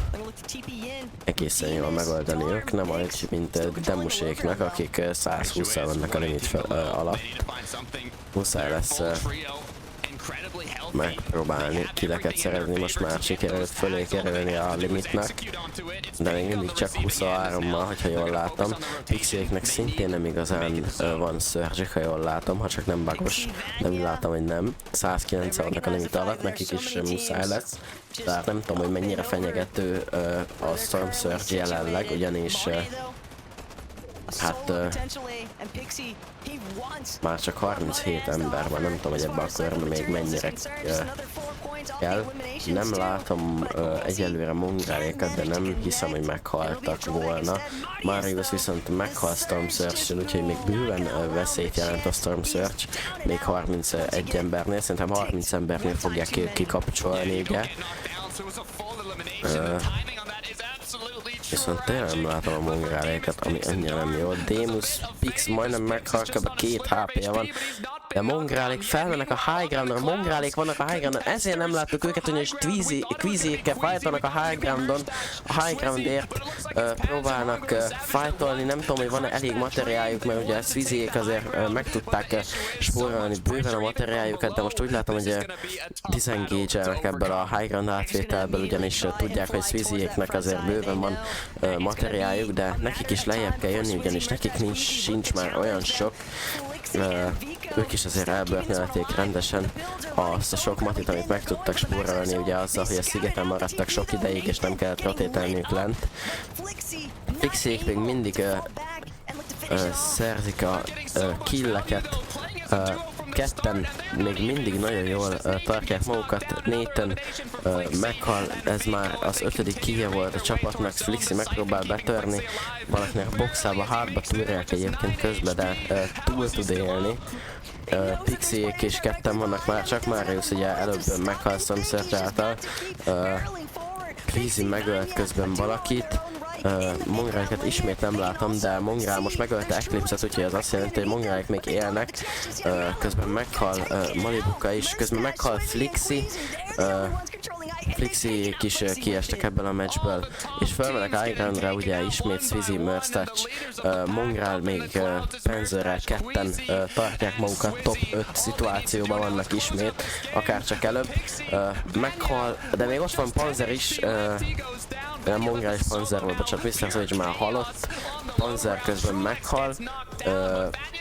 A: egészen jól megoldaniuk, nem úgy, mint demuséknak, akik 120-al vannak a limit alatt. Muszáj lesz megpróbálni kileket szerezni, most már sikerült fölé kerülni a limitnek, de még mindig csak 23-mal, hogyha jól látom. Pixieknek szintén nem igazán van surge, ha jól látom, ha csak nem bagos, de úgy látom, hogy nem. 190 vannak a limit alatt, nekik is muszáj lesz. Tehát nem tudom, hogy mennyire fenyegető a Storm Surge jelenleg, ugyanis hát már csak 37 ember van, nem tudom, hogy ebben a körben még mennyire kell. Nem látom egyelőre mongrálékat, de nem hiszem, hogy meghaltak volna. Marius viszont meghalt Storm Search-en, úgyhogy még bőven veszélyt jelent a Storm Search. Még 31 embernél, szerintem 30 embernél fogják kikapcsolni, ugye. Viszont tényleg nem látom a mongrálékat, ami annyira nem jó. Demus, Pix majdnem meghal, kb. 2 HP-ja van. De mongrálék felmennek a high groundon, mongrálék vannak a high groundon, ezért nem láttuk őket, ugyanis Twizy-ekkel fightolnak a high groundon, a high groundért próbálnak fightolni, nem tudom, hogy van-e elég materiáljuk, mert ugye a Twizy-ek azért meg tudták spórolni bőven a materiáljukat, de most úgy látom, hogy disengage-elnek ebből a high ground átvételből, ugyanis tudják, hogy Twizy-eknek azért bőven van materiáljuk, de nekik is lejjebb kell jönni, ugyanis nekik sincs már olyan sok. Ők is azért elbörnölték rendesen azt a sok matit, amit meg tudtak spórolni, ugye azzal, hogy a szigeten maradtak sok ideig, és nem kellett rotételniük lent. Pixiek még mindig szerzik a killeket, ketten még mindig nagyon jól tartják magukat. Nathan meghal, ez már az 5. killje volt a csapatnak, Flixi megpróbál betörni, valakinek a boxába hátba túrják egyébként közben, de túl tud élni. Pixiek és ketten vannak már, csak Marius ugye előbb meghal Storm Search által. Crazy megölt közben valakit. Mongrálikat ismét nem látom, de Mongrál most megölte Eclipse-et, úgyhogy az azt jelenti, hogy Mongrálik még élnek. Közben meghal Malibuka is, közben meghal Flixi. Flixi is kiestek ebből a meccsből, és fölmennek high groundra, ugye ismét Swizzy, Merstach, Mongrál még Penzerrel ketten tartják magukat, top 5 szituációban vannak ismét, akár csak előbb. Meghal, de még ott van Panzer is, nem Mongrál és Panzer volt, bocsánat, Mr. Savage már halott, Panzer közben meghal.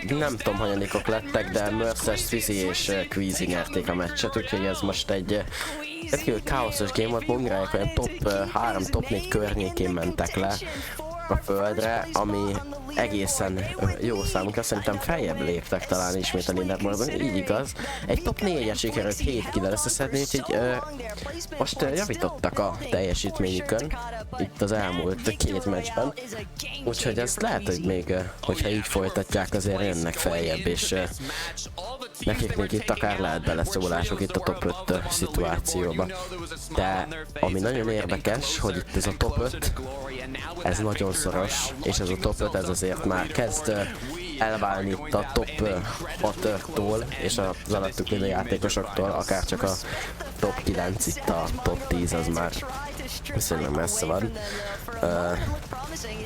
A: Nem tudom, hanyadikok lettek, de Mercer, Swizzy és Queasy nyerték a meccset, úgyhogy ez most egy rendkívül káoszos game volt. Mongrálják olyan top 3, top 4 környékén mentek le a földre, ami egészen jó számukra, szerintem feljebb léptek talán ismét a leaderboardban, így igaz. Egy top 4-et sikerült 7 kill-el összeszedni, úgyhogy most javítottak a teljesítményükön itt az elmúlt 2 meccsben. Úgyhogy ezt lehet, hogy még, hogyha így folytatják, azért jönnek feljebb, és nekik még itt akár lehet beleszólások itt a top 5 szituációba. De ami nagyon érdekes, hogy itt ez a top 5, ez nagyon szoros, és ez a top 5 ez azért már kezd elválni itt a top 6-tól, és az alattuk lévő játékosoktól, akár csak a top 9, itt a top 10 az már viszonylag messze van,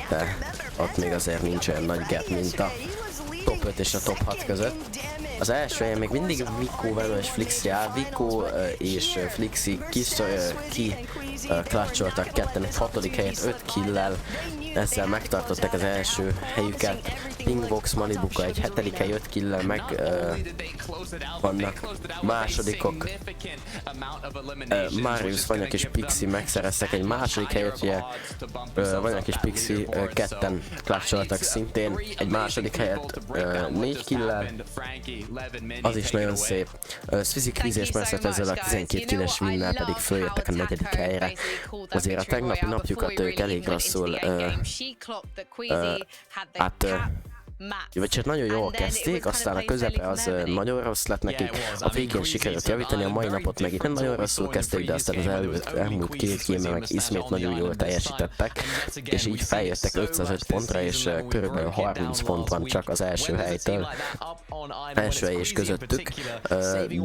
A: de ott még azért nincs olyan nagy gap, mint a top 5 és a top 6 között. Az első helyen még mindig Vico, Venom és Flixi áll. Vico és Flixi klatcsoltak ketten egy 6. helyet 5 kill-lel, ezzel megtartották az első helyüket. Pinkbox, Malibuka egy 7. hely 5 kill-lel meg vannak másodikok. Marius, Vanyak és Pixi megszereztek egy második helyet, ugye Vanyak és Pixi ketten klatcsoltak szintén egy második helyet 4 kill-lel. Az is nagyon szép. Svizi, Kriz és Mercet ezzel a 12 killes winnel pedig följöttek a 4. helyre. Azért a tegnapi napjukat ők elég rosszul vagy csak nagyon jól kezdték, aztán a közepe az nagyon rossz lett nekik, a végén sikerült javítani, a mai napot meg itt nem nagyon rosszul kezdték, de aztán az elmúlt 2 gémben meg ismét nagyon jól teljesítettek, és így feljöttek 505 pontra, és körülbelül 30 pont van csak az első helytől, első hely és közöttük.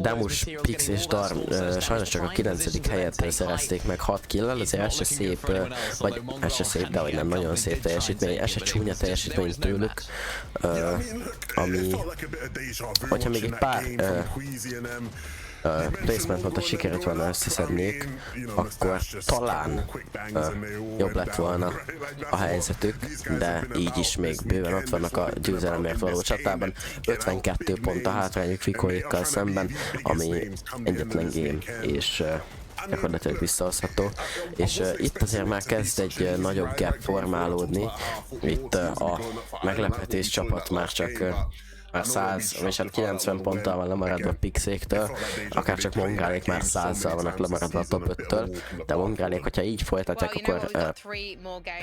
A: Damus, Pix és Darm sajnos csak a 9. helyet szerezték meg 6 kill-lel, azért ez se szép, vagy ez se szép, de hogy nem nagyon szép teljesítmény, ez se csúnya teljesítmény tőlük. Ami, hogyha még egy pár placementot sikerült volna összeszednék, akkor talán jobb lett volna a helyzetük, de így is még bőven ott vannak a győzelemért való csatában. 52 pont a hátrányuk Vikóékkal szemben, ami egyetlen game, és gyakorlatilag visszahozható, és itt azért már kezd egy nagyobb gap formálódni. Itt a meglepetés csapat már csak már 100, és hát 90 ponttal van lemaradva a Pixéktől, akár csak Mongrálék már 100-zal vannak lemaradva a top 5-től, de Mongrálék, hogyha így folytatják, akkor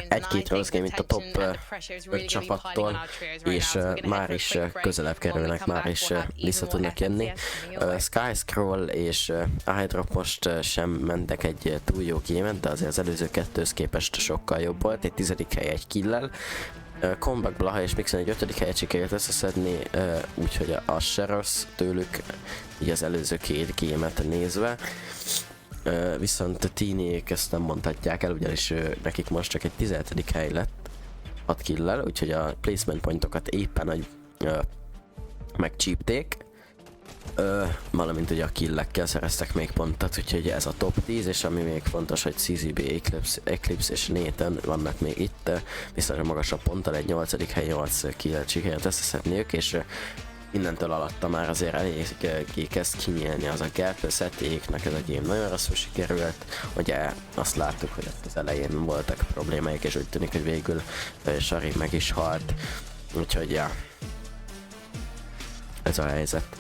A: egy-két rossz game itt a top 5 csapattól, és már is közelebb kerülnek, már is vissza tudnak jönni. Skyscroll és iDrop most sem mentek egy túl jó gémet, de azért az előző kettőhöz képest sokkal jobb volt, egy 10. hely egy kill-lel. Comeback, Blaha és Mixon egy 5. helyet sikerült összeszedni, úgyhogy az se rossz tőlük, így az előző 2 gémet nézve. Viszont a Teeniék ezt nem mondhatják el, ugyanis nekik most csak egy 17. hely lett 6 kill-lel, úgyhogy a placement pointokat éppen megcsípték. Valamint ugye a killekkel szereztek még pontot, úgyhogy ez a top 10, és ami még fontos, hogy CZB, Eclipse és Nathan vannak még itt, viszont magasabb ponttal egy 8. hely 8 killet sikerült összeszedniük, és innentől alatta már azért elég kezd kinyílni az a gap. Szettéknek ez a game nagyon rosszul sikerült, ugye azt láttuk, hogy ott az elején voltak problémáik, és úgy tűnik, hogy végül Sari meg is halt, úgyhogy ja, ez a helyzet.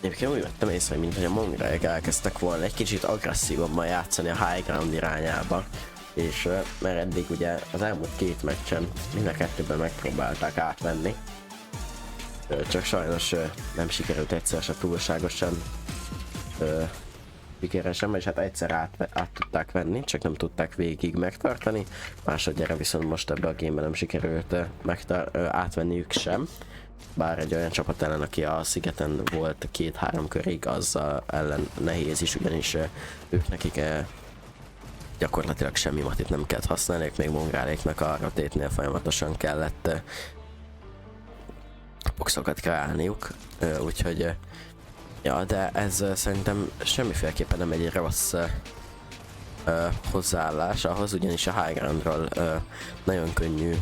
A: Egyébként úgy vettem észre, mint hogy a Mongraik elkezdtek volna egy kicsit agresszívabban játszani a high ground irányába, és mert eddig ugye az elmúlt 2 meccsen mind a kettőben megpróbálták átvenni, csak sajnos nem sikerült egyszer se túlságosan sikeresen, és hát egyszer át tudták venni, csak nem tudták végig megtartani, másodjára viszont most ebbe a gameben nem sikerült átvenniük sem. Bár egy olyan csapat ellen, aki a szigeten volt 2-3 körig, az ellen nehéz is, ugyanis ők nekik gyakorlatilag semmi matit nem kellett használni, még Mongráléknak a rotétnél folyamatosan kellett hitboxokat kreálniuk, úgyhogy ja, de ez szerintem semmiféleképpen nem egy rossz hozzáállás ahhoz, ugyanis a high groundról nagyon könnyű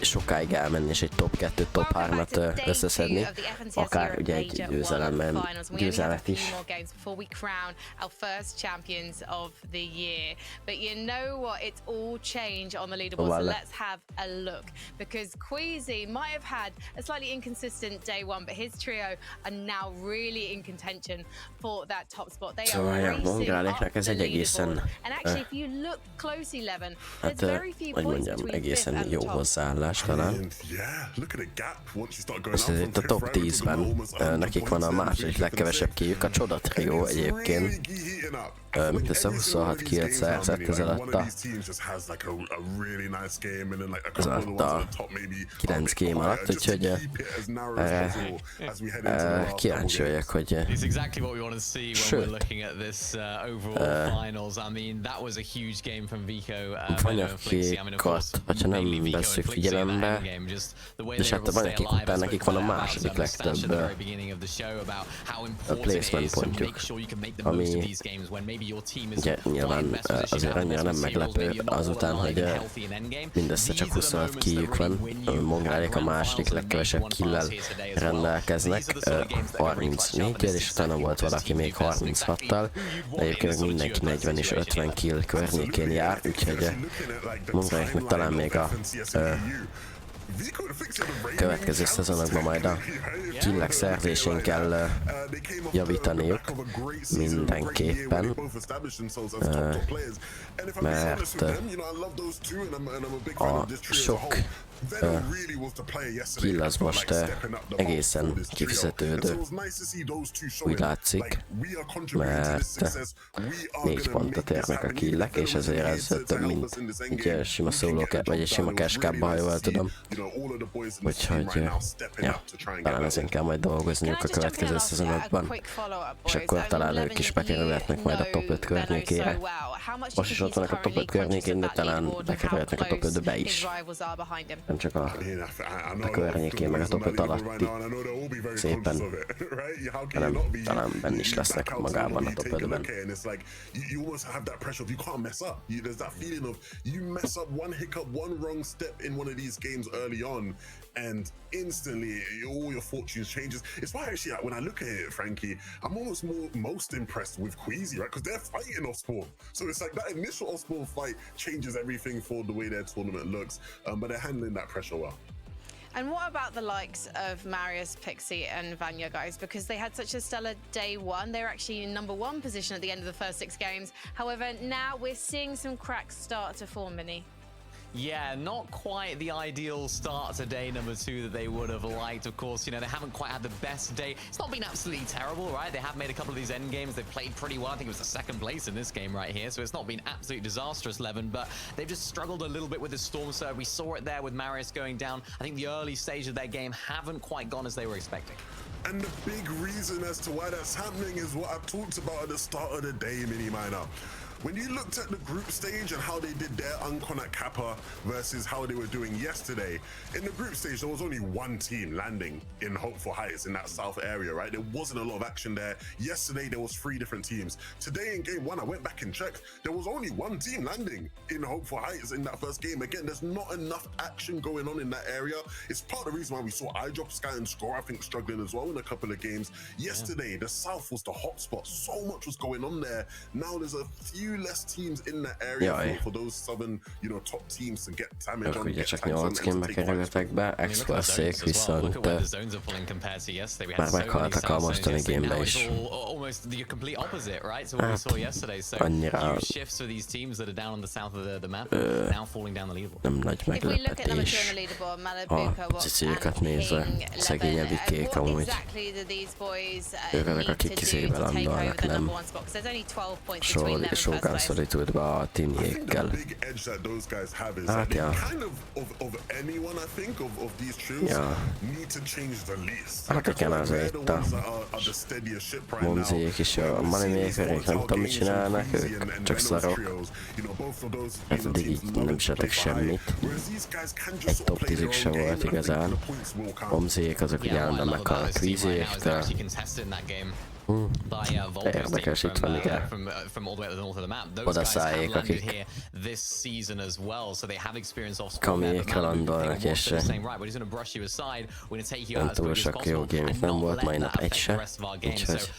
A: sokáig elmenni és egy top 2, top 3-at összeszedni, akár ugye egy győzelmet is. Szóval
D: Because Queasy might have had a slightly inconsistent day one, but his trio are now really in contention for that top spot. They are racing up
A: ez
D: the
A: egy egészen,
D: leaderboard. And actually, if you look close 11, there's
A: hát,
D: very few
A: hogy
D: points
A: mondjam,
D: between fifth
A: egészen
D: and
A: jó
D: top.
A: hozzáállás talán. És ez itt a top 10-ben, nekik van a második legkevesebb kijük, a Csoda Trio egyébként. Mindössze 26 killt szerzett ez alatt a 9 game alatt, úgyhogy kíváncsi vagyok, hogy van akikat, hogyha nem veszük figyelembe, és hát van akik után nekik van a második legtöbb a placement pontjuk, ami ugye nyilván azért annyira nem meglepő azután, hogy mindössze csak 26 killjük van, Mongrálék a második legkevesebb killel rendelkeznek, 34-jel, és utána volt valaki még 36-tal, egyébként mindenki 40 és 50 kill környékén jár, úgyhogy Mongráléknek talán még a következő szezonokban majd a killek szerzésén kell javítaniuk mindenképpen, mert a sok kill az most egészen kifizetődő, úgy látszik, mert 4 pontot érnek a killek, és ezért ez több mint egy sima szóló, vagy egy sima cashcapba, ha jól tudom. Úgyhogy ja, talán ezen kell majd dolgozniuk a következő szezonokban, és akkor talán ők is bekerülhetnek majd a top 5 környékére. Most is ott vannak a top 5 környékén, de talán bekerülhetnek a top 5-be is. Nem csak a környékén, meg a top 5 alatti szépen, hanem talán benne is lesznek magában a top 5-ben.
C: And instantly all your fortunes changes. It's why actually when I look at it, Frankie, I'm almost most impressed with Queasy, right? Because they're fighting Osborne, so it's like that initial Osborne fight changes everything for the way their tournament looks. But they're handling that pressure well.
D: And what about the likes of Marius, Pixie and Vanya, guys? Because they had such a stellar day one. They were actually in #1 position at the end of the first 6 games. However, now we're seeing some cracks start to form, Minnie.
B: Yeah, not quite the ideal start to day number 2 that they would have liked. Of course, you know, they haven't quite had the best day. It's not been absolutely terrible, right? They have made a couple of these end games. They've played pretty well. I think it was the 2nd place in this game right here. So it's not been absolutely disastrous, Levin, but they've just struggled a little bit with the Storm Surge. We saw it there with Marius going down. I think the early stage of their game haven't quite gone as they were expecting.
C: And the big reason as to why that's happening is what I talked about at the start of the day, Mini Miner. When you looked at the group stage and how they did their Uncon at Kappa versus how they were doing yesterday, in the group stage there was only one team landing in Hopeful Heights in that south area, right? There wasn't a lot of action there. Yesterday there was 3 different teams. Today in game 1, I went back and checked, there was only one team landing in Hopeful Heights in that first game. Again, there's not enough action going on in that area. It's part of the reason why we saw iDrop, Sky and Score, I think, struggling as well in a couple of games. Yesterday, the south was the hotspot. So much was going on there. Now there's a few less teams in that area for those southern, you know, top teams to get damage on.
A: Ugye csak 8 gambe kerültek be, Express-ék viszont már meghaltak a mostani gamebe is. Hát, annyira nem nagy meglepetés. A cicilyokat nézve, szegény evikék amúgy. Ők azok, akik izébe landolnak, nem sorba sokan Solitude-ba a tinjékkel.
C: Big edge that those guys have is
A: Ah,
C: that they
A: yeah.
C: kind of anyone I think of these trios
A: Yeah.
C: need to change the least.
A: Hát
C: I feel
A: igen,
C: like they're
A: azért
C: the ones that are the steadiest ship right now.
A: Monziék is jó, a Moneymakerék nem tudom mit csinálnak, ők csak szarok. Hát eddig így nem csináltak semmit. Egy top 10-ük se volt igazán. Monziék azok ugye állandóan meghalnak vízéktől. Érdekes, itt van ide. Oda szálljék, akik Kamiékre landolnak, és nem túl sok jó gémik nem volt mai nap egy se, úgyhogy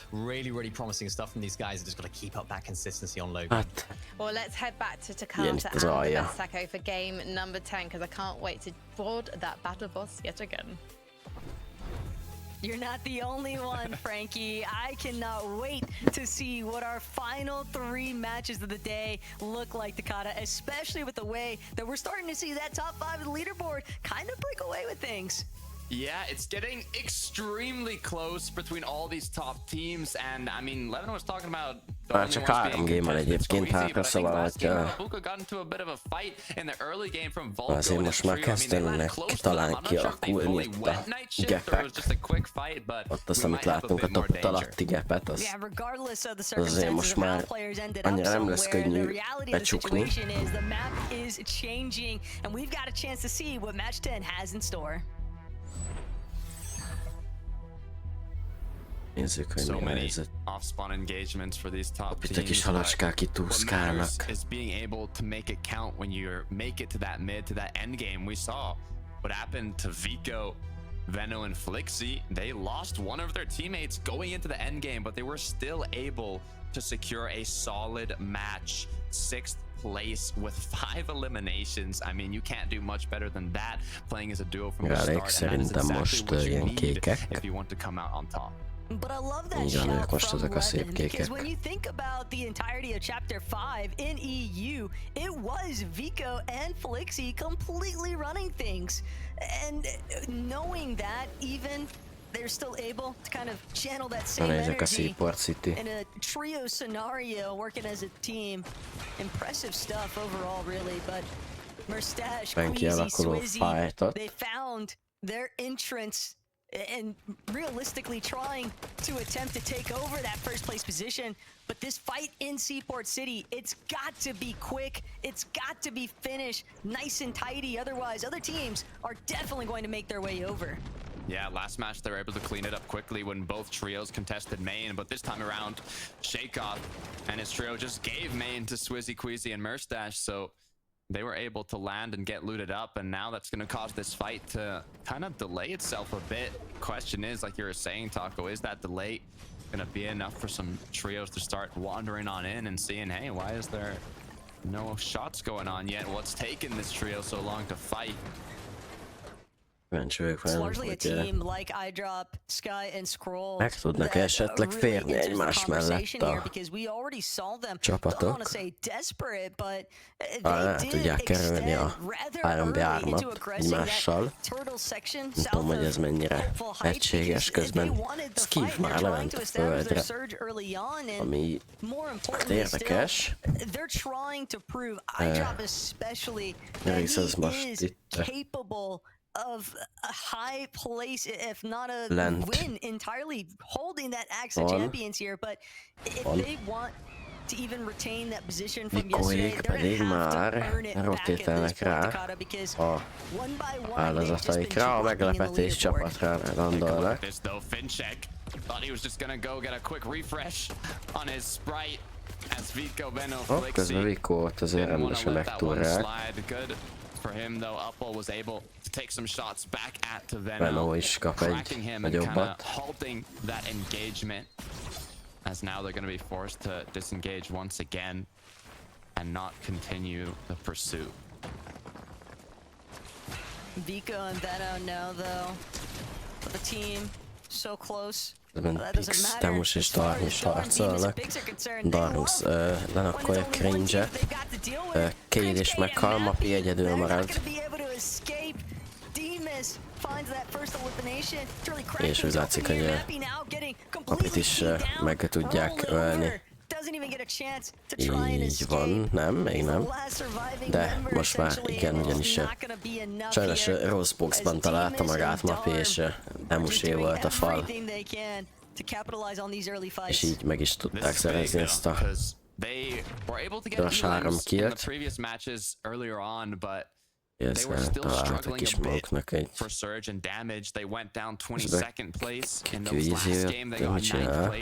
A: hát
D: Well, let's head back to Takata and Sako for game number 10 because I can't wait to board that battle boss yet again.
F: You're not the only one, Frankie. I cannot wait to see what our final 3 matches of the day look like, Takata, especially with the way that we're starting to see that top 5 of the leaderboard kind of break away with things.
E: Yeah, it's getting extremely close between all these top teams, and I mean, Levin was talking about the only
A: csak
E: ones
A: 3
E: being
A: game van egyébként hátra, szóval hogy azért most már kezdenek talán kialakulni itt a gepek. Ott azt, amit látunk a top alatti gepet, az azért most már annyira nem lesz könnyű becsukni. Nézzük, hogy mi a helyzet.
E: Off-spawn engagements for these top
A: Itt egy kis
E: teams.
A: halacskák kitúszkálnak.
E: Is being able to make it count when you make it to that mid, to that end game. We saw what happened to Vico, Veno, and Flixie. They lost one of their teammates going into the end game, but they were still able to secure a solid match. 6th place with 5 eliminations. I mean, you can't do much better than that playing as a duo from the start, and that is exactly what you need if you want to come out on top.
F: But I love that shout from Levin, because when you think about the entirety of Chapter 5 in EU, it was Vico and Flixie completely running things. And knowing that, even they're still able to kind of channel that same energy in a trio scenario, working as a team. Impressive stuff overall, really. But Merstash, Queasy, Swizzy, they found their entrance and realistically trying to attempt to take over that first place position. But this fight in Seaport City, it's got to be quick. It's got to be finished nice and tidy. Otherwise, other teams are definitely going to make their way over.
E: Yeah, last match they were able to clean it up quickly when both trios contested main, but this time around, Shakeoff and his trio just gave main to Swizzy, Queasy, and Merstash, so they were able to land and get looted up, and now that's going to cause this fight to kind of delay itself a bit. Question is, like you were saying, Taco, is that delay going to be enough for some trios to start wandering on in and seeing, hey, why is there no shots going on yet? What's taken this trio so long to fight?
F: It's largely a team like iDrop, Sky, and Scroll
A: meg tudnak esetleg férni egymás mellett a csapatok. Le tudják kerülni a 3v3-at egymással. Nem tudom, hogy ez mennyire egységes, közben Skiv már lement a földre, ami érdekes. Rész az most itt
F: of a high place, if not a win entirely, holding that Axe of Champions here. But if they want to even retain that position from yesterday, they're gonna have to earn it back at this point, Takata, because one by one, they've just been
A: meglepetés csapatra landolnak.
E: Thought he was just gonna go get a quick refresh on his sprite as Vico, Veno, Flixie.
A: Közben Vico-t azért rendesen megtúrják.
E: For him though, Upwell was able to take some shots back at to Veno,
A: is kap
E: cracking
A: egy
E: him and kind
A: nagyobbat.
E: of halting that engagement, as now they're going to be forced to disengage once again and not continue the pursuit.
F: Vico and Veno now though, the team so close.
A: Pix, Damus és Darmus harcolnak. Darmus lenakkolja Cringe-et. Cade is meghal, Mapi egyedül marad. És úgy látszik, hogy Mapit is meg tudják ölni. Így van, nem, még nem. De most már igen, ugyanis sajnos Roseboxban találta magát Mapi, és demusé volt a fal. És így meg is tudták szerezni ezt a gyors 3 killt. Illetve találtak is maguknak egy kvízi jött, mit csinál?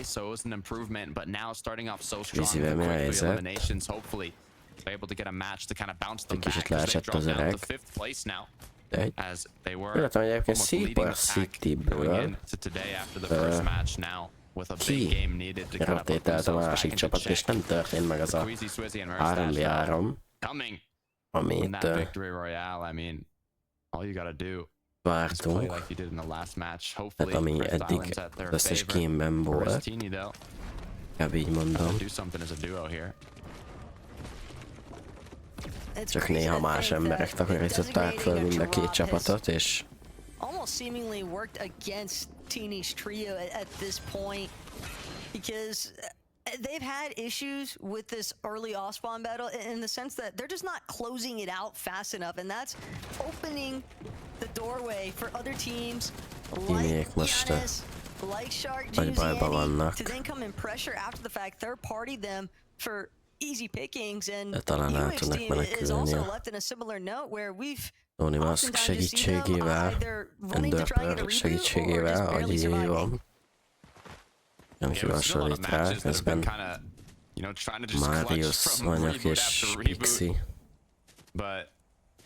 A: Kvízivel mi a helyzet? Egy kicsit leesett az öreg. Jöttem, hogy egyébként Seaport City-ből rotétált a másik csapat, és nem történt meg az a 3v3, amit vártunk, tehát ami eddig az összes gameben volt, inkább így mondom. Csak néha más emberek takarították fel mind a két csapatot, és
F: almost seemingly worked against Teeny's trio at this point because they've had issues with this early off-spawn battle in the sense that they're just not closing it out fast enough, and that's opening the doorway for other teams like Giannis, like Shark, GZN to then come and pressure after the fact, third-party them for easy pickings, and UX team is also left in a similar note where we've
A: Tony Musk segítségével, Enderpearl segítségével, ahogy így van. Nem kivasonlít rá, közben Marius, Vanyak és Pixie.
E: But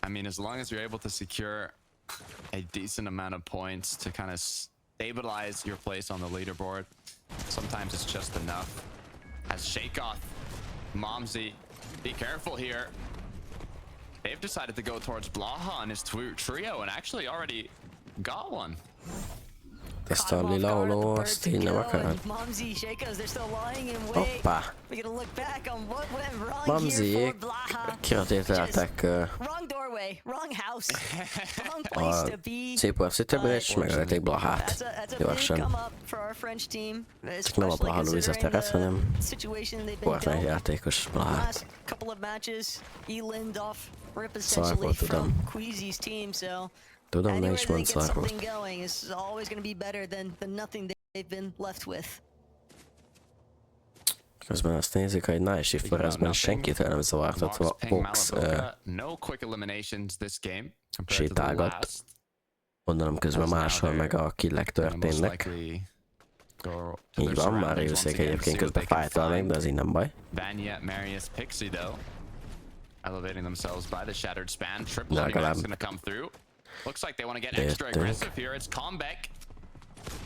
E: I mean, as long as you're able to secure a decent amount of points to kind of stabilize your place on the leaderboard, sometimes it's just enough. As Shakeoff, Momsy, be careful here. They've decided to go towards Blaha and his trio and actually already got one.
A: Ezt a lila holó, azt így nem akarod? Hoppá! Mamziék kirotételtek a Seaport City-ből, és megölték Blahát gyorsan. Csak nem a Blaha Luisa teret, hanem Fortnite játékos Blahát. Szarból tudom. Tudom, ne is mondd szarból. Közben azt nézik, hogy Night Shift Forestben senkitől nem zavartatva Box sétálgat. Gondolom közben máshol meg a killek történnek. Így van, Mariusék egyébként közben fájtalnak, de az így nem baj. De legalább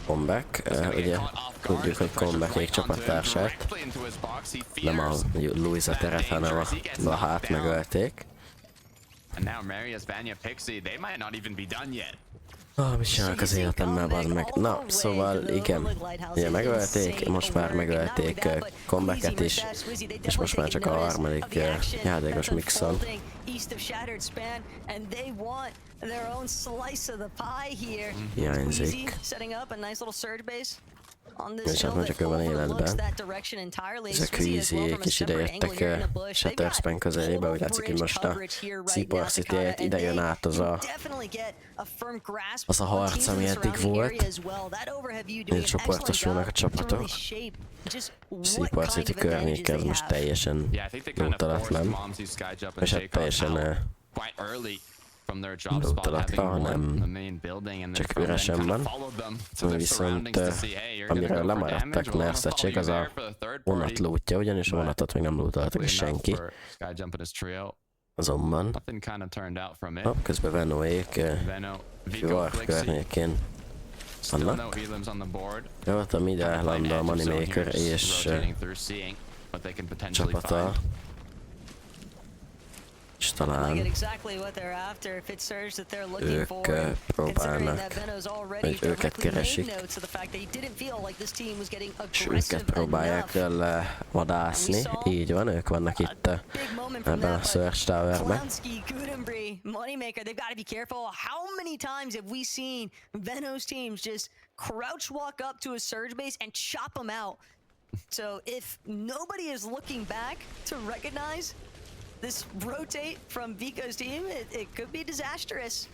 A: Comeback, ugye tudjuk, hogy Comebackék csapattársát, nem a Luisa teret, hanem a Blahát megölték. Mit csinálok az életemmel, bazd meg? Na, szóval igen, ugye megölték, most már megölték Comebacket is, és most már csak a harmadik játékos Mixon. Hiányzik. És hát már csak ő van életben. Ez a Queezyék is idejöttek Shatterspan közelébe, úgy látszik, hogy most a Seaport City ide jön át az a harc, ami eddig volt. Így csoportosulnak a csapatok. Seaport City környéke az most teljesen lótalatlan. És hát teljesen lótalatlan, hanem csak üresen van. Viszont amiről lemaradtak Nerszettség, az a vonat lootja, ugyanis a vonatot még nem lootaltak senki. Azonban közben Venoék Fjord környékén vannak. Jöttem ide landa a Moneymaker és csapata. És talán ők próbálnak, vagy őket keresik, és őket próbálják vadászni. Így van, ők vannak itt ebben a Search Towerben.
F: So if nobody is looking back to recognize this rotate from Vico's team, it could be disastrous.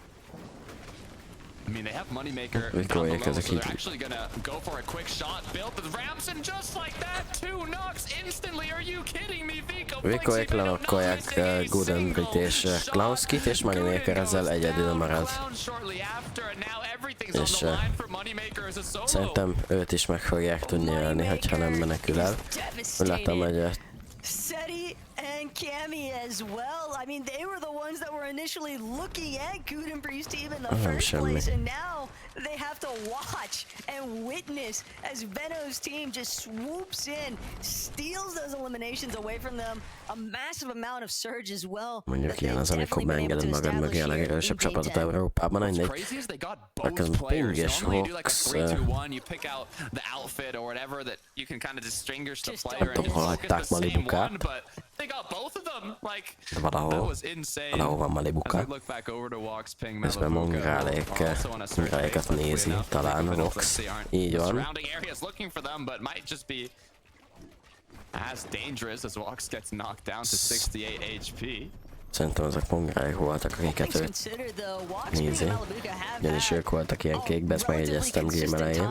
E: I mean, they have Moneymaker
A: Vico
E: down below,
A: ékezik
E: so they're
A: így.
E: actually gonna go for a quick shot. Built the ramps, and just like that, 2 knocks instantly. Are you kidding me, Vico?
A: Vicoék lenokkolják Goodenbrit és Klauskit, és Moneymaker ezzel egyedül marad. És szerintem őt is meg fogják tudni ölni, hogyha nem menekül el. Úgy láttam, hogy
F: Seti and Cammy as well. I mean, they were the ones that were initially looking at Goodenbree's team in the first place, and now they have to watch and witness as Veno's team just swoops in, steals those eliminations away from them. A massive amount of surge as well.
A: Mondjuk ilyen az, amikor beengeded magad mögé a legerősebb csapatot Európában, mindegy. Nekem Ping és Hox... Nem tudom, hol hagyták Malibukát. De valahol van Malibuka. Közben Mongrállékat nézi, talán Vox. Így van.
E: As dangerous as Vox gets knocked down to 68 HP.
A: Szerintem azok Mongrállék voltak, akiket ő nézi. Ugyanis ők voltak ilyen kékbe, ezt megjegyeztem game elején.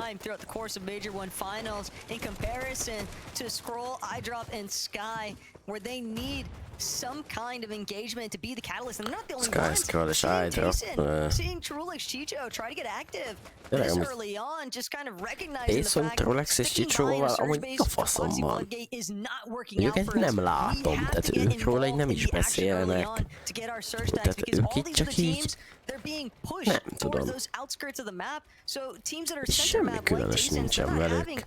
F: Some kind of engagement to be the catalyst, and they're not the only
A: Sky
F: ones.
A: Scroll és iDrop.
F: Seeing Trulix Chicho try to get active this early on, just kind of recognizing the fact
A: Trulix és Chichoval amúgy a faszom van. Őket nem látom, tehát őkről így nem is beszélnek. Tehát ők itt csak így... Nem tudom. Semmi különös nincsen velük.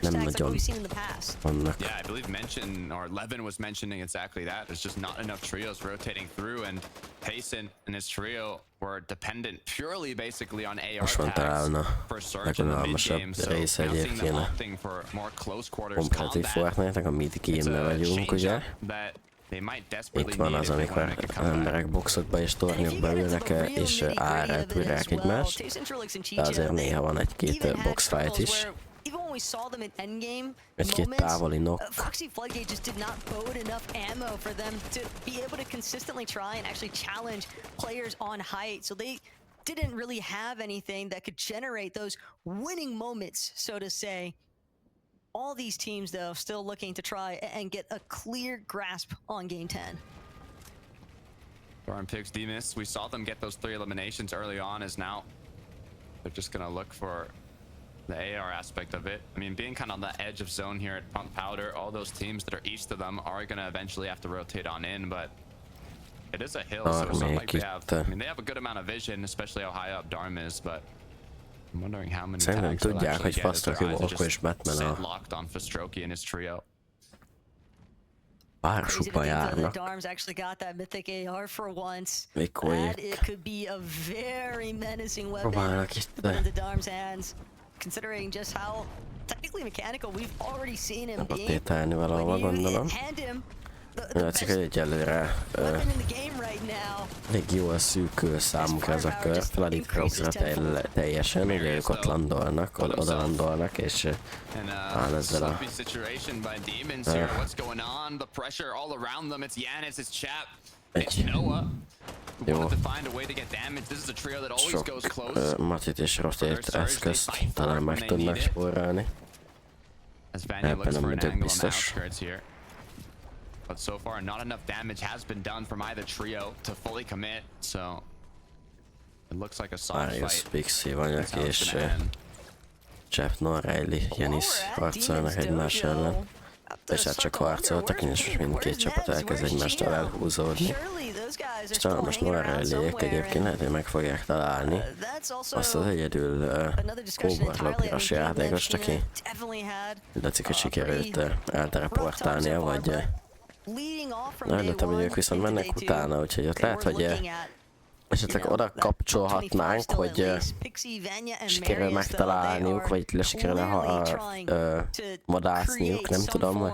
A: Nem nagyon vannak.
E: Yeah, I believe Levin was mentioning exactly that. There's just not enough trios rotating through, and Payson and his trio were dependent purely basically on AR tags for surge in the mid game. So now seeing them opting for more close quarters combat.
A: A mid game-ben vagyunk, ugye? Itt van az, amikor emberek boxokba és tornyokba ülnek és árátúrják egymást, de azért néha van egy-két boxfight is. Egy-két távoli knock.
F: Foxy Floodgate just did not bode enough ammo for them to be able to consistently try and actually challenge players on height. So they didn't really have anything that could generate those winning moments, so to say. All these teams, though, still looking to try and get a clear grasp on Game 10.
E: Dorm picks Demus. We saw them get those 3 eliminations early on, as now they're just gonna look for the AR aspect of it. I mean, being kind of on the edge of zone here at Pump Powder, all those teams that are east of them are gonna eventually have to rotate on in, but it is a hill, so it's not like they have... I mean, they have a good amount of vision, especially how high up Darm is, but I'm wondering how many tags they'll actually get as their eyes are just set locked on Fastroki and his trio.
A: Pársukba járnak.
F: Darm's actually got that mythic AR for once.
A: Vicoék.
F: It could be a very menacing weapon
A: Próbálnak itt
F: into Darm's hands, considering just how technically mechanical we've already seen him being.
A: Tétálni valahova, gondolom. Látszik, hogy egyelőre elég jól szűkül számukra ez a kör. Feladik Crocsra teljesen, ugye ők ott landolnak, oda landolnak, és áll ezzel a... Jó. Sok matit és rotate eszközt talán meg tudnak spórolni. Ebben nem vagyok biztos.
E: But so far, not enough damage has been done from either trio to fully commit, so it looks like a soft fight.
A: Pixie vannak és Jeff Norreilly, Janis harcolnak egymás ellen. És hát csak harcoltak, és mindkét csapat elkezd egymástól elhúzódni. És talán most Norreillyék egyébként lehet, hogy meg fogják találni azt az egyedül kóborlópiros játékost, aki látszik, hogy sikerült elteleportálnia, vagy előttem, hogy ők viszont mennek utána, úgyhogy ott lehet, hogy esetleg oda kapcsolhatnánk, hogy sikerül megtalálniuk, vagy sikerül vadászniuk, nem tudom, hogy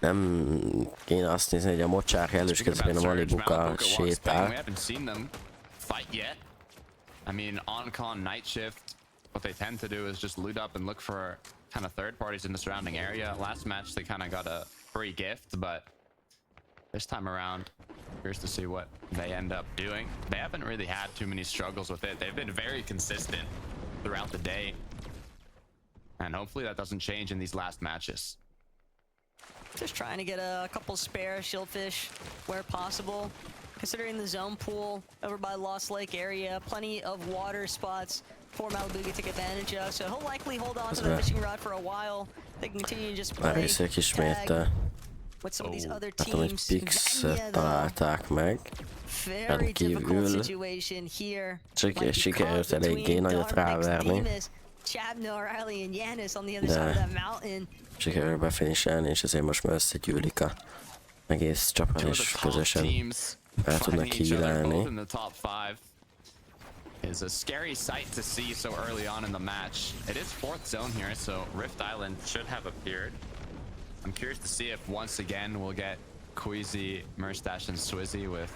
A: nem kéne azt nézni, hogy a mocsár elős közben a Malibuka sétál.
E: I mean, on-con night shift what they tend to do is just loot up and look for kind of third parties in the surrounding area. Last match, they kind of got a free gift, but this time around, curious to see what they end up doing. They haven't really had too many struggles with it. They've been very consistent throughout the day. And hopefully that doesn't change in these last matches.
F: Just trying to get a couple spare shieldfish where possible. Considering the zone pool over by Lost Lake area, plenty of water spots for Malibu to take advantage of. So he'll likely hold on to the fishing rod for a while. They can continue to just play tag with some of these other teams.
A: Találták meg. Rendkívül sikerült eléggé nagyot ráverni. De sikerül befiniselni, és ezért most már összegyűlik a egész csapat, és közösen el tudnak hílelni.
E: Is a scary sight to see so early on in the match. It is 4th zone here, so Rift Island should have appeared. I'm curious to see if once again we'll get Queasy, Murstache, and Swizzy with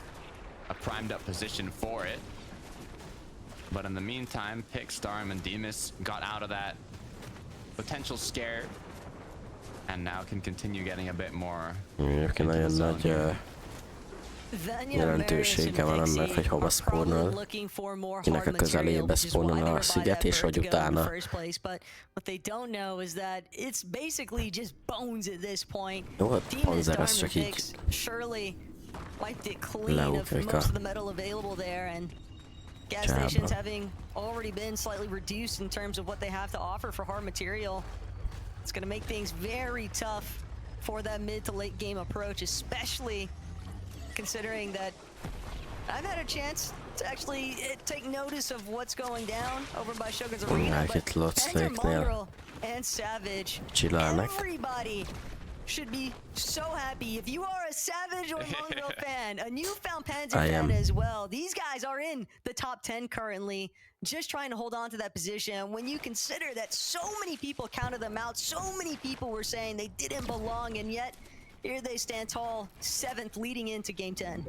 E: a primed up position for it. But in the meantime, Pick, Starm, and Demus got out of that potential scare and now can continue getting a bit more.
A: Nagyon nagy jelentősége van annak, hogy hova spawnol, kinek a közelébe spawnol a sziget, és hogy utána. Jó, hát Panzer ez csak így leugrik a
F: gas stations having already been slightly reduced in terms of what they have to offer for hard material. It's going to make things very tough for that mid to late game approach, especially considering that I've had a chance to actually take notice of what's going down over by Shogun's Arena, but Panzer Mongrel and Savage, everybody should be so happy. If you are a Savage or Mongrel fan, a newfound Panzer fan as well, these guys are in the top 10 currently, just trying to hold on to that position. When you consider that so many people counted them out, so many people were saying they didn't belong, and yet here they stand tall, 7th leading into game 10.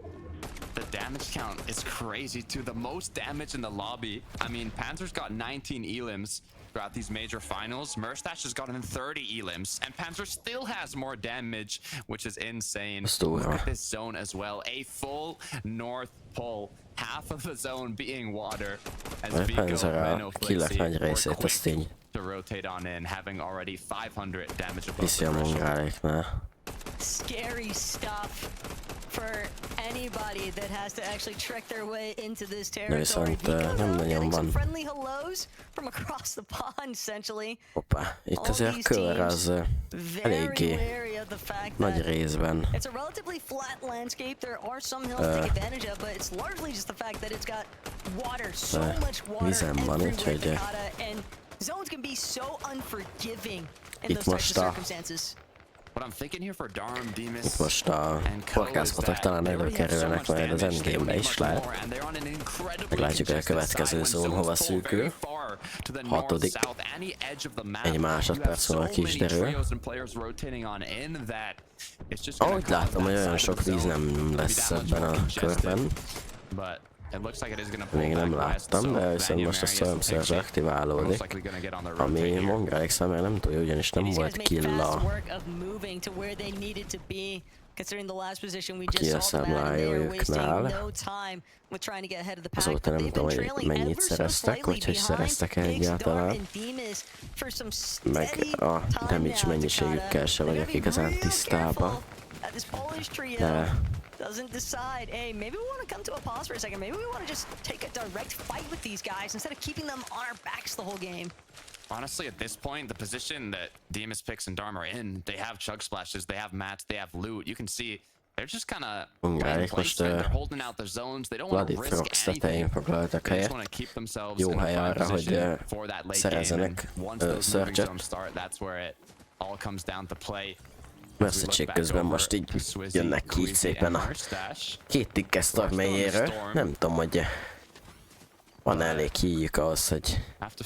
E: The damage count is crazy too. The most damage in the lobby. I mean, Panzer's got 19 elims throughout these major finals. Murstache has gotten 30 elims, and Panzer still has more damage, which is insane. Look at this zone as well. A full North Pole. Half of the zone being water. As Vico, Flixie, to rotate on in, having already 500 damage above the threshold.
F: Scary stuff for anybody that has to actually trek their way into this territory. Getting some friendly hellos from across the pond, essentially.
A: Hoppá, itt azért a kör az eléggé nagy részben
F: It's a relatively flat landscape. There are some hills to take advantage of, but it's largely just the fact that it's got water, so much water everywhere, Takata, and zones can be so unforgiving in those types of circumstances.
E: What I'm thinking here for Darm, Demus,
A: itt most a forecastbotok talán előkerülnek majd az endgame-be is lehet. Meglátjuk, hogy a következő zón hova szűkül. 6. Egy másodperc múlva ki is derül. Ahogy látom, hogy olyan sok víz nem lesz ebben a körben. Még nem láttam, de viszont most a Storm Surge aktiválódik, ami Mongrel számára nem tudja, ugyanis nem volt kill aki a számlájójuknál. Azóta nem tudom, hogy mennyit szereztek, vagy hogy szereztek-e egyáltalán. Meg a damage mennyiségükkel se vagyok igazán tisztában. De
F: doesn't decide, hey, maybe we want to come to a pause for a second. Maybe we want to just take a direct fight with these guys instead of keeping them on our backs the whole game.
E: Honestly, at this point, the position that Demus, Pix, and Darm are in, they have chug splashes, they have mats, they have loot. You can see they're just kind of playing placement. They're holding out their zones. They don't want to risk anything. They just want to keep themselves in a fine position for that late game. And once those moving zones start, that's where it all comes down to play.
A: Messagek közben most így jönnek ki így szépen a két tikkes Storm-éjéről. Nem tudom, hogy van elég híjük ahhoz, hogy meg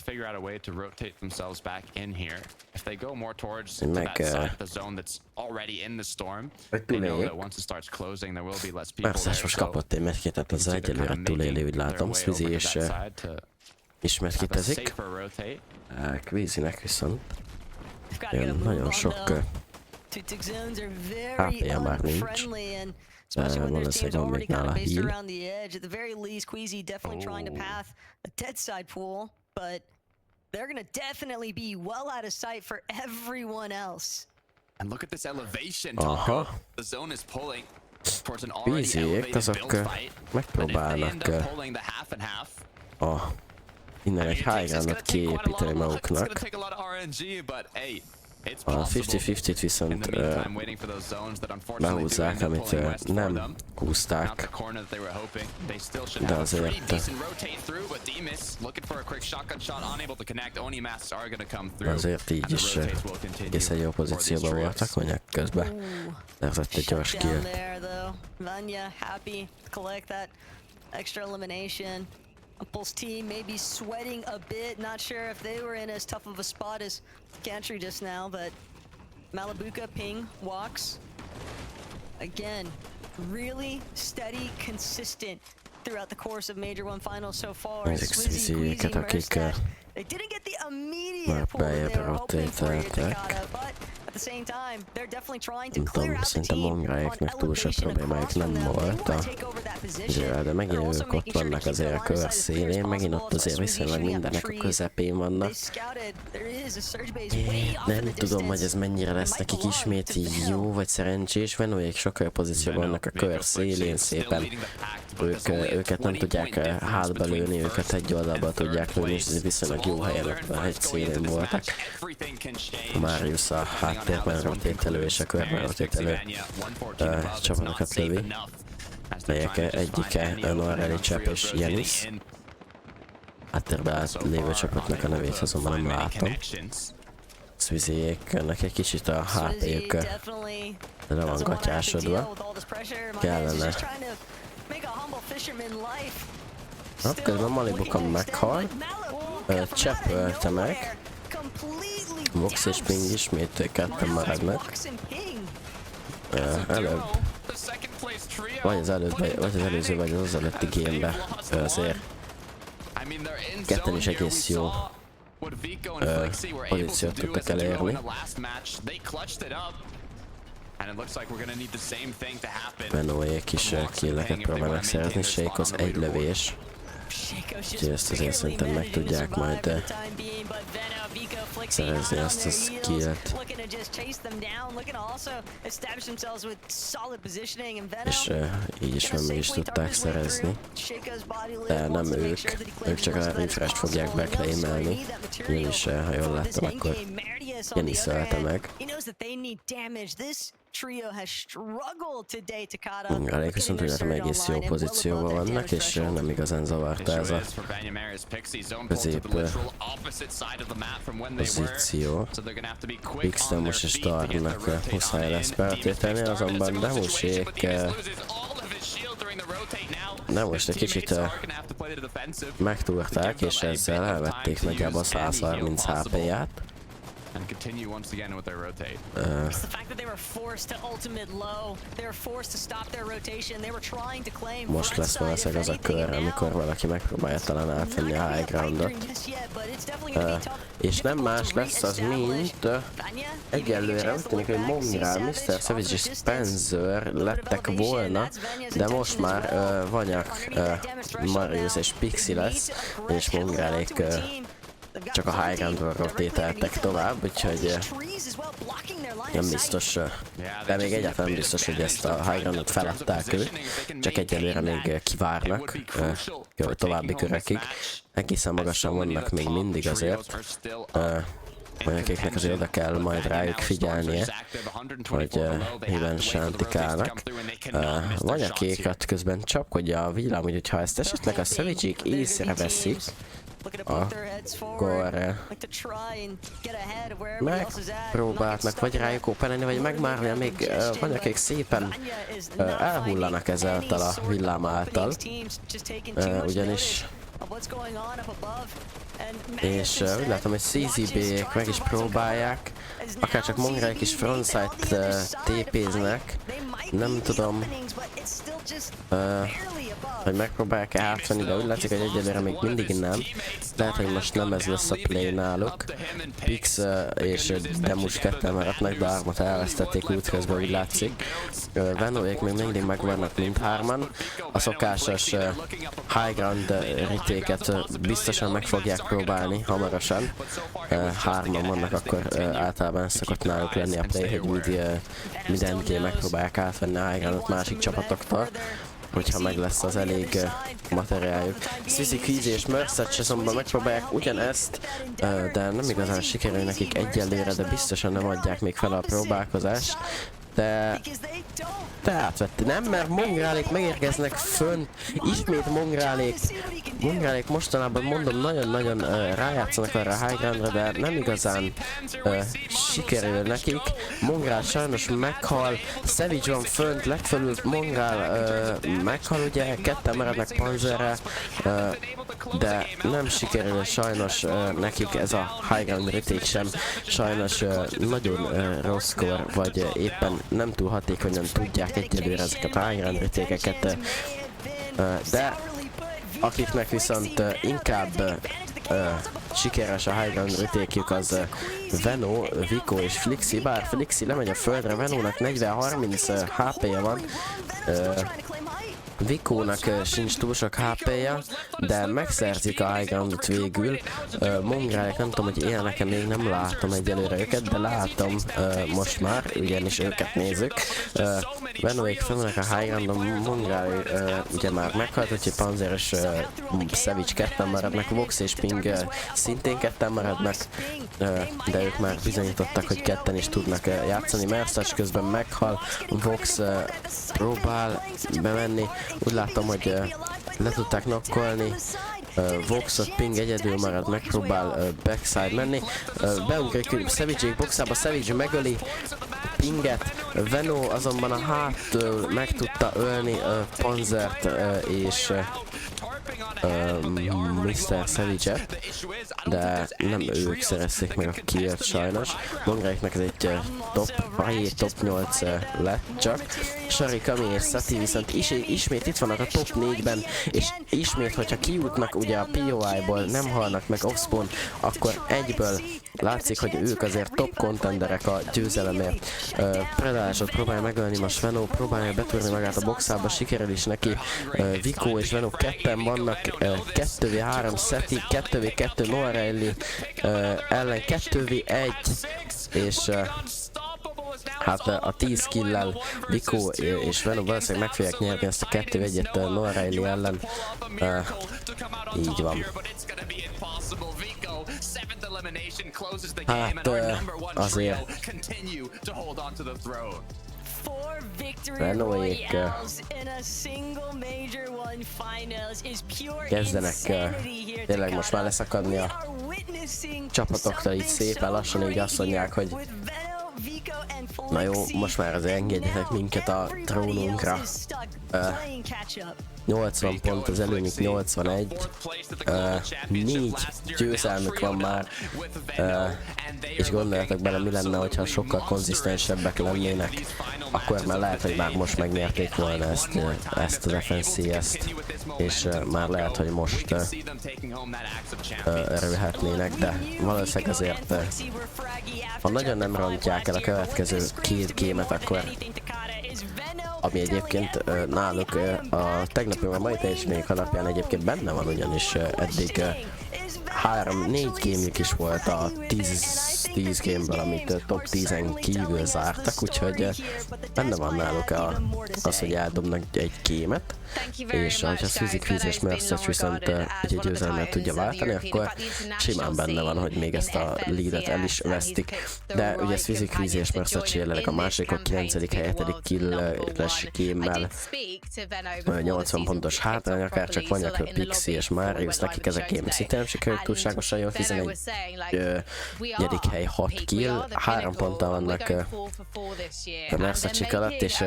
A: túléljük. Message most kapott egy medkitet, az egyelőre túléli, úgy látom. Swizzy és ismét kitezik. Kvízinek viszont ilyen nagyon sok HP-je már nincs. Valószínűleg van még nála heal.
F: They're gonna definitely be well out of sight for everyone else.
E: And look at this elevation, Taco. The zone is pulling towards an already
A: Víziek,
E: elevated
A: azok
E: build fight.
A: megpróbálnak
E: Pulling the half and half.
A: innen egy high groundot kiépíteni maguknak. A 50-50-t viszont behúzzák, amit nem húzták, de azért így is egészen jó pozícióban voltak, mondják közben szerzett egy gyors kill.
F: Pulse team maybe sweating a bit, not sure if they were in as tough of a spot as Gantry just now, but Malabuka ping walks. Again, really steady, consistent throughout the course of Major 1 Finals so far. Swizzy, Queasy, Merster, they didn't get the immediate pull that they were hoping for here to Takada, but at the same time, they're definitely trying to clear out the team on elevation across from them. They want to take over that position.
A: De megint ők ott vannak azért a kör szélén, megint ott azért viszonylag mindenek a közepén vannak. Nem tudom, hogy ez mennyire lesz nekik ismét jó vagy szerencsés, Venóék sokkal pozícióban vannak a kör szélén szépen. Őket nem tudják hátba lőni, őket egy oldalba tudják lőni, és ez viszonylag jó helyen ott a hegy szélén voltak. A Marius a háttérben rotételő és a körben rotételő csapatokat lövi. Melyek egyike Norrelli Csepp és Janis. Háttérben lévő csapatnak a nevét azonban nem látom. Swizzyéknek egy kicsit a HP-jük le van gatyásodva. Kellene. Közben Malibuka meghal. Csepp ölte meg. Vox és Ping ismét ketten maradnak. Előbb. Vagy az előző, vagy az előtti game-be. Azért. Ketten is egész jó pozíciót tudtak elérni. Venóék is killeket próbálnak szerezni, Shakehoz egy lövés. Úgyhogy ezt azért szerintem meg tudják majd szerezni azt a skillt. És így is meg is tudták szerezni. De nem ők csak a refresh-t fogják backclaimelni. Ugyanis, ha jól láttam, akkor Janis ölte meg. Elég viszont úgy látom egész jó pozícióban vannak, és nem igazán zavarta ez a közép pozíció. X-től most is Darknak muszáj lesz feltételni, azonban Demusék de most egy kicsit megtúrták, és ezzel elvették nagyjából 130 HP-ját. And continue once again with their rotate. It's the fact that they were forced to ultimate low. They were forced to stop their rotation. They were trying to claim. Most lesz valószínűleg az a kör, amikor valaki megpróbálja talán átvenni a high groundot. És nem más lesz az, mint egyelőre úgy tűnik, hogy Mongrel, Mr. Savage és Spencer lettek volna, de most már Vanyak, Marius és Pixie lesz, és Mongrelék csak a high groundról rotételtek tovább, úgyhogy nem biztos, de még egyáltalán nem biztos, hogy ezt a high groundot feladták ők, csak egyelőre még kivárnak további körekig. Egészen magasan vannak még mindig azért, akiknek azért oda kell majd rájuk figyelnie, hogy híven sántikálnak. Vanyakékat közben csapkodja a villám, úgyhogy ha ezt esetleg a Savage-ék észreveszik, akkor megpróbálnak vagy rájuk openelni, vagy megmárni, még Vanyakék szépen elhullanak ezáltal a villám által, ugyanis És úgy látom, hogy CZB-k meg is próbálják, akár csak Mongrelek is frontside TP-znek, nem tudom, hogy megpróbálják-e átvenni, de úgy látszik, hogy egyelőre még mindig nem. Lehet, hogy most nem ez lesz a play náluk. Pix és Demus ketten maradnak, de Armot elvesztették útközben, úgy látszik. Venóék még mindig megvannak mindhárman. A szokásos high ground ritéket biztosan meg fogják próbálni hamarosan. Hárman vannak, akkor általában szokott náluk lenni a play, hogy mid endgame megpróbálják átvenni a high groundot másik csapatoktól, hogyha meg lesz az elég materiáljuk. Sissy, Kizzy és Mercedes azonban megpróbálják ugyanezt, de nem igazán sikerül nekik egyelőre, de biztosan nem adják még fel a próbálkozást. De átvette, nem, mert Mongrálék megérkeznek fönn, ismét Mongrálék mostanában mondom nagyon-nagyon rájátszanak arra a high groundra, de nem igazán sikerül nekik. Mongrál sajnos meghal, Savage van fönt, legfelül Mongrál meghal, ugye, ketten maradnak Panzerre, de nem sikerül sajnos nekik ez a high ground retake sem, sajnos nagyon rossz score, vagy éppen nem túl hatékonyan tudják egyelőre ezeket a high ground retake-eket, de akiknek viszont inkább sikeres a high ground retake-jük, az Veno, Vico és Flixi, bár Flixi lemegy a földre, Venónak 40-30 HP-je van, Vikónak sincs túl sok HP-ja, de megszerzik a high groundot végül. Mongrálek nem tudom, hogy élnek-e, még nem látom egyelőre őket, de látom most már, ugyanis őket nézzük. Venóék felmennek a high groundon, Mongrál ugye már meghalt, úgyhogy Panzer és Savage ketten maradnak, Vox és Ping szintén ketten maradnak, de ők már bizonyítottak, hogy ketten is tudnak játszani. Mercedes közben meghal, Vox próbál bemenni, úgy látom, hogy le tudták knockolni Voxot, Ping egyedül marad, megpróbál backside menni, beugrik Savage-ék boxába, Savage megöli Pinget, Veno azonban a háttől meg tudta ölni Panzert és Mr. Savage-et, de nem ők szerezték meg a killt sajnos. Mongraiknak ez egy top 8 lett csak. Shari, Kami és Sati viszont ismét itt vannak a top 4-ben, és ismét, hogyha kijutnak ugye a POI-ból, nem halnak meg offspawn, akkor egyből látszik, hogy ők azért top contenderek a győzelemért. Predálásot próbálja megölni most Veno, próbálja betörni magát a boxába, sikerül is neki. Vico és Veno ketten vannak, 2v3 Seti, 2v2 Noirelli ellen 2v1, és hát a 10 kill-lel Vico és Veno valószínűleg meg fogják nyerni ezt a 2v1-et Noirelli ellen. Így van. Hát azért Venoék kezdenek tényleg most már leszakadni a csapatoktól, így szépen lassan így azt mondják, hogy na jó, most már azért engedjetek minket a trónunkra. 80 pont, az előnyük 81, 4 győzelmük van már, és gondoljatok bele, mi lenne, hogyha sokkal konzisztensebbek lennének, akkor már lehet, hogy már most megnyerték volna ezt az FNCS-t, és már lehet, hogy most örülhetnének, de valószínűleg azért, ha nagyon nem rontják el a következő 2 gémet, akkor ami egyébként náluk a tegnapi a mai teljesítmények alapján egyébként benne van, ugyanis eddig 3-4 gémjük is volt a 10 gémből, amit top 10-en kívül zártak, úgyhogy benne van náluk az, hogy eldobnak egy gémet, és ha Suzy, Quiz és Mercedes viszont egy győzelmet tudja váltani, akkor simán benne van, hogy még ezt a leadet el is vesztik, de ugye Suzy, Quiz és Mercedes jelenleg a másodikok 9. helyedik kill-es gémmel 80 pontos hátrány, akár csak vannak Pixie és Marius, nekik ez a game szintén sikerült túlságosan jó, 11. hely 6 kill, 3 ponttal vannak a Mersacsik alatt, és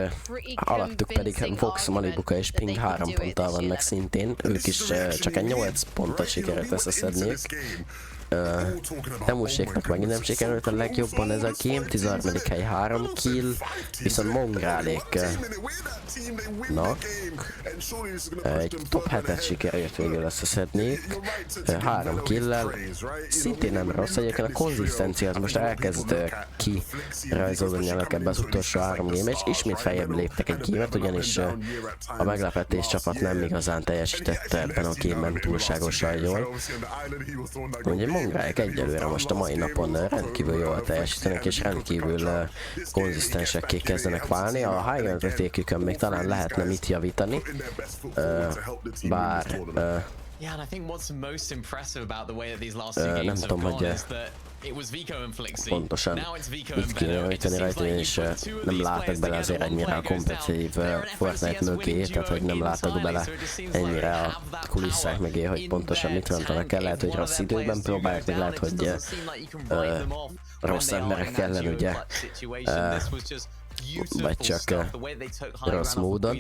A: alattuk pedig Vox, Malibuka és Ping 3 ponttal vannak szintén, ők is csak egy 8 pontot sikerült összeszedniük. Temúséknak megint nem sikerült a legjobban ez a game, 13. hely 3 kill, viszont Mongrálék egy top 7-et sikerült végül összeszedniük, 3 kill-lel, szintén nem rossz, egyébként a konzisztencia az most elkezd kirajzolni ebbe az utolsó 3 game, és ismét feljebb léptek egy game-et, ugyanis a meglepetés csapat nem igazán teljesítette ebben a game-ben túlságosan jól. Ugye Mongráik egyelőre most a mai napon rendkívül jól teljesítenek, és rendkívül konzisztensekké kezdenek válni. A high ground vetékükön még talán lehetne mit javítani, bár nem tudom, hogy pontosan mit kéne javítani rajta, és nem látok bele azért ennyire a kompetitív Fortnite mögé, tehát hogy nem látok bele ennyire a kulisszák mögé, hogy pontosan mit rontanak el, lehet, hogy rossz időben próbálják, meg lehet, hogy rossz emberek ellen, ugye, vagy csak rossz módon.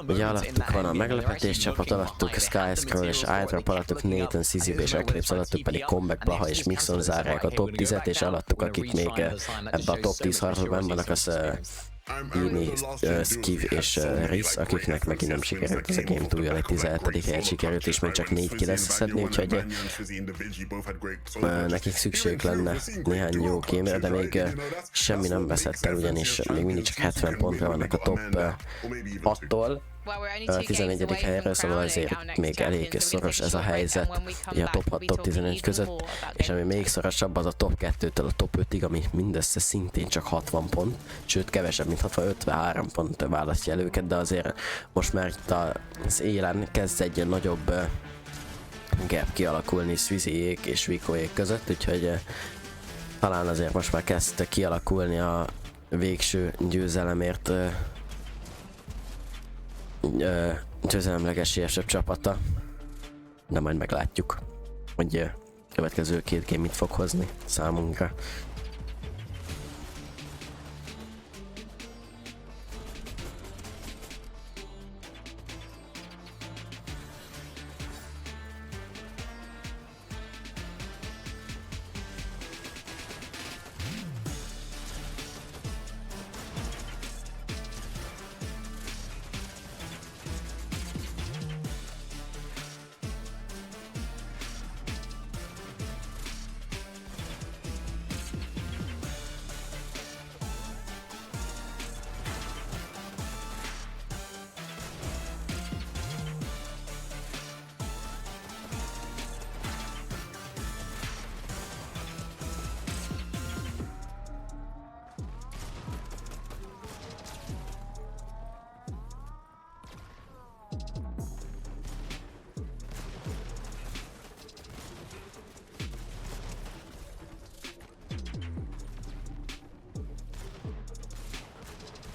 A: Ugye alattuk van a meglepetés csapat, alattuk Skyscroll és iDrop, alattuk Nathan, Szizib és Eclipse, alattuk pedig Comeback, Blaha és Mixon zárják a top 10-et, és alattuk, akik még ebbe a top 10 harcban vannak, az Ini, Skiv és Riz, akiknek megint nem sikerült ez a game túlja, egy 17. helyet sikerült, és még csak 4 ki összeszedni, úgyhogy nekik szükség lenne néhány jó game-re, de még semmi nem veszett el, ugyanis még mindig csak 70 pontra vannak a top 6-tól. 11. helyre, szóval azért még elég szoros ez a helyzet a top 6, top 11 között, és ami még szorosabb, az a top 2-től a top 5-ig, ami mindössze szintén csak 60 pont, sőt kevesebb, mint 53 pont választja el őket, de azért most már itt az élen kezd egy nagyobb gap kialakulni Swizzéjék és Vikóék között, úgyhogy talán azért most már kezd kialakulni a végső győzelemért győzelemleg esélyesebb csapata, de majd meglátjuk, hogy következő 2 game mit fog hozni számunkra.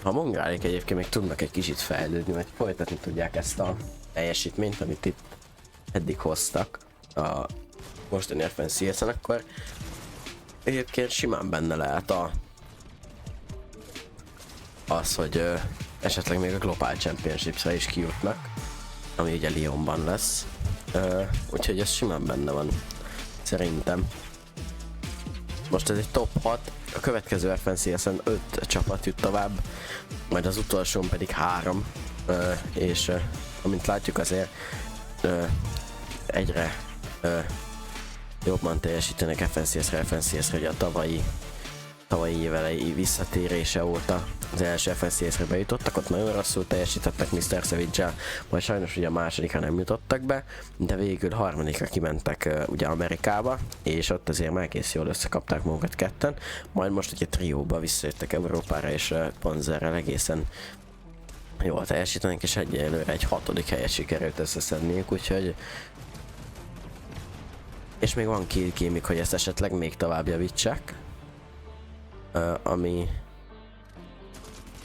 A: A mongrálék egyébként még tudnak egy kicsit fejlődni, vagy folytatni tudják ezt a teljesítményt, amit itt eddig hoztak a mostani FNCS-en, akkor egyébként simán benne lehet az, hogy esetleg még a Global Championships-re is kijutnak, ami ugye Lyonban lesz, úgyhogy ez simán benne van, szerintem. Most ez egy top 6, a következő FNCS-en 5 csapat jut tovább, majd az utolsón pedig 3, és amint látjuk azért egyre jobban teljesítenek FNCS-re, hogy a tavalyi évelei visszatérése óta az első FNCS-re bejutottak, ott nagyon rosszul teljesítettek Mr. Savage-el, majd sajnos ugye a másodikra nem jutottak be, de végül harmadikra kimentek ugye Amerikába, és ott azért már egész jól összekapták magukat ketten, majd most ugye trióba visszajöttek Európára, és Panzerrel egészen jól teljesítenek, és egyelőre egy 6. helyet sikerült összeszedniük, úgyhogy és még van 2 gémig, hogy ezt esetleg még tovább javítsák, ami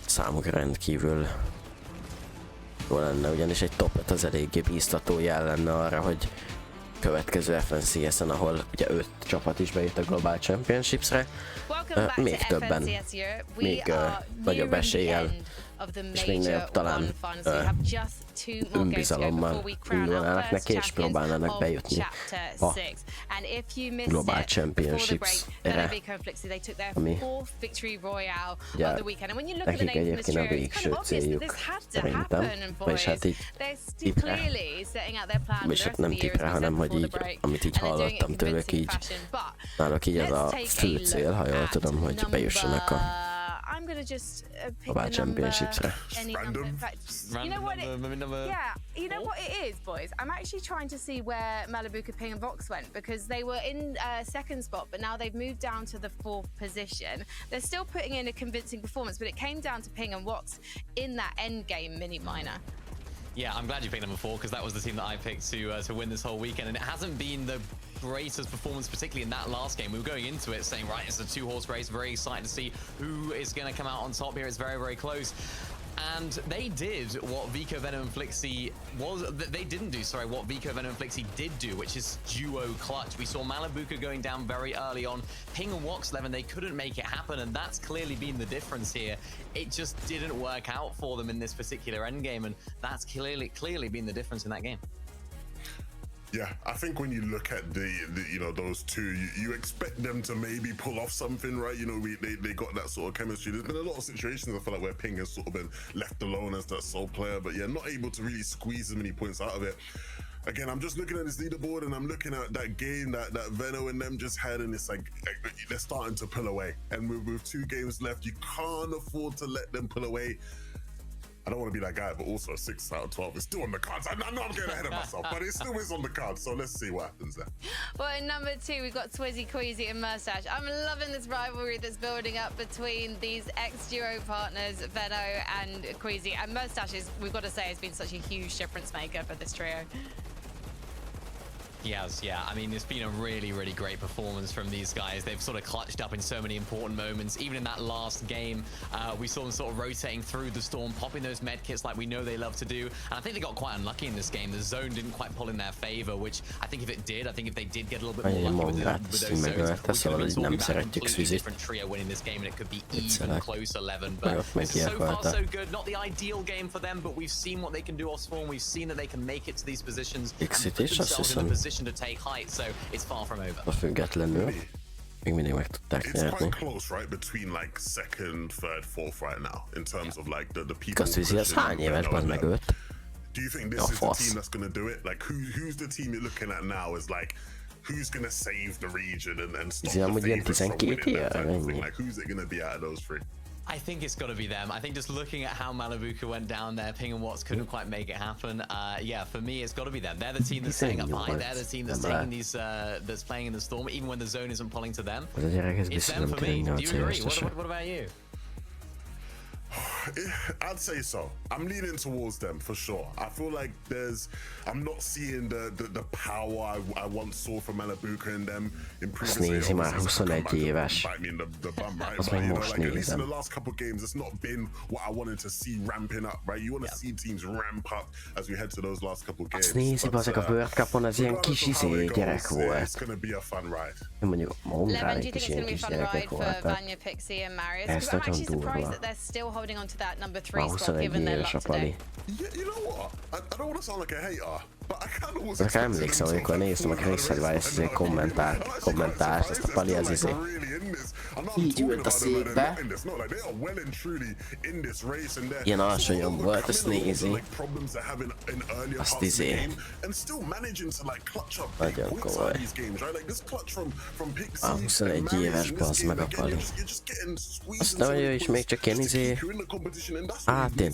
A: számukra rendkívül jó lenne, ugyanis egy top 5 az eléggé bíztató jel lenne arra, hogy következő FNCS-en, ahol ugye 5 csapat is bejut a Global Championships-re. Még többen, még nagyobb eséllyel, és még nagyobb talán önbizalommal indulnának neki, és próbálnának bejutni a Global Championships-re, ami ugye nekik egyébként a végső céljuk szerintem, vagyis hát így tipre, vagyis hát nem tipre, hanem hogy így, amit így hallottam tőlük, így náluk így az a fő cél, ha jól tudom, hogy bejussanak a Global Championships-re.
G: You know what? Yeah, you know what it is, boys. I'm actually trying to see where Malibuca, Ping, and Vox went because they were in second spot, but now they've moved down to the 4th position. They're still putting in a convincing performance, but it came down to Ping and Vox in that end game mini minor.
B: Yeah, I'm glad you picked number 4 because that was the team that I picked to win this whole weekend, and it hasn't been the greatest performance, particularly in that last game. We were going into it saying, right, it's a 2-horse race, very excited to see who is going to come out on top here. It's very, very close. And they did what Vico, Venom, and Flixie what Vico, Venom, and Flixie did do, which is duo clutch. We saw Malibuca going down very early on. Ping and Wox 11, they couldn't make it happen, and that's clearly been the difference here. It just didn't work out for them in this particular endgame, and that's clearly been the difference in that game.
C: Yeah, I think when you look at the you know, those two, you expect them to maybe pull off something, right? You know, they got that sort of chemistry. There's been a lot of situations I feel like where Ping has sort of been left alone as that sole player, but yeah, not able to really squeeze as many points out of it. Again, I'm just looking at this leaderboard and I'm looking at that game that Veno and them just had, and it's like they're starting to pull away. And with 2 games left, you can't afford to let them pull away. I don't want to be that guy, but also 6 out of 12 is still on the cards. I know I'm getting ahead of myself, but it still is on the cards. So let's see what happens there.
D: Well, in number 2, we've got Twizzy, Queasy, and Mustache. I'm loving this rivalry that's building up between these ex-duo partners, Veno and Queasy. And Mustache is, we've got to say, has been such a huge difference maker for this trio.
B: He has, yeah. I mean, it's been a really, really great performance from these guys. They've sort of clutched up in so many important moments. Even in that last game, we saw them sort of rotating through the storm, popping those med kits like we know they love to do. And I think they got quite unlucky in this game. The zone didn't quite pull in their favor, which I think if they did get a little bit more lucky with those zones, we could have been talking about a completely different trio winning this game, and it could be even close 11. But so far, so good. Not the ideal game for them, but we've seen what they can do off spawn. We've seen that they can make it to these positions and put themselves in a position to take height, so it's far from over.
A: Függetlenül még mindig meg tudták
C: It's
A: nyerni.
C: quite close, right, between like 2nd, 3rd, 4th right now in terms of like the people.
A: Kasztűzi, az hány éves, bazd meg 5?
C: Do you think this is the team that's going to do it? Like who's the team you're looking at now is like who's going to save the region and stop the favorites from winning that type of thing? Like who's it going to be out of those 3?
B: I think it's got to be them. I think just looking at how Malibuca went down there, Ping and Watts couldn't quite make it happen. Yeah, for me, it's got to be them. They're the team that's staying up high. They're the team that's taking these, that's playing in the storm, even when the zone isn't pulling to them. It's them for me. Do you agree? What about you?
C: I'd say so. I'm leaning towards them for sure. I feel like I'm not seeing the power I once saw from Malibuca and them in previous years.
A: Nézi már 21 éves.
C: Azt meg most nézem. At least in the last couple of games, it's not been what I wanted to see ramping up, right? You want to see teams ramp up as we head to those last couple of games.
A: Azt nézi, bazeg a World Cupon, az ilyen kis gyerek volt.
C: It's gonna be a fun ride.
A: Én mondjuk Mongrálnék is ilyen kis gyerekek voltak. Ez nagyon durva.
D: Holding on to that number 3 spot given their luck today.
C: You know what? I don't want to sound like a hater, but I kind of was
A: emlékszem, amikor néztem a Chris ezt a kommentást, ezt a Pali az izé. Így ült a székbe. Ilyen alacsonyabb volt, ezt nézi. Azt izé. Nagyon komoly. A 21 éves, bazd meg a Pali. Aztán, hogy ő is még csak ilyen izé. Hát ilyen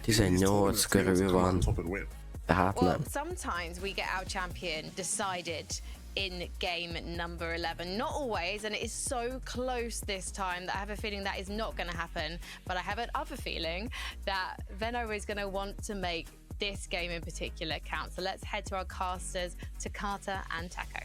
A: 18 körül van. Tehát nem.
D: Sometimes we get our champion decided in game number 11. Not always, and it is so close this time that I have a feeling that is not going to happen. But I have another feeling that Veno is going to want to make this game in particular count. So let's head to our casters, to Carter and Taco.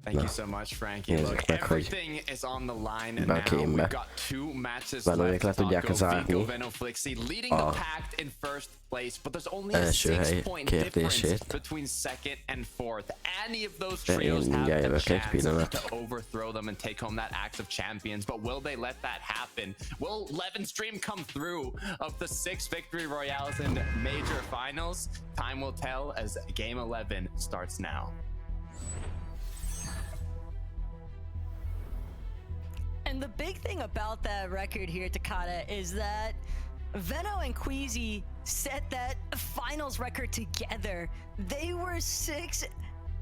E: Thank you so much, Frankie.
A: Nézzük
E: Look,
A: meg, hogy
E: everything is on the line
A: baki
E: now.
A: én be.
E: We've got 2 matches
A: Valójék le
E: left.
A: tudják
E: Taco,
A: zárni
E: Vico, Veno, Flixi leading the pack in first place, but there's only a
A: első hely
E: 6-point difference
A: kérdését.
E: between second and fourth. Any of those
A: De én
E: trios have
A: mindjárt
E: the
A: jövök egy
E: chance
A: pillanat.
E: to overthrow them and take home that Axe of Champions, but will they let that happen? Will Levin Stream come through of the 6 victory royales in major finals? Time will tell as game 11 starts now.
F: And the big thing about that record here, Takata, is that Veno and Queasy set that finals record together. They were 6,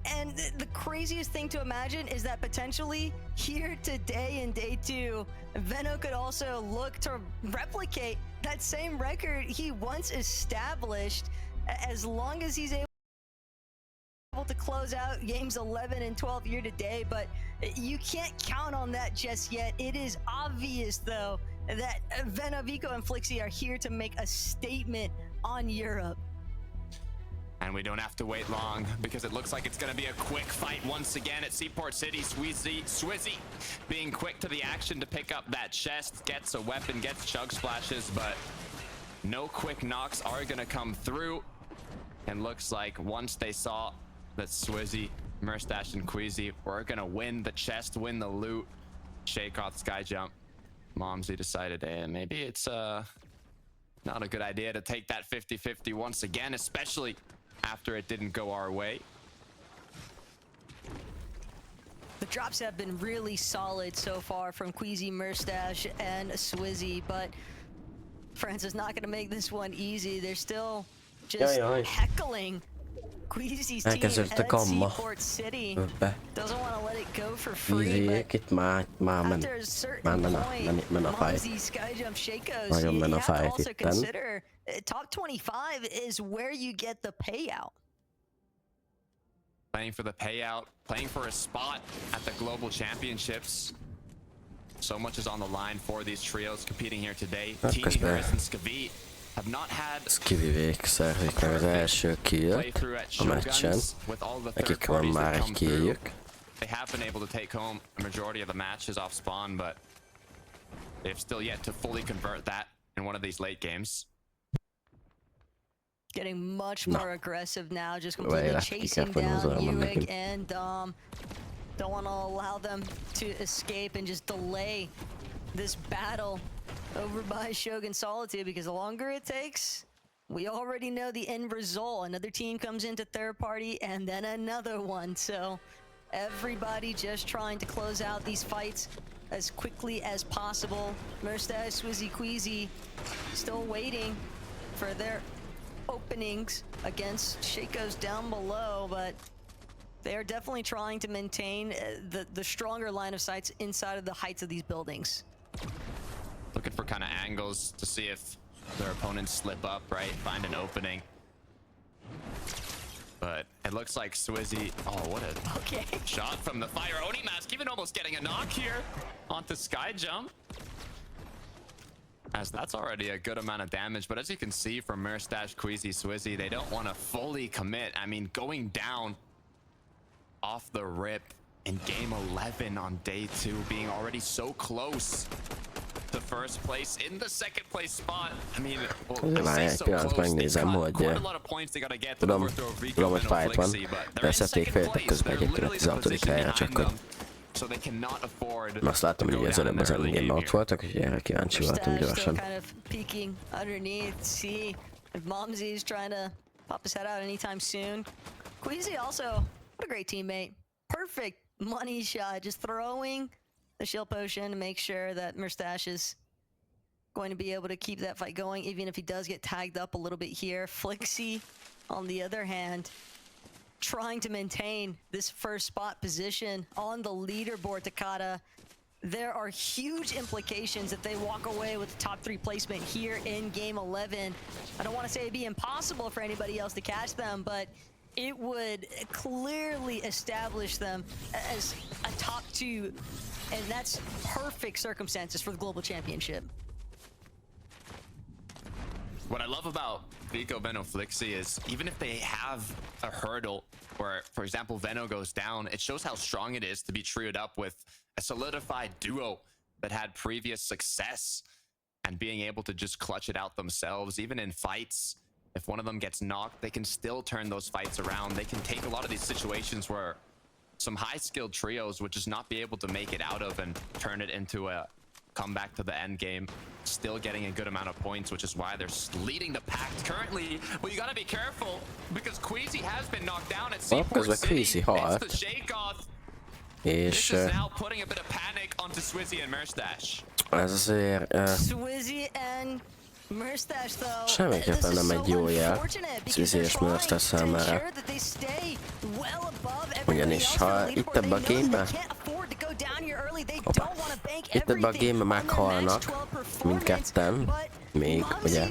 F: and the craziest thing to imagine is that potentially here today in day 2, Veno could also look to replicate that same record he once established, as long as he's able to close out games 11 and 12 year to day. But you can't count on that just yet. It is obvious though that Veno, Vico, and Flixi are here to make a statement on Europe.
E: And we don't have to wait long because it looks like it's going to be a quick fight once again at Seaport City. Swizzy being quick to the action to pick up that chest, gets a weapon, gets chug splashes, but no quick knocks are going to come through. And looks like once they saw that Swizzy, Murstache, and Queasy were going to win the chest, win the loot, shake off sky jump, Momsy decided, hey, maybe it's not a good idea to take that 50-50 once again, especially after it didn't go our way.
F: The drops have been really solid so far from Queasy, Murstache, and Swizzy, but France is not going to make this one easy. They're still just heckling Queasy's team at Seaport City. Doesn't want to let it go for free, but after a certain point, Momsy, Skyjump, Shakos, you have to also consider top 25 is where you get the payout.
E: Playing for the payout, playing for a spot at the Global Championships. So much is on the line for these trios competing here today. Teeny, Harris, and Skavit have not had
A: Skivivék szerzik meg az első killt a meccsen. Nekik van már egy killjük.
E: They have been able to take home a majority of the matches off spawn, but they've still yet to fully convert that in one of these late games.
F: Getting much more aggressive now, just completely chasing down Uig and Dom. Don't want to allow them to escape and just delay this battle over by Shogun Solitude, because the longer it takes, we already know the end result. Another team comes into third party and then another one. So everybody just trying to close out these fights as quickly as possible. Murstache, Swizzy, Queasy still waiting for their openings against Shakos down below, but they are definitely trying to maintain the stronger line of sights inside of the heights of these buildings.
E: Looking for kind of angles to see if their opponents slip up, right? Find an opening. But it looks like Swizzy, oh, what a shot from the fire. Onimask even almost getting a knock here onto Skyjump, as that's already a good amount of damage. But as you can see from Murstache, Queasy, Swizzy, they don't want to fully commit. I mean, going down off the rip in game 11 on day 2, being already so close to first place in the second place spot. I mean,
A: Várj, pillanat, megnézem, hogy tudom, hogy fight van, de szedték féltek közben egyébként a 16. helyre, csak hogy azt láttam, hogy az előbb az endgame-ben ott voltak, és erre kíváncsi voltam gyorsan.
F: Momsy is trying to pop his head out anytime soon. Queasy also, what a great teammate. Perfect money shot, just throwing the shield potion to make sure that Murstache is going to be able to keep that fight going, even if he does get tagged up a little bit here. Flixi, on the other hand, trying to maintain this first spot position on the leaderboard, Takata. There are huge implications if they walk away with the top 3 placement here in game 11. I don't want to say it'd be impossible for anybody else to catch them, but it would clearly establish them as a top 2, and that's perfect circumstances for the Global Championship.
E: What I love about Vico, Veno, Flixi is even if they have a hurdle where, for example, Veno goes down, it shows how strong it is to be trioed up with a solidified duo that had previous success and being able to just clutch it out themselves. Even in fights, if one of them gets knocked, they can still turn those fights around. They can take a lot of these situations where some high-skilled trios would just not be able to make it out of and turn it into a comeback to the end game, still getting a good amount of points, which is why they're leading the pack currently. But you gotta be careful because Queasy has been knocked down at Seaport City. It's the shake-off. This is now putting a bit of panic onto Swizzy and Merstash.
F: Swizzy and Merstash, though.
A: Semmiképpen nem egy jó jel Swizzy és Merstash számára. Ugyanis ha itt ebbe a gémbe itt ebbe a gémbe meghalnak mindketten, még ugye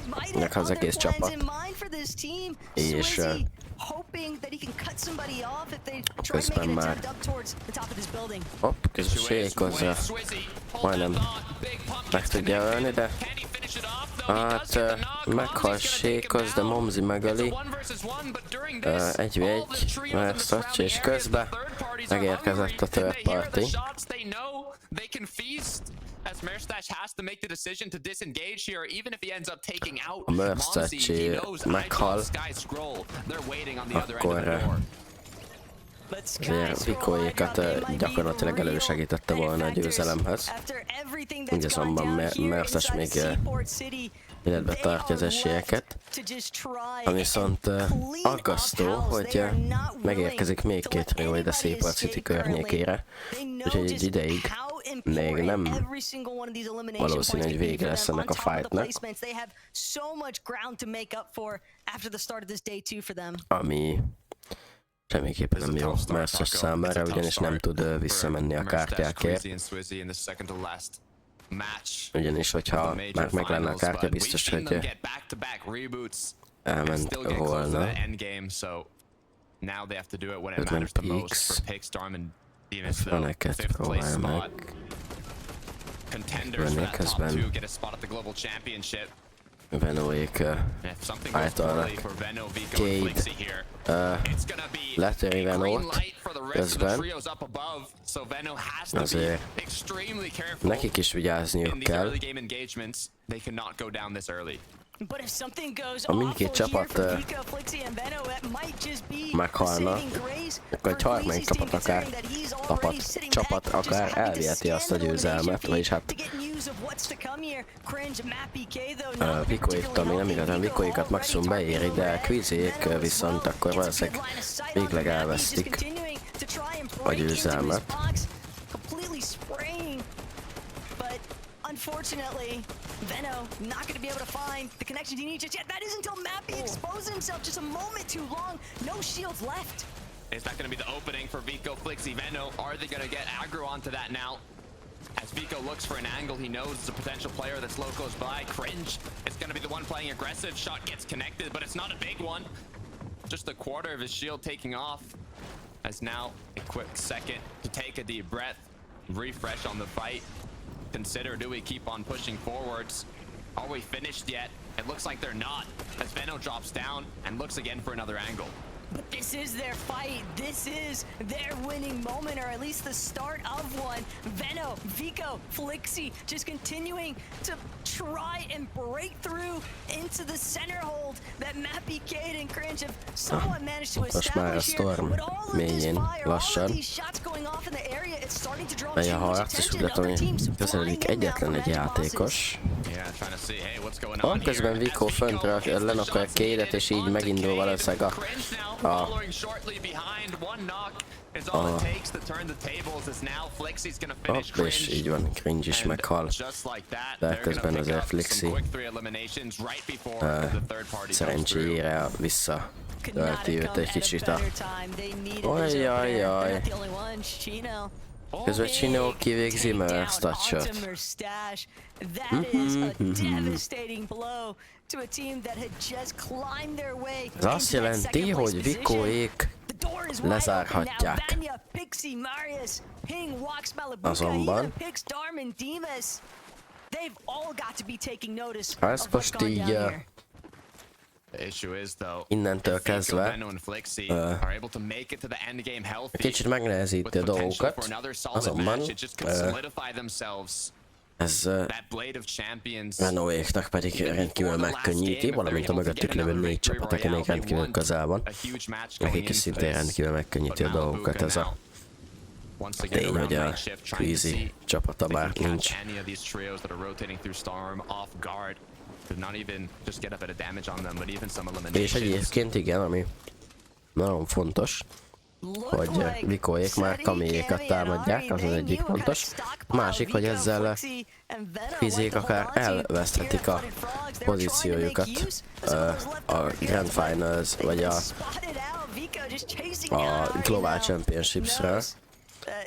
A: az egész csapat, és közben már hopp, közben sékozza, majdnem meg tudja ölni, de hát meghal sékoz, de Momzi megöli. 1v1, Merstash, és közben megérkezett a third party.
E: As Merstash has to make the decision to disengage here, even if he ends up taking out
A: Merstash meghal, akkor azért Vicoékat gyakorlatilag elősegítette volna a győzelemhez. Így azonban Merstash még életbe tartja az esélyeket. Ami viszont aggasztó, hogy megérkezik még két trio ide Seaport City környékére, úgyhogy egy ideig még nem valószínű, hogy vége lesz ennek a fightnak. Ami semmiképpen nem jó Merstash számára, ugyanis nem tud visszamenni a kártyákért. Ugyanis, hogyha már meg lenne a kártya, biztos, hogy elment volna. 50 Pix. Franeket próbál meg. Venni közben Venoék általnak Cade letöri Venót közben. Azért nekik is vigyázniuk kell. Ha mindkét csapat meghalna, akkor egy harmadik csapat akár elviheti azt a győzelmet, vagyis hát Vicoéktól még nem igazán Vicoékat maximum beéri, de Queasyék viszont akkor valószínűleg végleg elvesztik a győzelmet.
F: Unfortunately, Veno not going to be able to find the connections he needs just yet. That is until Mappy exposed himself just a moment too long. No shields left.
E: Is that going to be the opening for Vico, Flixi, Veno? Are they going to get aggro onto that now? As Vico looks for an angle, he knows it's a potential player that's low close by. Cringe is going to be the one playing aggressive. Shot gets connected, but it's not a big one. Just a quarter of his shield taking off. As now a quick second to take a deep breath, refresh on the fight. Consider, do we keep on pushing forwards? Are we finished yet? It looks like they're not, as Veno drops down and looks again for another angle.
F: But this is their fight. This is their winning moment, or at least the start of one. Veno, Vico, Flixi just continuing to try and break through into the center hold that Mappy, Cade, and Cringe have somewhat managed to establish here. But all of this fire, all of these shots going off in the area, it's starting to draw too much attention to other teams.
A: Közeledik egyetlen egy játékos. Közben Vico föntre lenakar Cade-et, és így megindul valószínűleg és így van, Cringe is meghal, de közben azért Flixi szerencsére visszatölti őt egy kicsit a... Ojjajjaj! Közben Chino kivégzi Merstashot. Ez azt jelenti, hogy Vicoék lezárhatják. Azonban ha ezt most így innentől kezdve kicsit megnehezíti a dolgokat, azonban ez Renault-éknak pedig rendkívül megkönnyíti, valamint a mögöttük lévő 4 csapat, aki még rendkívül közel van. Nekik is szintén rendkívül megkönnyíti a dolgokat ez a tény, hogy a Queasy csapata már nincs. És egyébként igen, ami nagyon fontos, hogy Vikóék már Kamiékat támadják, az az egyik fontos. A másik, hogy ezzel Queasyék akár elveszthetik a pozíciójukat a Grand Finals vagy a Global Championships-ről,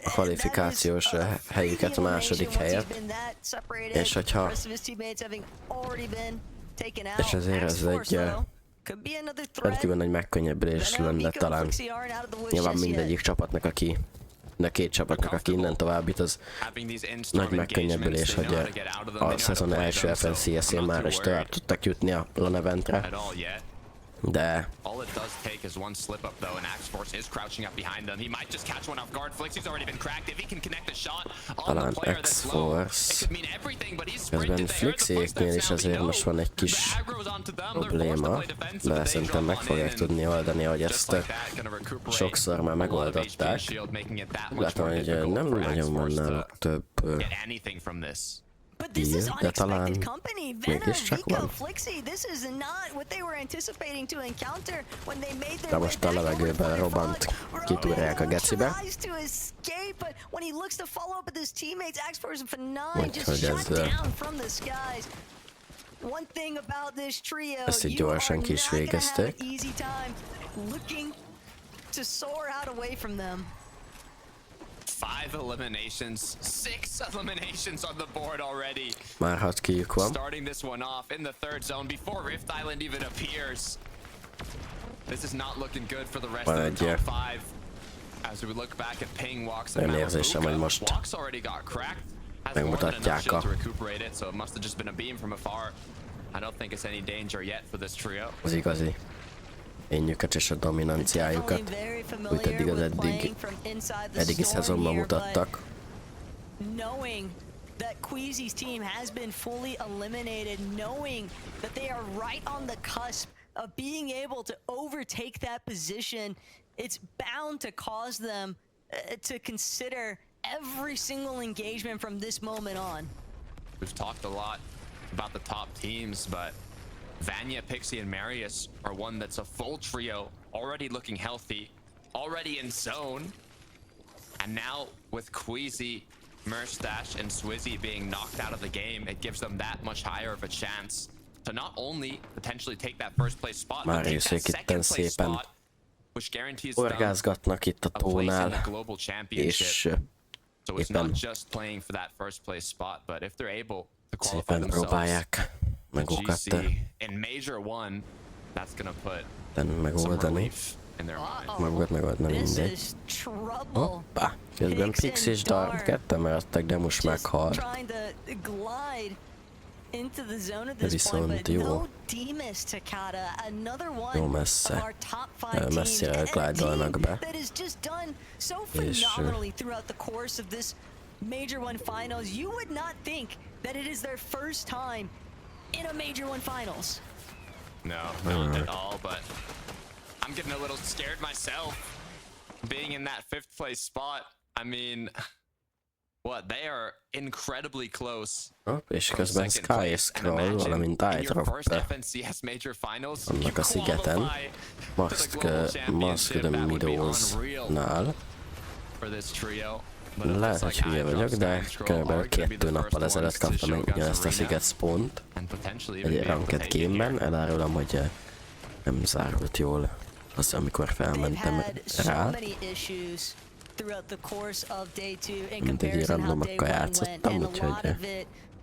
A: a kvalifikációs helyüket, a második helyet, és hogyha és ezért ez egy rendkívül nagy megkönnyebbülés lenne talán nyilván mindegyik csapatnak, aki a 2 csapatnak, aki innen tovább jut, az nagy megkönnyebbülés, hogy a szezon első FNCS-én már is tovább tudtak jutni a LAN eventre. De talán X-Force közben Flixéknél is azért most van egy kis probléma, de szerintem meg fogják tudni oldani, hogy ezt sokszor már megoldották. Látom, hogy nem nagyon van náluk több de talán mégiscsak van. De most a levegőben robbant, kitúrják a gecibe. Úgyhogy ezt így gyorsan ki is végezték. Már 6 kijük van. Van egy olyan érzésem, hogy most megmutatják az igazi ényüket és a dominanciájukat, mint eddig az eddigi szezonban mutattak.
F: Knowing that Queasy's team has been fully eliminated, knowing that they are right on the cusp of being able to overtake that position, it's bound to cause them to consider every single engagement from this moment on.
E: We've talked a lot about the top teams, but Vanya, Pixie, and Marius are one that's a full trio, already looking healthy, already in zone. And now with Queasy, Merstash, and Swizzy being knocked out of the game, it gives them that much higher of a chance to not only potentially take that first place spot, but take that second place spot, which guarantees them a place in the global championship. So it's not just playing for that first place spot, but if they're able to qualify themselves GC in Major 1, that's gonna put some relief in their mind.
A: Megoldani mindegy. Hoppá! Közben Pix és Dark ketten maradtak, de most meghalt. De viszont jó. Jó messze. Messzire glide-olnak be. És
F: Major 1 finals, you would not think that it is their first time in a Major 1 finals.
E: No, not at all, but I'm getting a little scared myself being in that 5th place spot. I mean, what, they are incredibly close.
A: És közben Sky Scroll, valamint iDrop annak a szigeten, Masked Meadows-nál. Lehet, hogy hülye vagyok, de kb. 2 nappal ezelőtt kaptam meg ugyanezt a sziget spawnt egy ranked game-ben. Elárulom, hogy nem zárult jól az, amikor felmentem rá. Mindegy randomokkal játszottam, úgyhogy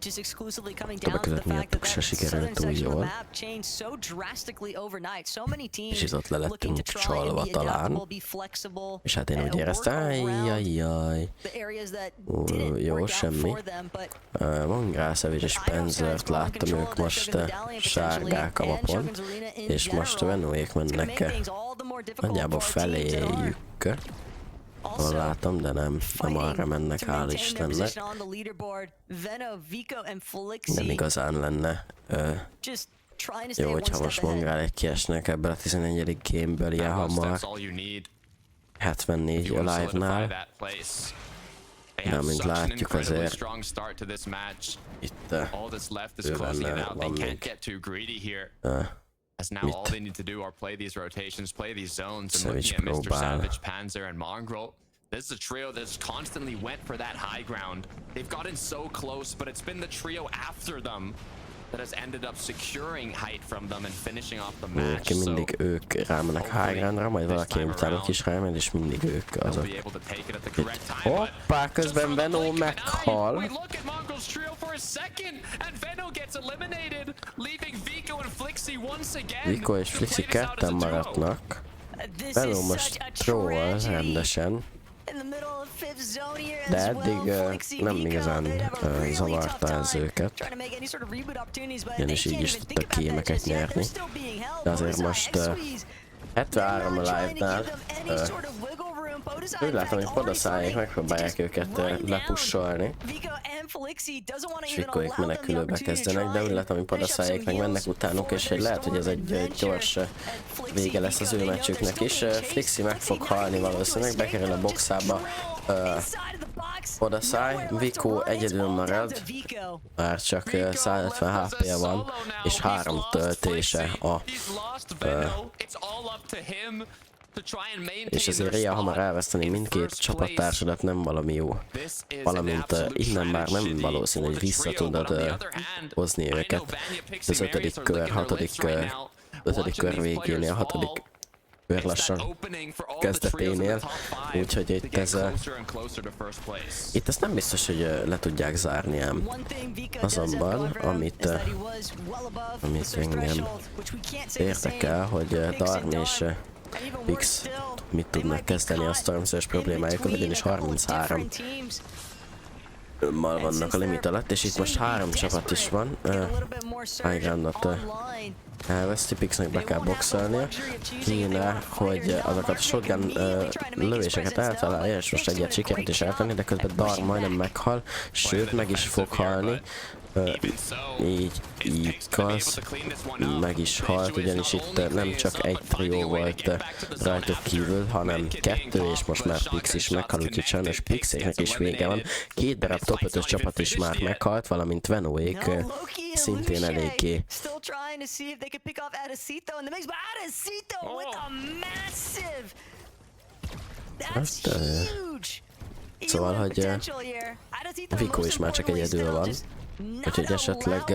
F: just exclusively coming down to
A: között
F: the fact
A: miattuk se
F: that southern
A: sikerült túl
F: section of the
A: jól.
F: map changed so drastically overnight. So many teams
A: És itt ott le
F: looking to
A: lettünk
F: try and
A: csalva
F: be
A: talán.
F: adaptable, be flexible,
A: És hát én úgy
F: and
A: éreztem,
F: work around
A: ajjajjaj.
F: the areas that didn't
A: Jó,
F: work out
A: semmi.
F: for them, but
A: Mangrászevés és Penzert láttam, ők most sárgák a mapon, és most a Venóék mennek nagyjából feléjük. Ahol látom, de nem arra mennek, hál' Istennek. Nem igazán lenne jó, hogyha most Mangrálék kiesnek ebből a 11. gameből ilyen hamar. 74 a live-nál. De mint látjuk azért itt ő lenne, van még
E: As now all they need to do are play these rotations, play these zones, and
A: Savage
E: looking at Mr.
A: próbál.
E: Savage, Panzer, and Mongrel. This is a trio that's constantly went for that high ground. They've gotten so close, but it's been the trio after them that has ended up securing height from them and finishing off the match.
A: Ki mindig ők rámennek high groundra, majd valaki utánuk is rámen, és mindig ők azok. Hoppá, közben Venó meghal. Vico és Flixi ketten maradnak. Venó most troll rendesen. De eddig nem igazán zavarta ez őket. Ugyanis így is tudtak kémeket nyerni. De azért most 73 a live-nál. Úgy látom, hogy podaszáig megpróbálják őket lepussolni. És Vicoék menekülőbe kezdenek, de úgy látom, hogy podaszáig meg mennek utánuk, és lehet, hogy ez egy gyors vége lesz az ő meccsüknek is. Flixi meg fog halni valószínűleg, bekerül a boxába. Podaszáj, Vico egyedül marad, már csak 150 HP-je van, és 3 töltése a és azért ilyen hamar elveszteni mindkét csapattársadat nem valami jó. Valamint innen már nem valószínű, hogy vissza tudod hozni őket. Az 5. kör, 5. kör végénél, 6. kör lassan kezdeténél. Úgyhogy itt itt ezt nem biztos, hogy le tudják zárni ám. Azonban, amit engem érdekel, hogy Darm és Pix mit tudnak kezdeni a Stormsurge problémájukkal, ugyanis 33 mal vannak a limit alatt, és itt most 3 csapat is van. High groundot elveszti, Pixnek be kell boxolnia. Kéne, hogy azokat a shotgun lövéseket eltalálja, és most egyet sikerült is eltenni, de közben Darm majdnem meghal, sőt meg is fog halni. Így igaz, meg is halt, ugyanis itt nem csak egy trió volt rajtuk kívül, hanem 2, és most már Pix is meghal, úgyhogy sajnos Pixéknek is vége van. 2 darab top 5-ös csapat is már meghalt, valamint Venóék szintén eléggé. Szóval, hogy Vico is már csak egyedül van. Úgyhogy esetleg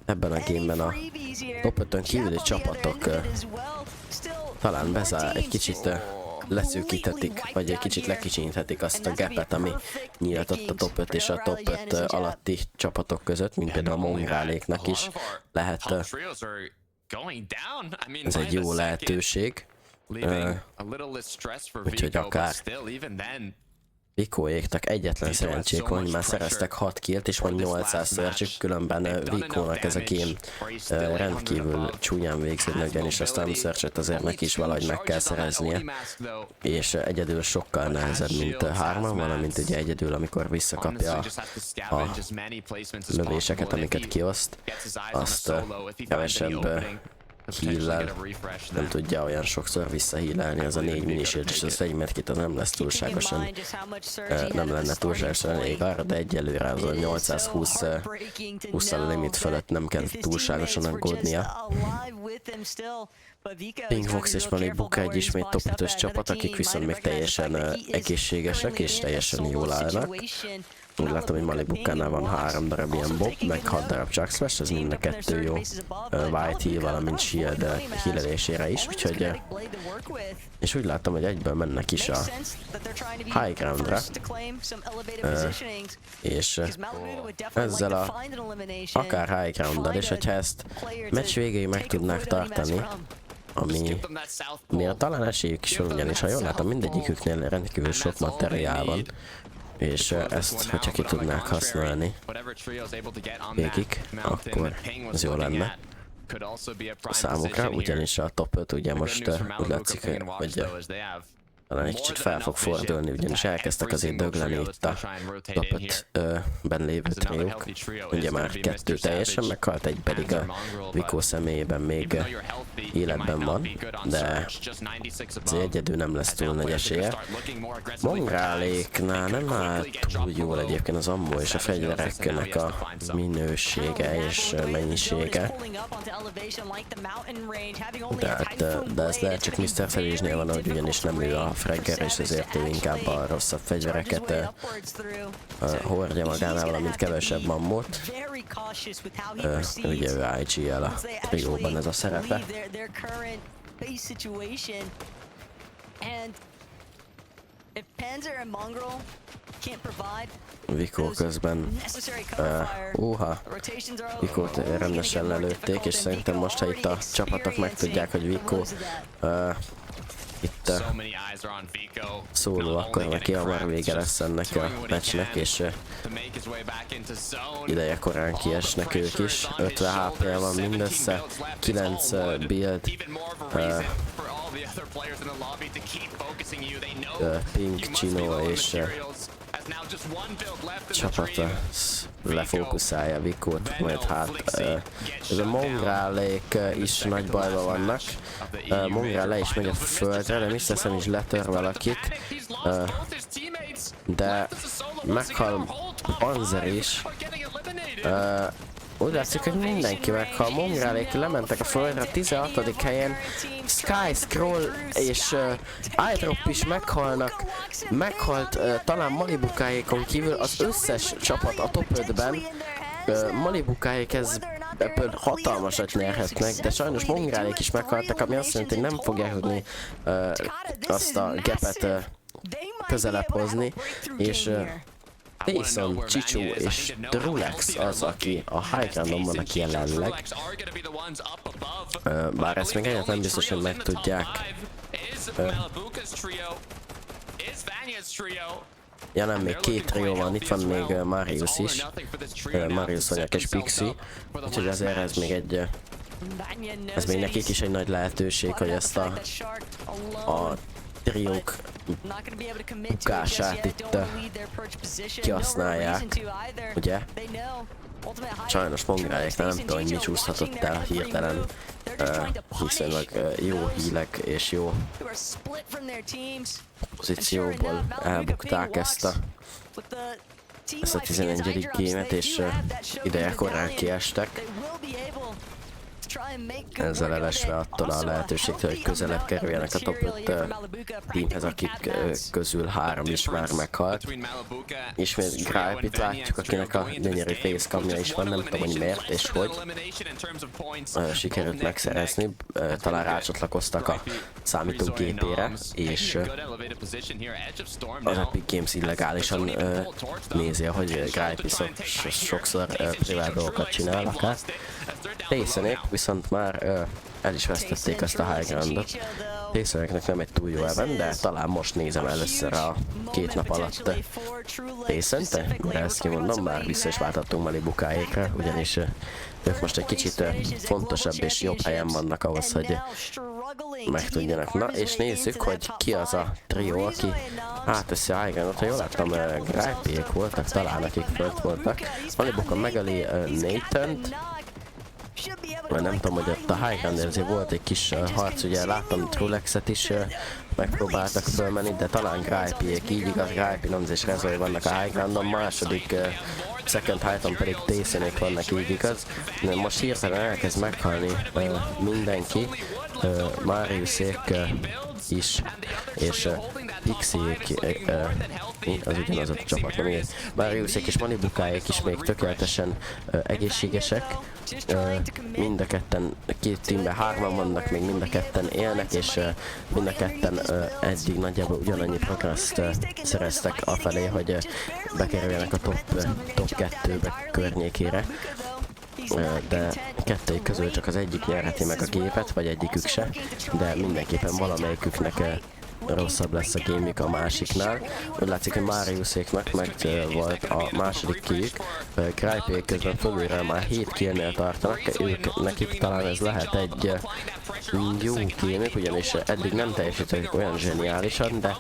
A: ebben a gameben a top 5-ön kívüli csapatok talán egy kicsit leszűkíthetik, vagy egy kicsit lekicsinyíthetik azt a gapet, ami nyílt ott a top 5 és a top 5 alatti csapatok között, mint például a Mongráléknak is lehet. Ez egy jó lehetőség. Úgyhogy akár Vicoéknak egyetlen szerencsék van, hogy már szereztek 6 killt, és van 800 search, különben Vicónak ez a game rendkívül csúnyán végződne, ugyanis a Stormsurge-et azért neki is valahogy meg kell szereznie, és egyedül sokkal nehezebb, mint 3-an, valamint ugye egyedül, amikor visszakapja a lövéseket, amiket kioszt, azt kevesebb heal-lel nem tudja olyan sokszor visszahílelni, ez a 4 minishield, és az 1 medkit az nem lesz túlságosan, nem lenne túlságosan elég arra, de egyelőre az a 820 a limit fölött nem kell túlságosan aggódnia. Pinkfox és Malik Buka egy ismét top 5-ös csapat, akik viszont még teljesen egészségesek és teljesen jól állnak. Úgy látom, hogy Malibukánál van 3 darab ilyen bob, meg 6 darab Chuck Smash, ez mind a 2 jó White Heal, valamint Shield healelésére is, úgyhogy és úgy látom, hogy egyből mennek is a High Groundra, és ezzel a akár High Grounddal, és hogyha ezt meccs végéig meg tudnák tartani, ami miért talán esélyük is van, ugyanis ha jól látom, mindegyiküknél rendkívül sok materiál van, és ezt, hogyha ki tudnák használni végig, akkor ez jó lenne számukra, ugyanis a top 5 ugye most úgy látszik, hogy talán egy kicsit fel fog fordulni, ugyanis elkezdtek azért dögleni itt a top 5-ben lévő triók. Ugye már 2 teljesen meghalt, egy pedig a Vikó személyében még életben van, de az egyedül nem lesz túl nagy esélye. Mongráléknál nem áll túl jól egyébként az ammo és a fegyvereknek a minősége és mennyisége. De ez lehet csak Mr. Felizsnél van, hogy ugyanis nem ő a fragger, és ezért ő inkább a rosszabb fegyvereket hordja magánál, valamint kevesebb mammot. Ugye ő IGL a trióban ez a szerepe. Vikó közben Vikót rendesen lelőtték, és szerintem most, ha itt a csapatok megtudják, hogy Vikó itt szóló, akkor neki hamar vége lesz ennek a meccsnek, és ideje korán kiesnek ők is. 50 HP-ja van mindössze, 9 build, Pink, Chino és csapata lefókuszálja Vikót, majd hát ez a Mongrálék is nagy bajban vannak. Mongrál le is megy a földre, de Mr. is letör valakit, de meghal Panzer is. Úgy látszik, hogy mindenki meghal. Mongrálék lementek a földre, a 16. helyen Sky Scroll és iDrop is meghalnak. Meghalt talán Malibukáékon kívül az összes csapat a top 5-ben. Malibukáék ebből hatalmasat nyerhetnek, de sajnos Mongrálék is meghaltak, ami azt jelenti, hogy nem fogják tudni azt a gapet közelebb hozni, és Tyson, Csicsó és Drulex az, aki a High Groundon van, aki jelenleg. Bár ezt még egyáltalán nem biztos, hogy megtudják. Ja nem, még 2 trió van, itt van még Marius is. Marius Anyák és Pixie. Úgyhogy azért ez még egy... Ez még nekik is egy nagy lehetőség, hogy ezt a triók bukását itt kihasználják, ugye? Sajnos Mongráléknál nem tudom, hogy mi csúszhatott el hirtelen, viszonylag jó hílek és jó pozícióból elbukták ezt a 11. gémet, és ideje korán kiestek. Ezzel elesve attól a lehetőségtől, hogy közelebb kerüljenek a top 5 teamhez, akik közül 3 is már meghalt. Ismét Gripe-it látjuk, akinek a gyönyörű facecamja is van, nem tudom, hogy miért és hogy sikerült megszerezni. Talán rácsatlakoztak a számítógépére, és az Epic Games illegálisan nézi, hogy Gripe sokszor privát dolgokat csinál akár. Taysonék viszont már el is vesztették ezt a High Groundot. Taysoneknek nem egy túl jó event, de talán most nézem először a 2 nap alatt Taysont, mire ezt kimondom, már vissza is váltottunk Malibukáékra, ugyanis ők most egy kicsit fontosabb és jobb helyen vannak ahhoz, hogy megtudjanak. Na, és nézzük, hogy ki az a trió, aki átteszi a High Groundot. Ha jól láttam, Gripe-ék voltak, talán akik fönt voltak. Malibuka megöli Nathan-t. Nem tudom, hogy ott a High Ground azért volt egy kis harc, ugye láttam Trulexet is megpróbáltak fölmenni, de talán Gripe-ék, így igaz, Gripe, Nonz és Rezoy vannak a High Groundon, második Second Heighton pedig Taysonék vannak, így igaz. Most hirtelen elkezd meghalni mindenki, Mariusék is, és Pixiék, az ugyanaz a csapat, nem így. Mariusék és Malibukáék is még tökéletesen egészségesek. Mind a ketten, két teamben 3-an vannak, még mind a ketten élnek, és mind a ketten eddig nagyjából ugyanannyi progresszt szereztek afelé, hogy bekerüljenek a top 2-be környékére. De kettőjük közül csak az egyik nyerheti meg a gépet, vagy egyikük se, de mindenképpen valamelyiküknek rosszabb lesz a gémjük a másiknál. Úgy látszik, hogy Mariuséknak meg volt a második kijük. Grypék közben fölülről már 7 killnél tartanak, nekik talán ez lehet egy jó gémjük, ugyanis eddig nem teljesítettek olyan zseniálisan, de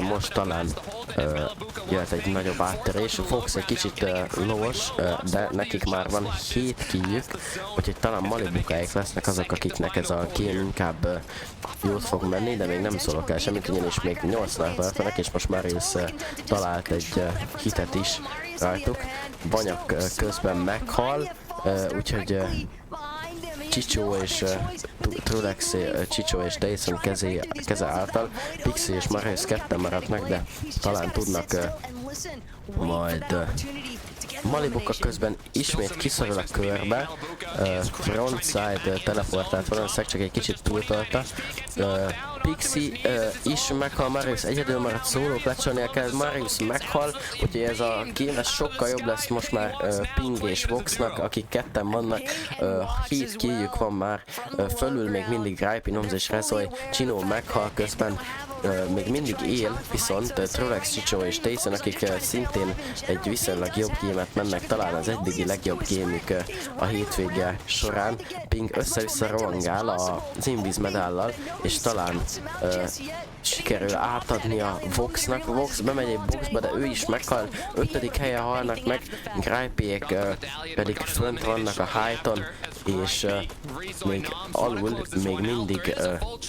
A: most talán jöhet egy nagyobb áttörés. Fox egy kicsit lós, de nekik már van 7 kijük, úgyhogy talán Malibukáik lesznek azok, akiknek ez a game inkább jót fog menni, de még nem szólok el semmit, ugyanis még 8-nál tartanak, és most Marius talált egy hitet is rajtuk. Banyak közben meghal, úgyhogy Csicsó és Trulex, Csicsó és Dyson keze által Pixie és Marius ketten maradnak, de talán tudnak majd Malibuka közben ismét kiszorul a körbe, frontside teleportált valószínűleg, csak egy kicsit túltolta. Pixie is meghal, Marius egyedül maradt, szóló plecsolnia kell, Marius meghal, úgyhogy ez a game sokkal jobb lesz most már Ping és Voxnak, akik ketten vannak, 7 killjük van már, fölül még mindig Grype, Nomz és Rezoy, Csinó meghal közben, még mindig él, viszont Trolex, Csicsó és Tyson, akik szintén egy viszonylag jobb gémet mennek, talán az eddigi legjobb gémük a hétvége során. Ping össze-vissza rohangál az Invis medállal, és talán sikerül átadni a Voxnak. Vox bemegy egy boxba, de ő is meghal, 5. helyen halnak meg, Grypék pedig fönt vannak a heighton, és még alul még mindig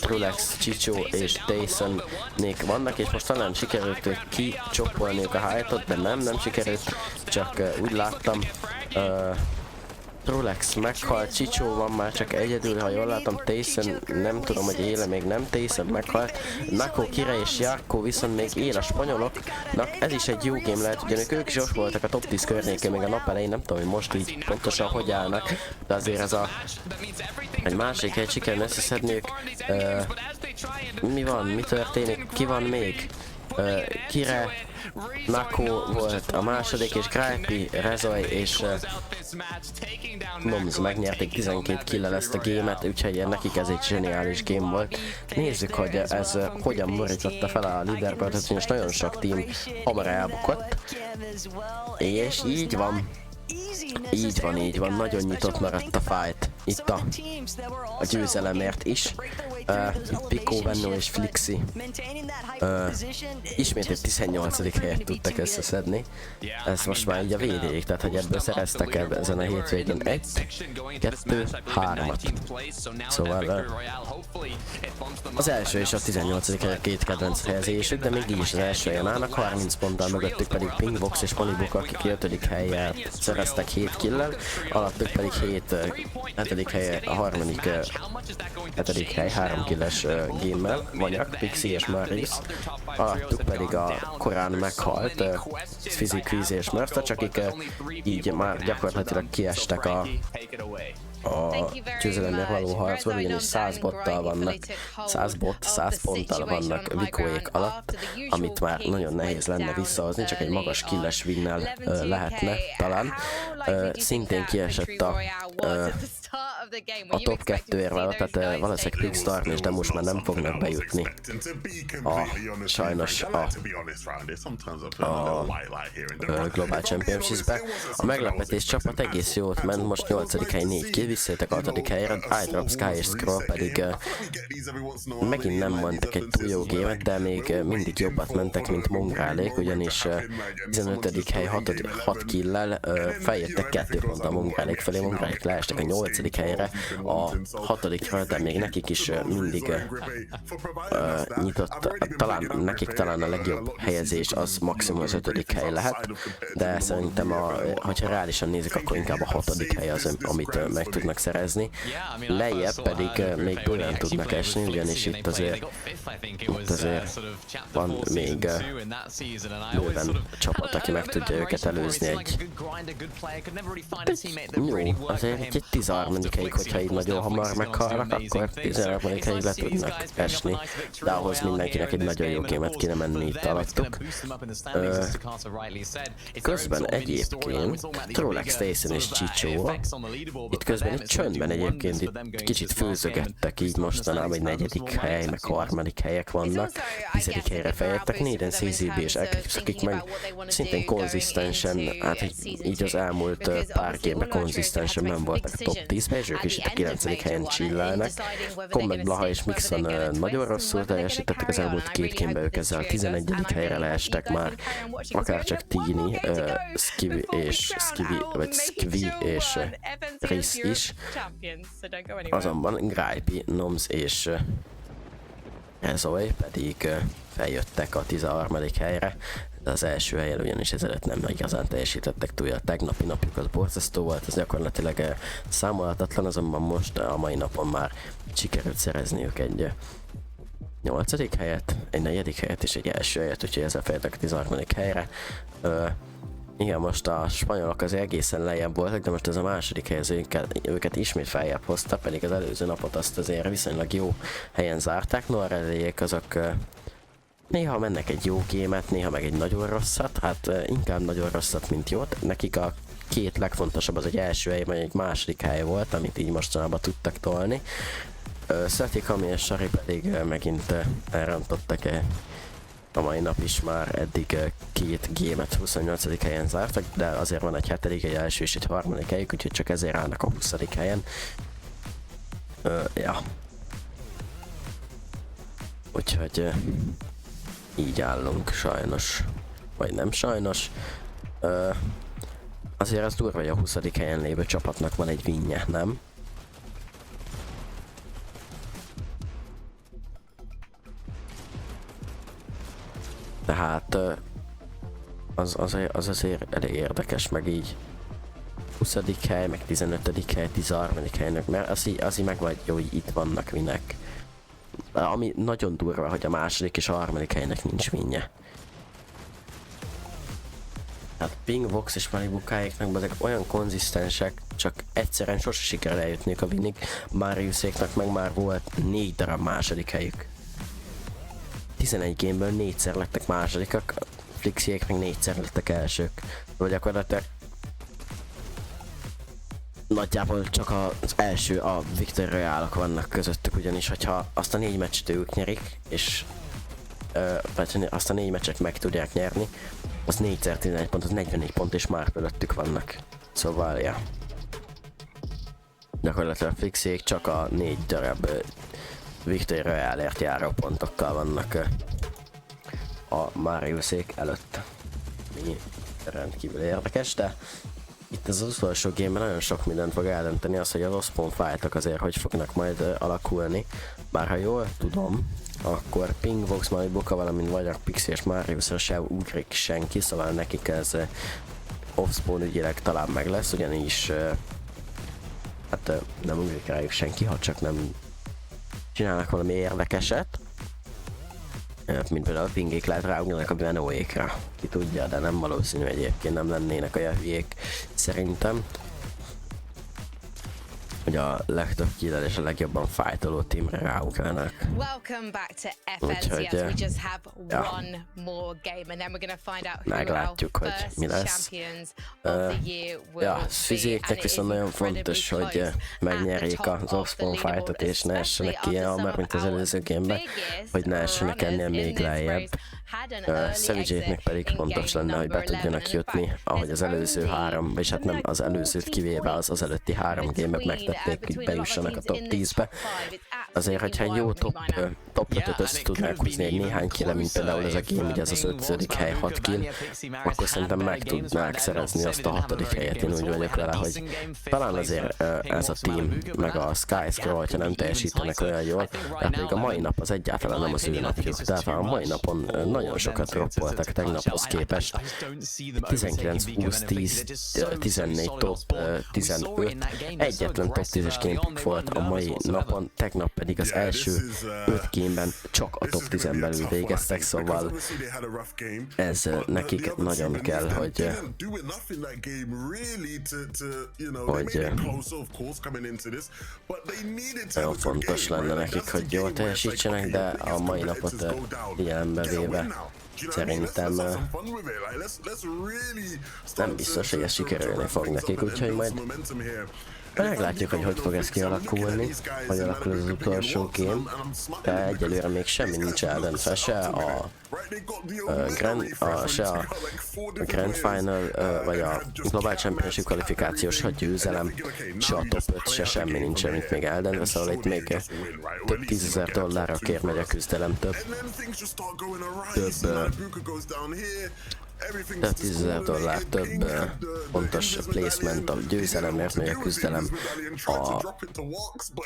A: Trulex, Csicsó és Tyson-nék vannak, és most talán sikerült kicsopolniuk a heightot, de nem sikerült, csak úgy láttam. Trulex meghalt, Csicsó van már csak egyedül, ha jól látom, Tyson nem tudom, hogy éle, még nem, Tyson meghalt, Nako, Kire és Jarko viszont még él a spanyoloknak, ez is egy jó game lehet, ugyanik ők is ott voltak a top 10 környékén még a nap elején, nem tudom, hogy most így pontosan hogy állnak, de azért ez egy másik helyet sikerül összeszedniük. Mi van, mi történik, ki van még? Kire, Nako volt a második, és Grype, Rezoy és Nomz megnyerték 12 kill-el ezt a gémet, úgyhogy nekik ez egy zseniális game volt. Nézzük, hogy ez hogyan borította fel a leaderboardot, és nagyon sok team hamar elbukott. És így van. Így van, nagyon nyitott maradt a fight. Itt a győzelemért is. Pico, Venno és Flixi ismét egy 18. helyet tudtak összeszedni. Ez most már így a végéig, tehát hogy ebből szereztek ezen a hétvégén 1, 2, 3-at. Szóval az első és a 18. hely a két kedvenc helyezésük, de még így is az első helyen állnak, 30 ponttal mögöttük pedig Ping, Vox és Malibuka, akik 5. helyen szereztek 7 kill-el, alattuk pedig 7. hely, a harmadik 7. hely 3 killes gémmel, Vanyak, Pixie és Marius, alattuk pedig a korán meghalt Fizi, Quiz és Mörtacs, akik így már gyakorlatilag kiestek a győzelemért való harcban, ugyanis 100 bottal vannak, 100 ponttal vannak Vikóék alatt, amit már nagyon nehéz lenne visszahozni, csak egy magas killes winnel lehetne talán. Szintén kiesett a top 2 érvel, tehát valószínűleg Big Star és de most már nem fognak bejutni sajnos a Global Championship-be. A meglepetés csapat egész jót ment, most 8. hely 4 kill, visszajöttek a 6. helyre, iDrop, Sky és Scroll pedig megint nem mondtak egy túl jó gémet, de még mindig jobbat mentek, mint Mongrálék, ugyanis 15. hely 6 kill-lel feljöttek 2 ponttal Mongrálék felé, Mongrálék leestek a 8. helyre, helyre a 6-ra, de még nekik is mindig nyitott, talán a legjobb helyezés az maximum az 5. hely lehet, de szerintem hogyha reálisan nézik, akkor inkább a 6. hely az, amit meg tudnak szerezni. Lejjebb pedig még bőven tudnak esni, ugyanis itt azért van még bőven csapat, aki meg tudja őket előzni egy... Jó, azért egy 13. helyig, hogyha így nagyon hamar meghalnak, akkor 13. helyig le tudnak esni, de ahhoz mindenkinek egy nagyon jó gémet kéne menni itt alattuk. Közben egyébként Trolex, Tyson és Csicsó itt közben itt csöndben egyébként itt kicsit főzögettek így mostanában, hogy 4. hely, meg 3. helyek vannak, 10. helyre fejedtek, Néden, CZB és Eclipse, akik meg szintén konzisztensen, hát így az elmúlt pár gémben konzisztensen nem voltak a top 10-ben, és ők is itt a 9. helyen chillelnek. Combat, Blaha és Mixon nagyon rosszul teljesítettek az elmúlt 2 gémben, ők ezzel a 11. helyre leestek már, akárcsak Tini, Skivy és Riz is. Azonban Gripey, Noms és Ezoy pedig feljöttek a 13. helyre, de az első helyen ugyanis ezelőtt nem igazán teljesítettek túl, a tegnapi napjuk az borzasztó volt, ez gyakorlatilag számolhatatlan, azonban most a mai napon már sikerült szerezniük egy 8. helyet, egy 4. helyet és egy első helyet, úgyhogy ezzel fejedtek a 13. helyre. Igen, most a spanyolok az egészen lejjebb voltak, de most ez a második helyező őket ismét feljebb hozta, pedig az előző napot azt azért viszonylag jó helyen zárták. No, a reléjék azok néha mennek egy jó gémet, néha meg egy nagyon rosszat, hát inkább nagyon rosszat, mint jót. Nekik a 2 legfontosabb az egy első hely, vagy egy második hely volt, amit így mostanában tudtak tolni. Szetikami és Sari pedig megint elrontottak a mai nap is már eddig 2 gémet 28. helyen zártak, de azért van egy 7., egy első és egy 3. helyük, úgyhogy csak ezért állnak a 20. helyen. Ja. Úgyhogy így állunk sajnos, vagy nem sajnos. Azért az durva, hogy a 20. helyen lévő csapatnak van egy winje, nem? Tehát az azért elég érdekes, meg így 20. hely, meg 15. hely, 13. helynek, mert az így meg vagy jó, hogy itt vannak winek. Ami nagyon durva, hogy a második és a 3. helynek nincs winje. Hát Ping, Vox és Malibukáéknak ezek olyan konzisztensek, csak egyszerűen sose sikerül eljutniuk a winnig. Mariuséknak meg már volt 4 darab második helyük. 11 gameből 4-szer lettek másodikak, Flixiék meg 4-szer lettek elsők. Vagy gyakorlatilag nagyjából csak az első, a Victory Royale-ok vannak közöttük, ugyanis hogyha azt a 4 meccset ők nyerik, és vagy azt a 4 meccset meg tudják nyerni, az 4x11 pont, az 44 pont, és már fölöttük vannak. Szóval, ja. Gyakorlatilag a Flixiék csak a 4 darab Victory Royale-ért járó pontokkal vannak a Mariusék előtt. Mi rendkívül érdekes, de itt az utolsó game-ben nagyon sok mindent fog eldönteni, az, hogy az Ospawn fight-ok azért hogy fognak majd alakulni. Bár ha jól tudom, akkor Ping, Vox, Malibuka, valamint Vagyak, Pixie és Mariusra se ugrik senki, szóval nekik ez off-spawn ügyileg talán meg lesz, ugyanis hát nem ugrik rájuk senki, ha csak nem csinálnak valami érdekeset. Mint például a Pingék lehet ráugnanak a Benóékra. Ki tudja, de nem valószínű, egyébként nem lennének olyan hülyék szerintem. Hogy a legtöbb kill és a legjobban fightoló teamre ráugranak.
D: Welcome back to FNCS. We just have one more game and then we're going to find out who
A: meglátjuk, hogy mi lesz. Fizéknek viszont nagyon fontos, hogy megnyerjék az Ospawn fightot és ne essenek ki hamar, mint az előző gameben, hogy ne essenek ennél még lejjebb. Savage-nek pedig fontos lenne, hogy be tudjanak jutni, ahogy az előző 3, vagy hát nem az előzőt kivéve az előtti 3 game-et megtették, hogy bejussanak a top 10-be. azért, hogyha egy jó top 5-öt össze tudnák húzni egy néhány kile, mint például ez a game, ugye ez az 5. hely 6 kill, akkor szerintem meg tudnák szerezni azt a 6. helyet. Én úgy vagyok vele, hogy talán azért ez a team, meg a Skyscroll, hogyha nem teljesítenek olyan jól, de pedig a mai nap az egyáltalán nem az ő napjuk. Tehát a mai napon nagyon sokat droppoltak tegnaphoz képest. 19-20-10, 14 top 15, egyetlen top 10-es game volt a mai napon, tegnap pedig az első 5 gameben csak a top 10-en belül végeztek, szóval ez nekik nagyon kell, hogy nagyon fontos lenne nekik, hogy jól teljesítsenek, de a mai napot figyelembe véve szerintem nem biztos, hogy ez sikerülni fog nekik, úgyhogy majd meglátjuk, hogy fog ez kialakulni, hogy alakul az utolsó game, de egyelőre még semmi nincs eldöntve, se a Grand Final, vagy a Global Championship kvalifikációs, ha győzelem, se a top 5, se semmi nincs, amit még eldöntve, szóval itt még több $10,000 kér megy a küzdelem, több $10,000, több pontos placement a győzelemért megy a küzdelem, a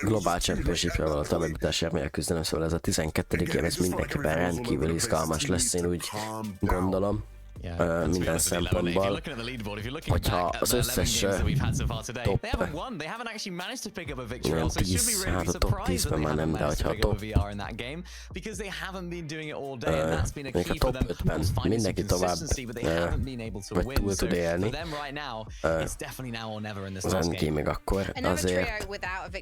A: Global Championship-ra való továbbjutásért megy a küzdelem, szóval ez a 12. game, ez mindenképpen rendkívül izgalmas lesz, én úgy gondolom. Minden szempontból, hogyha az összes top 10, hát a top 10-ben már nem, de hogyha a top még a top 5-ben mindenki tovább vagy túl tud élni az endgame-ig, akkor azért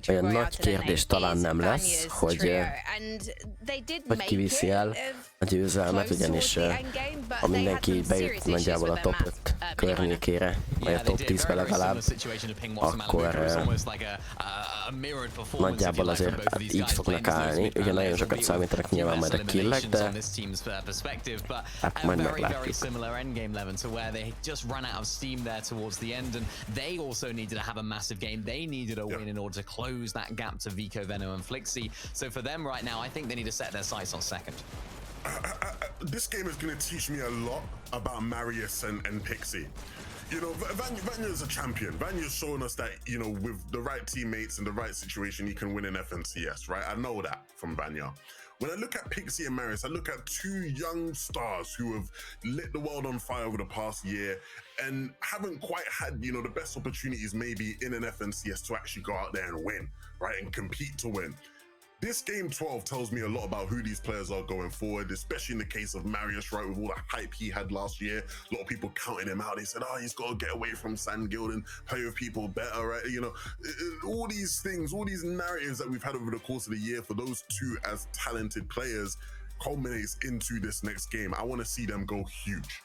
A: olyan nagy kérdés talán nem lesz, hogy kiviszi el a győzelmet, ugyanis ha mindenki bejut nagyjából a top 5 környékére, vagy a top 10-be legalább, akkor nagyjából azért így fognak állni. Ugye nagyon sokat számítanak nyilván majd a killek, de hát majd meglátjuk.
C: This game is going to teach me a lot about Marius and Pixie. You know, Vanya is a champion. Vanya's shown us that, you know, with the right teammates and the right situation, he can win an FNCS, right? I know that from Vanya. When I look at Pixie and Marius, I look at two young stars who have lit the world on fire over the past year and haven't quite had, you know, the best opportunities maybe in an FNCS to actually go out there and win, right? And compete to win. This game 12 tells me a lot about who these players are going forward, especially in the case of Marius, right, with all the hype he had last year. A lot of people counting him out. They said, oh, he's got to get away from Sandguild and play with people better, right? You know, all these things, all these narratives that we've had over the course of the year for those two as talented players culminates into this next game. I want to see them go huge.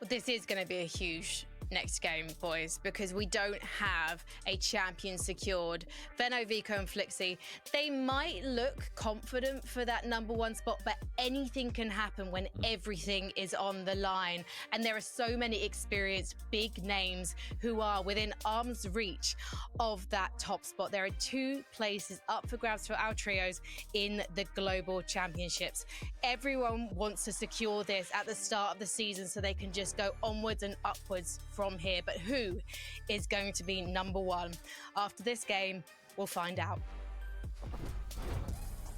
D: Well, this is going to be a huge next game, boys, because we don't have a champion secured. Venno, Vico and Flixie, they might look confident for that #1 spot, but anything can happen when everything is on the line. And there are so many experienced big names who are within arm's reach of that top spot. There are 2 places up for grabs for our trios in the global championships. Everyone wants to secure this at the start of the season so they can just go onwards and upwards from here. But who is going to be #1? After this game, we'll find out.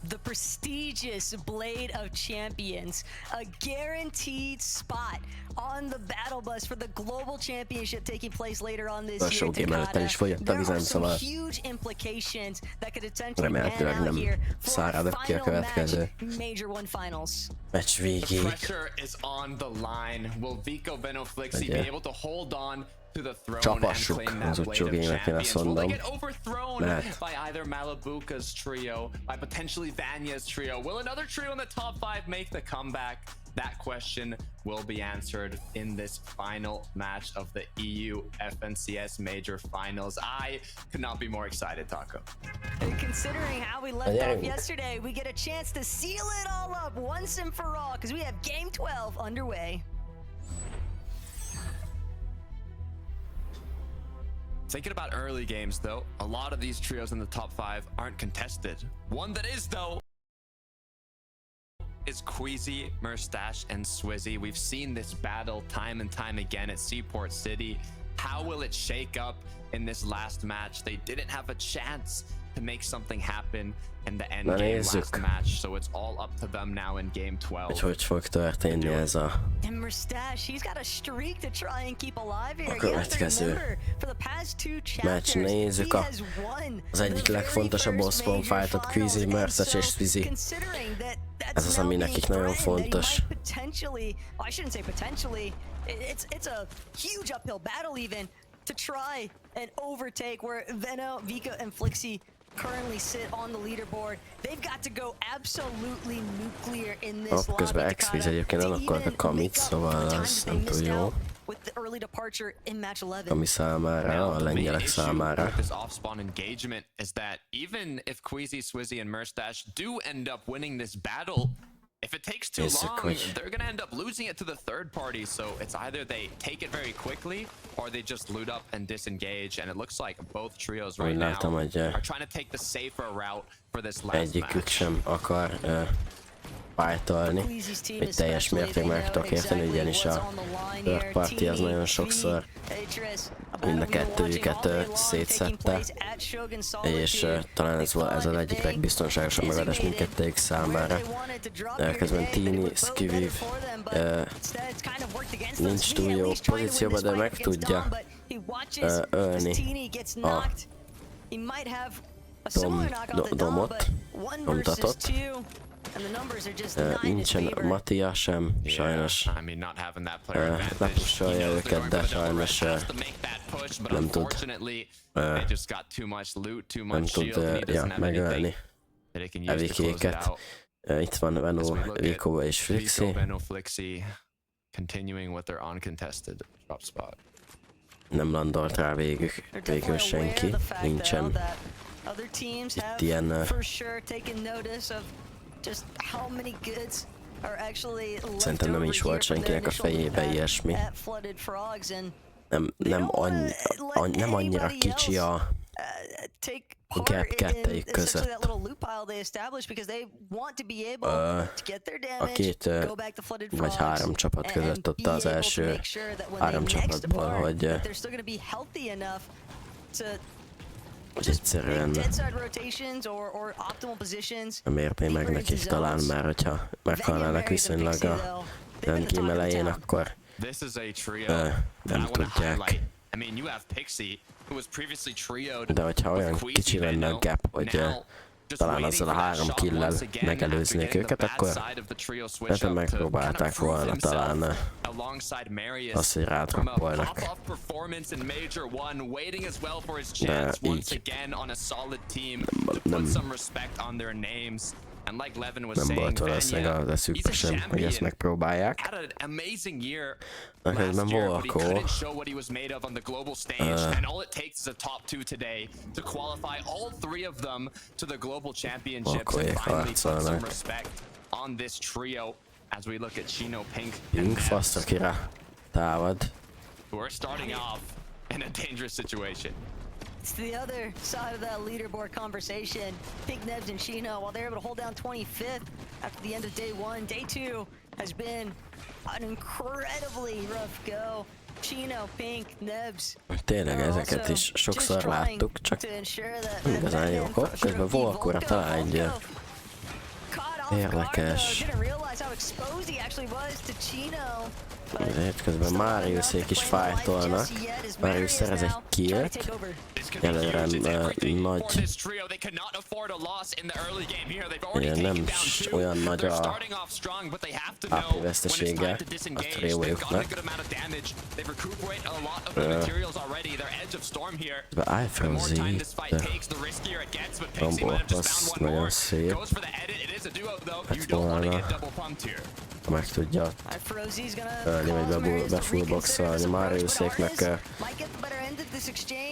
F: The prestigious Blade of Champions, a guaranteed spot on the battle bus for the global championship taking place later on this year. There are some huge implications that could potentially pan out here for our final match, Major 1 finals.
E: The pressure is on the line. Will Vico, Venno, Flixie be able to hold on to the throne and claim that Blade of Champions? Will they get overthrown by either Malibuca's trio, by potentially Vanya's trio? Will another trio in the top 5 make the comeback? That question will be answered in this final match of the EU FNCS Major Finals. I could not be more excited, Taco.
F: And considering how we left off yesterday, we get a chance to seal it all up once and for all because we have Game 12 underway.
E: Thinking about early games, though, a lot of these trios in the top 5 aren't contested. One that is, though, is Queasy, Murstache, and Swizzy. We've seen this battle time and time again at Seaport City. How will it shake up in this last match? They didn't have a chance to make something happen in the end game last match, so it's all up to them now in game 12.
A: Hogy fog történni ez a...
F: And Murstache, he's got a streak to try and keep alive here.
A: A következő match, nézzük az egyik legfontosabb Osborn fightot, Queasy, Murstache és Swizzy. Ez az, ami nekik nagyon fontos.
F: I shouldn't say potentially. It's a huge uphill battle even to try and overtake where Veno, Vika, and Flixie currently sit on the leaderboard. They've got to go absolutely nuclear in this lobby.
A: Közben XP egyébként nem akartak Kamit, szóval az nem túl jó. Kami számára, a lengyelek számára.
E: This off-spawn engagement is that even if Queasy, Swizzy, and Murstache do end up winning this battle, if it takes too long, they're gonna end up losing it to the third party. So it's either they take it very quickly or they just loot up and disengage. And it looks like both trios right now are trying to take the safer route for this last
A: Egyikük
E: match.
A: sem akar fájtolni. Egy teljes mértékben meg tudok érteni, ugyanis a third party az nagyon sokszor mind a kettőjüket szétszette, és talán ez az egyik legbiztonságosabb megoldás mindkettőjük számára. Közben Tini, Skiviv nincs túl jó pozícióban, de meg tudja ölni a domot, domtatot. Nincsen Mattia sem, sajnos lepussolja őket, de sajnos nem tud megölni Evikéket. Itt van Veno, Vico és Flixie. Nem landolt rá végül senki, nincsen itt ilyen szerintem nem is volt senkinek a fejébe ilyesmi. Nem annyira kicsi a gap kettejük között. A két vagy három csapat között ott az első három csapatból, hogy egyszerűen nem érné meg nekik talán, mert hogyha meghalnának viszonylag a game elején, akkor nem tudják. De hogyha olyan kicsi lenne a gap, hogy talán azzal a 3 kill-lel megelőznék őket, akkor megpróbálták volna talán azt, hogy rátrappolnak. De így nem volt valószínűleg az eszükbe sem, hogy ezt megpróbálják. Neközben Volko Volkoék harcolnak. Pink Fast, akire támad.
F: It's the other side of that leaderboard conversation. Pink, Nebs, and Chino, while they're able to hold down 25th after the end of day 1, day 2 has been an incredibly rough go. Chino, Pink, Nebs.
A: Tényleg ezeket is sokszor láttuk, csak igazán jók. Közben Volkóra talán egy érdekes. Közben Mariusék is fájtolnak. Marius szerez egy killt. Előre nagy... nem olyan nagy a AP vesztesége a triójuknak. iFrozy itt rombolpasz nagyon szép. Hát volna, ha meg tudja ölni, vagy befullboxolni Mariuséknek.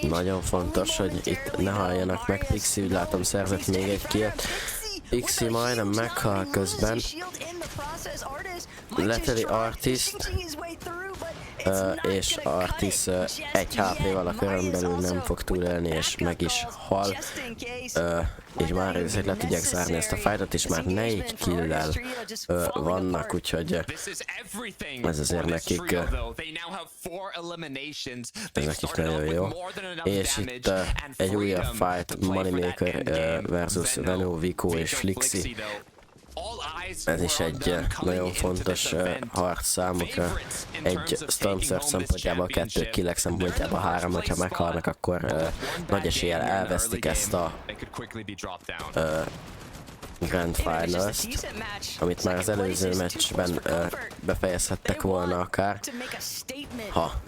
A: Nagyon fontos, hogy itt ne halljanak meg. Pixie, úgy látom, szerzett még egy killt. Pixie majdnem meghal közben. Leteli Artist és Artis egy HP-val a körön belül nem fog túlélni, és meg is hal. És már őszig le tudják zárni ezt a fightot, és már 4 kill-lel vannak, úgyhogy ez azért nekik nagyon jó. És itt egy újabb fight, Moneymaker versus Veno, Vico és Flixi. Ez is egy nagyon fontos harc számukra. Egy Stormsurf szempontjából, 2 killek szempontjából 3, hogyha meghalnak, akkor nagy eséllyel elvesztik ezt a Grand Finals-t, amit már az előző meccsben befejezhettek volna akár, ha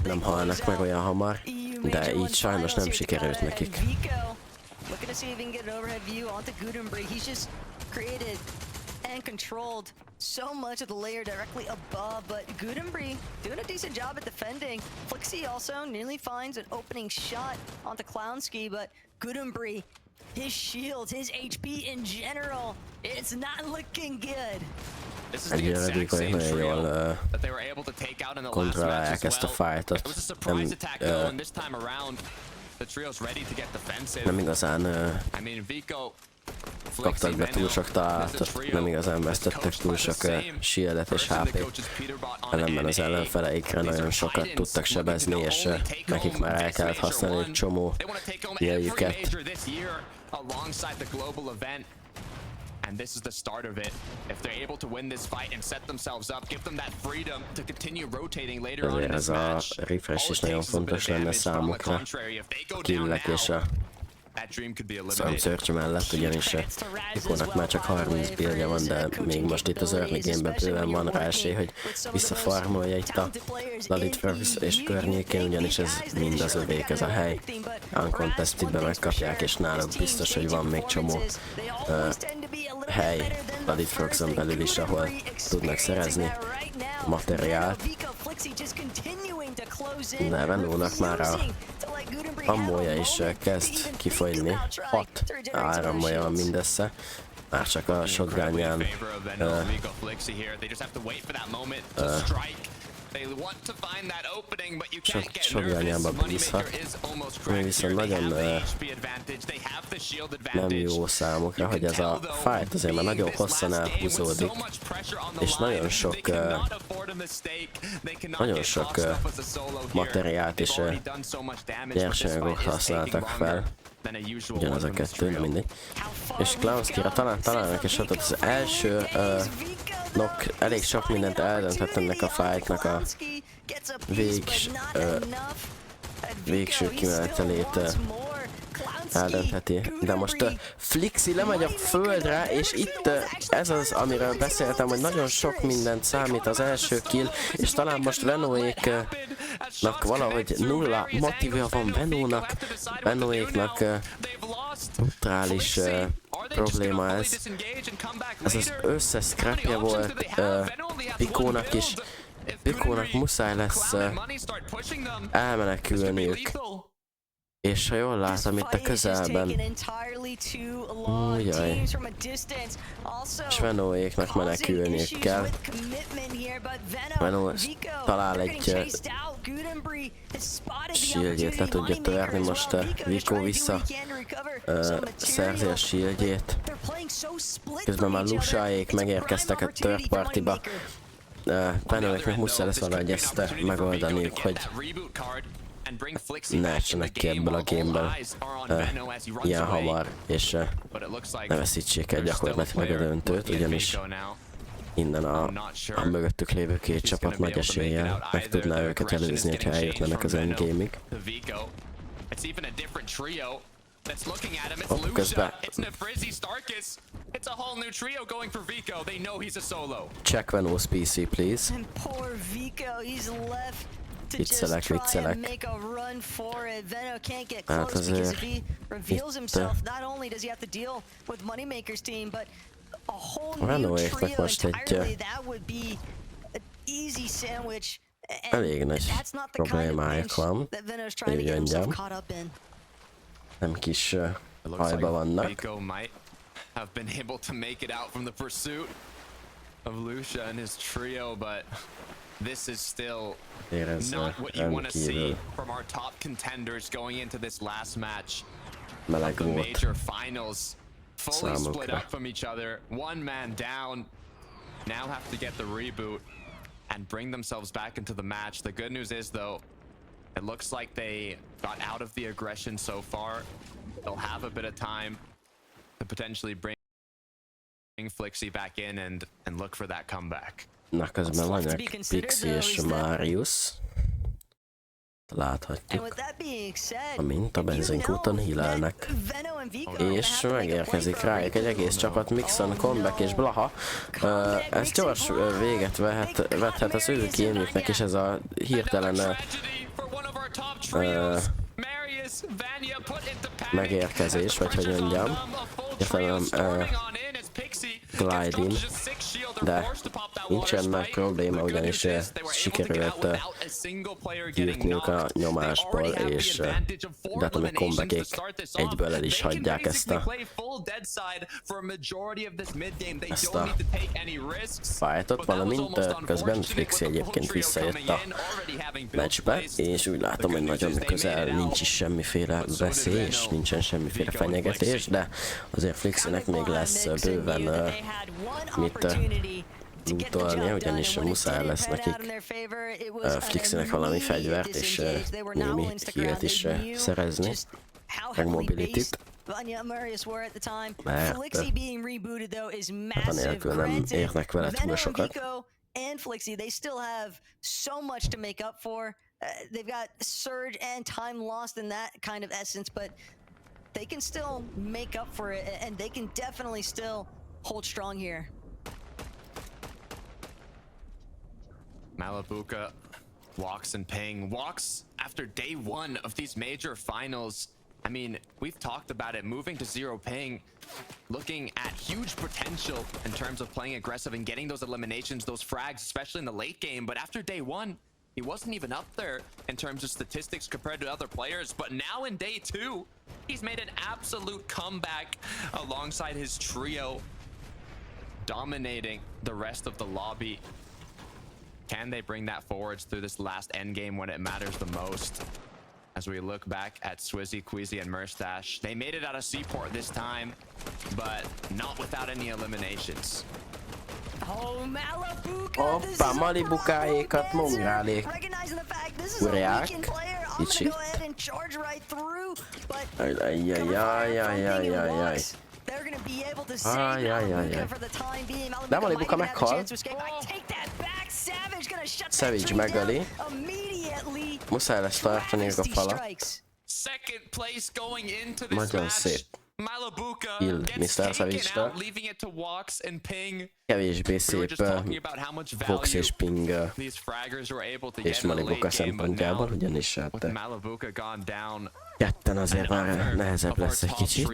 A: nem halnak meg olyan hamar, de így sajnos nem sikerült nekik.
F: And controlled so much of the layer directly above, but Gudenbri doing a decent job at defending. Flixi also nearly finds an opening shot onto Clownski, but Gudenbri, his shield, his HP in general, it's not looking good.
A: Egyre Vicoik nagyon jól kontrollálják ezt a fightot. Nem igazán kaptak be túl sok találatot, nem igazán vesztettek túl sok shieldet és HP-t. Ellenben az ellenfeleikre nagyon sokat tudtak sebezni, és nekik már el kellett használni egy csomó jegyüket.
E: And this is the start of it. If they're able to win this fight and set themselves up, give them that freedom to continue rotating later on in this match.
A: Ez a refresh is nagyon fontos lenne számukra. A killek és a Stormsurf mellett, ugyanis Vikónak már csak 30 buildja van, de még most itt az early game-ben bőven van rá esély, hogy visszafarmolja itt a Laditfrogs és környékén, ugyanis ez mind az övék, ez a hely. Uncontestedben megkapják, és náluk biztos, hogy van még csomó hely Laditfrogson belül is, ahol tudnak szerezni materiált. De Venónak már a ammója is kezd kifogyni. 6 áramolja van mindössze. Már csak a shotgunján shotgunjánba bízhat. Ami viszont nagyon nem jó számukra, hogy ez a fight azért már nagyon hosszan elhúzódik, és nagyon sok materiált és nyersanyagot használtak fel. Ugyanaz a kettő, nem mindegy. És Clownskira találnak és ott az első elég sok mindent eldönthet ennek a fightnak a végső kimenetelét eldöntheti. De most Flixi lemegy a földre, és itt ez az, amiről beszéltem, hogy nagyon sok mindent számít az első kill, és talán most Venóéknak valahogy nulla motivja van Venóéknak brutális probléma ez. Ez az összes scrapje volt Vikónak is. Vikónak muszáj lesz elmenekülniük. És ha jól látom itt a közelben, újjaj, és Venóéknak menekülniük kell. Venó talál egy shieldjét, le tudja törni, most Vico vissza szerzi a shieldjét. Közben már Lusáék megérkeztek a third partyba. Venóéknak muszáj lesz valahogy ezt megoldaniuk, hogy ne essenek ki ebből a gameből ilyen hamar, és ne veszítsék el gyakorlatilag a döntőt, ugyanis innen a mögöttük lévő két csapat nagy eséllyel meg tudná őket előzni, hogyha eljutnának az endgame-ig. Közben check Veno's PC, please. Viccelek. Hát azért Venóéknak most egy elég nagy problémájuk van, hogy úgy mondjam. Nem kis hajba vannak.
E: this is still
A: érezve
E: not what you want to see
A: rendkívül
E: from our top contenders going into this last match
A: meleg
E: of the
A: volt
E: major finals. Fully split
A: számukra.
E: up from each other, one man down. Now have to get the reboot and bring themselves back into the match. The good news is though, it looks like they got out of the aggression so far. They'll have a bit of time to potentially bring Flixie back in and look for that comeback.
A: Na, közben vannak Pixie és Marius. Láthatjuk, amint a benzinkúton hílelnek. És megérkezik rájuk egy egész csapat, Mixon, Comeback és Blaha. Ez gyors véget vethet az ő kémjüknek, és ez a hirtelen megérkezés, vagy hogy mondjam, hirtelen gliding, de nincsen nagy probléma, ugyanis sikerült kijutniuk a nyomásból, és Datomic Comebackék egyből el is hagyják ezt a fightot, valamint közben Flixie egyébként visszajött a meccsbe, és úgy látom, hogy nagyon közel nincs is semmiféle veszély, és nincsen semmiféle fenyegetés, de azért Flixie-nek még lesz bőven mit lootolnia, ugyanis muszáj lesz nekik Flixie-nek valami fegyvert és némi healt is szerezni, meg mobilityt, mert anélkül nem érnek vele túl sokat.
F: And Flixie, they still have so much to make up for. They've got surge and time lost in that kind of essence, but they can still make up for it, and they can definitely still hold strong here.
E: Malabuka walks and Ping walks after day one of these major finals. I mean, we've talked about it, moving to zero ping, looking at huge potential in terms of playing aggressive and getting those eliminations, those frags, especially in the late game. But after day one, he wasn't even up there in terms of statistics compared to other players. But now in day two, he's made an absolute comeback alongside his trio, dominating the rest of the lobby. Can they bring that forwards through this last end game when it matters the most? As we look back at Swizzy, Queasy, and Murstache, they made it out of Seaport this time, but not without any eliminations.
F: Oh, Malabuka!
A: Hoppa, Malibukáékat mongálék. Urják. Kicsit. Ajjajjajjajjajjaj. Ajjajjajjaj. De Malibuka meghal. Savage megöli. Muszáj lesz tartaniuk a falat. Nagyon szép. Kill Mr. Savage-től. Kevésbé szép Vox és Ping és Malibuka szempontjából, ugyanis hát ketten azért már nehezebb lesz egy kicsit.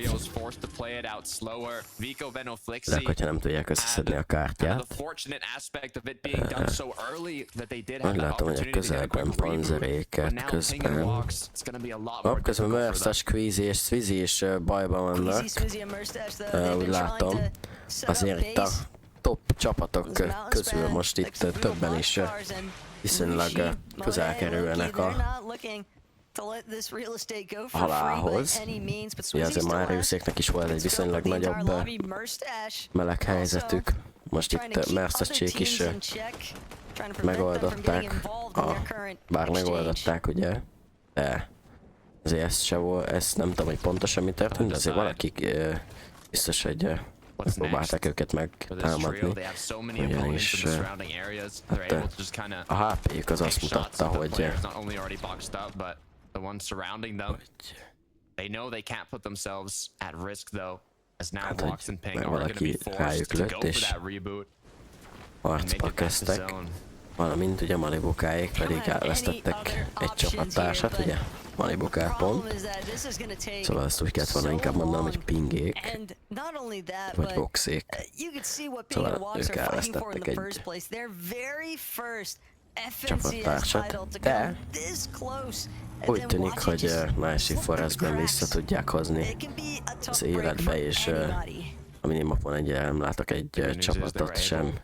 A: De hogyha nem tudják összeszedni a kártyát. Úgy látom, hogy a közelben panzeréket közben. Közben Murstache, Queasy és Swizzy is bajban vannak. Úgy látom. Azért itt a top csapatok közül most itt többen is viszonylag közel kerülnek a halálhoz. Ugye azért Mariuséknek is volt egy viszonylag nagyobb meleg helyzetük. Most itt Murstache-ék is megoldották, bár megoldották ugye, de azért ez se volt, ezt nem tudom, hogy pontosan mi történt, de azért valaki biztos, hogy próbálták őket megtámadni, ugyanis hát, a HP-jük az azt mutatta, hogy hát, hogy meg valaki rájuk lőtt, és harcba kezdtek, valamint ugye Malibukáék pedig elvesztettek egy csapattársat, ugye Malibuká pont. Szóval ezt úgy kellett volna inkább mondanom, hogy Pingék, vagy Voxék. Szóval ők elvesztettek egy csapattársat, de úgy tűnik, hogy másik Forestben vissza tudják hozni az életbe, és a minimapon egy nem látok egy csapatot sem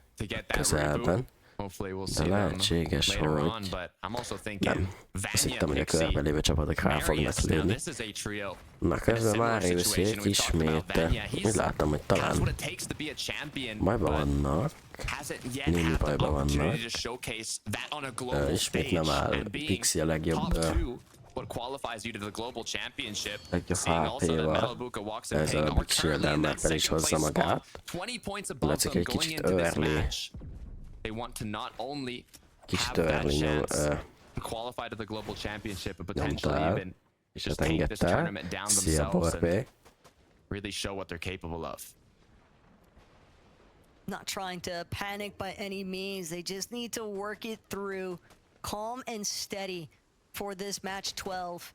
A: közelben.
E: Hopefully we'll
A: De
E: see them
A: lehetséges,
E: later on,
A: hogy...
E: but I'm also thinking
A: Nem. Azt
E: Vanya,
A: hittem, hogy a
E: Pixie,
A: körbe lévő csapatok rá fognak
E: Marius. Now
A: lőni.
E: this is a trio.
A: Na közben már őszék ismét. Úgy láttam, hogy
E: Has
A: talán
E: what it takes to be a champion,
A: bajban
E: but
A: vannak.
E: hasn't yet
A: Némi
E: had the
A: bajban vannak.
E: opportunity to showcase that on a global
A: Ismét nem
E: stage.
A: áll
E: And being
A: Pixie a legjobb
E: top two, what qualifies you to the global championship.
A: legjobb
E: Seeing also that
A: HP-val.
E: Malibuka, Walks and
A: Ezzel
E: Ping
A: a
E: are
A: Big
E: currently
A: Shield-el
E: in
A: már
E: that
A: fel is
E: second
A: hozza
E: place
A: magát.
E: spot, 20 points above
A: Látszik,
E: them
A: egy
E: going
A: kicsit
E: into this
A: early.
E: match. They want to not only
A: Kicsit
E: have that
A: early
E: chance to qualify to the global championship, but potentially
A: nyomtál,
E: even
A: és
E: just
A: ezt
E: take this
A: engedte.
E: tournament down
A: Szia,
E: themselves and
A: Borbé.
E: really show what they're capable of.
F: Not trying to panic by any means. They just need to work it through calm and steady for this match 12.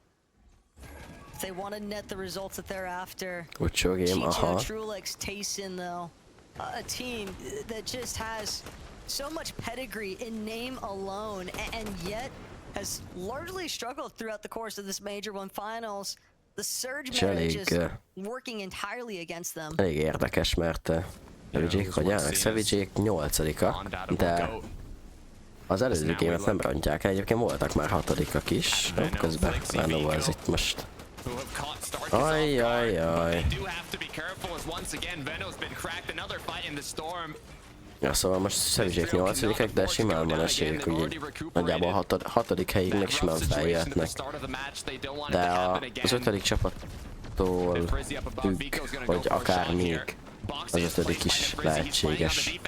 F: If they want to net the results that they're after.
A: Utcsó game, aha.
F: Trulex Tayson, though, a team that just has so much pedigree in name alone, and yet has largely struggled throughout the course of this Major One Finals. The surge marriage working entirely against them.
A: Elég érdekes, mert Savage-ék hogy állnak? Savage-ék 8-a, de az előző gémet nem rontják el, egyébként voltak már 6-ak is, közben Vano az itt most. Ajjajjaj. Ja, szóval most Savage-ék 8-ak, de simán van esélyük, úgy nagyjából 6. helyig még simán feljöhetnek. De az 5. csapattól függ, vagy akár még az 5. is lehetséges.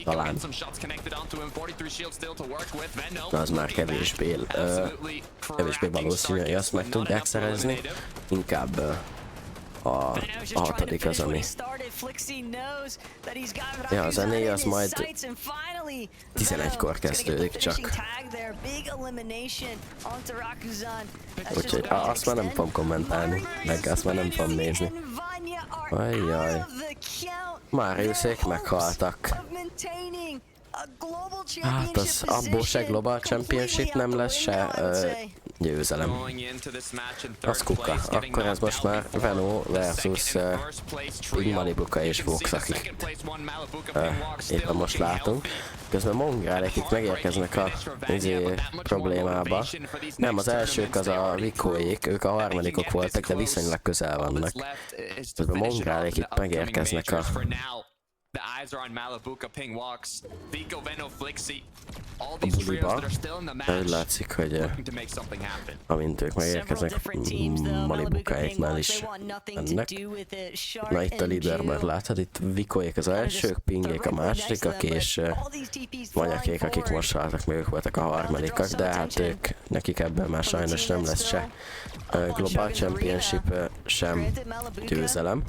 A: Talán. De az már kevésbé valószínű, hogy azt meg tudják szerezni. Inkább a 6. az, ami... Ja, a zené az majd 11-kor kezdődik csak. Úgyhogy azt már nem fogom kommentálni, meg azt már nem fogom nézni. Ajjaj. Mariusék meghaltak. Hát az abból se Global Championship nem lesz, se győzelem. Az kuka. Akkor ez most már Veno versus Ping, Malibuka és Vox, akik éppen most látunk. Közben Mongrálék itt megérkeznek a problémába. Nem, az elsők az a Vikóék, ők a harmadikok voltak, de viszonylag közel vannak. Közben Mongrálék itt megérkeznek a
E: The eyes are on Malibuka, Ping Walks, Vico, Veno, Flixi. All
A: a
E: these trios
A: buliba.
E: that are still in the
A: Úgy
E: match,
A: látszik, hogy
E: looking to make something happen.
A: amint ők megérkeznek, Malibukáiknál is mennek. Na itt a leaderboard látod, itt Vikóék az elsők, Pingék a másodikak, és Vanyakék, akik most haltak, még ők voltak a harmadikak, de hát ők, nekik ebben már sajnos nem lesz se Global Championship, sem győzelem.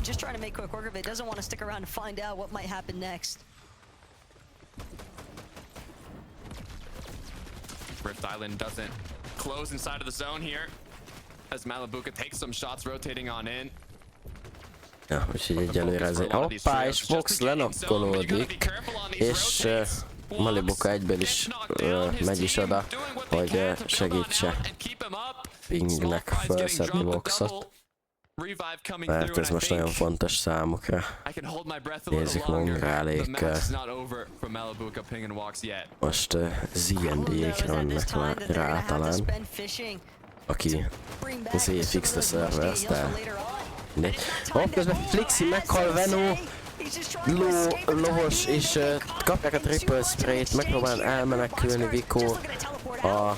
E: Rift Island doesn't close inside of the zone here as Malibuka takes some shots rotating on in.
A: Ja, úgyhogy egyelőre ezért... Hoppá, és Vox lenokkolódik, és Malibuka egyből is megy is oda, hogy segítse Pingnek felszedni Voxot. Mert ez most nagyon fontos számukra. Nézzük, Mongrálék most ZND-ékre vannak rá talán, aki ZFX the servers, de... Hopp, közben Flixi meghal, Veno, lovos, és kapják a triple spray-t, megpróbál elmenekülni Vico a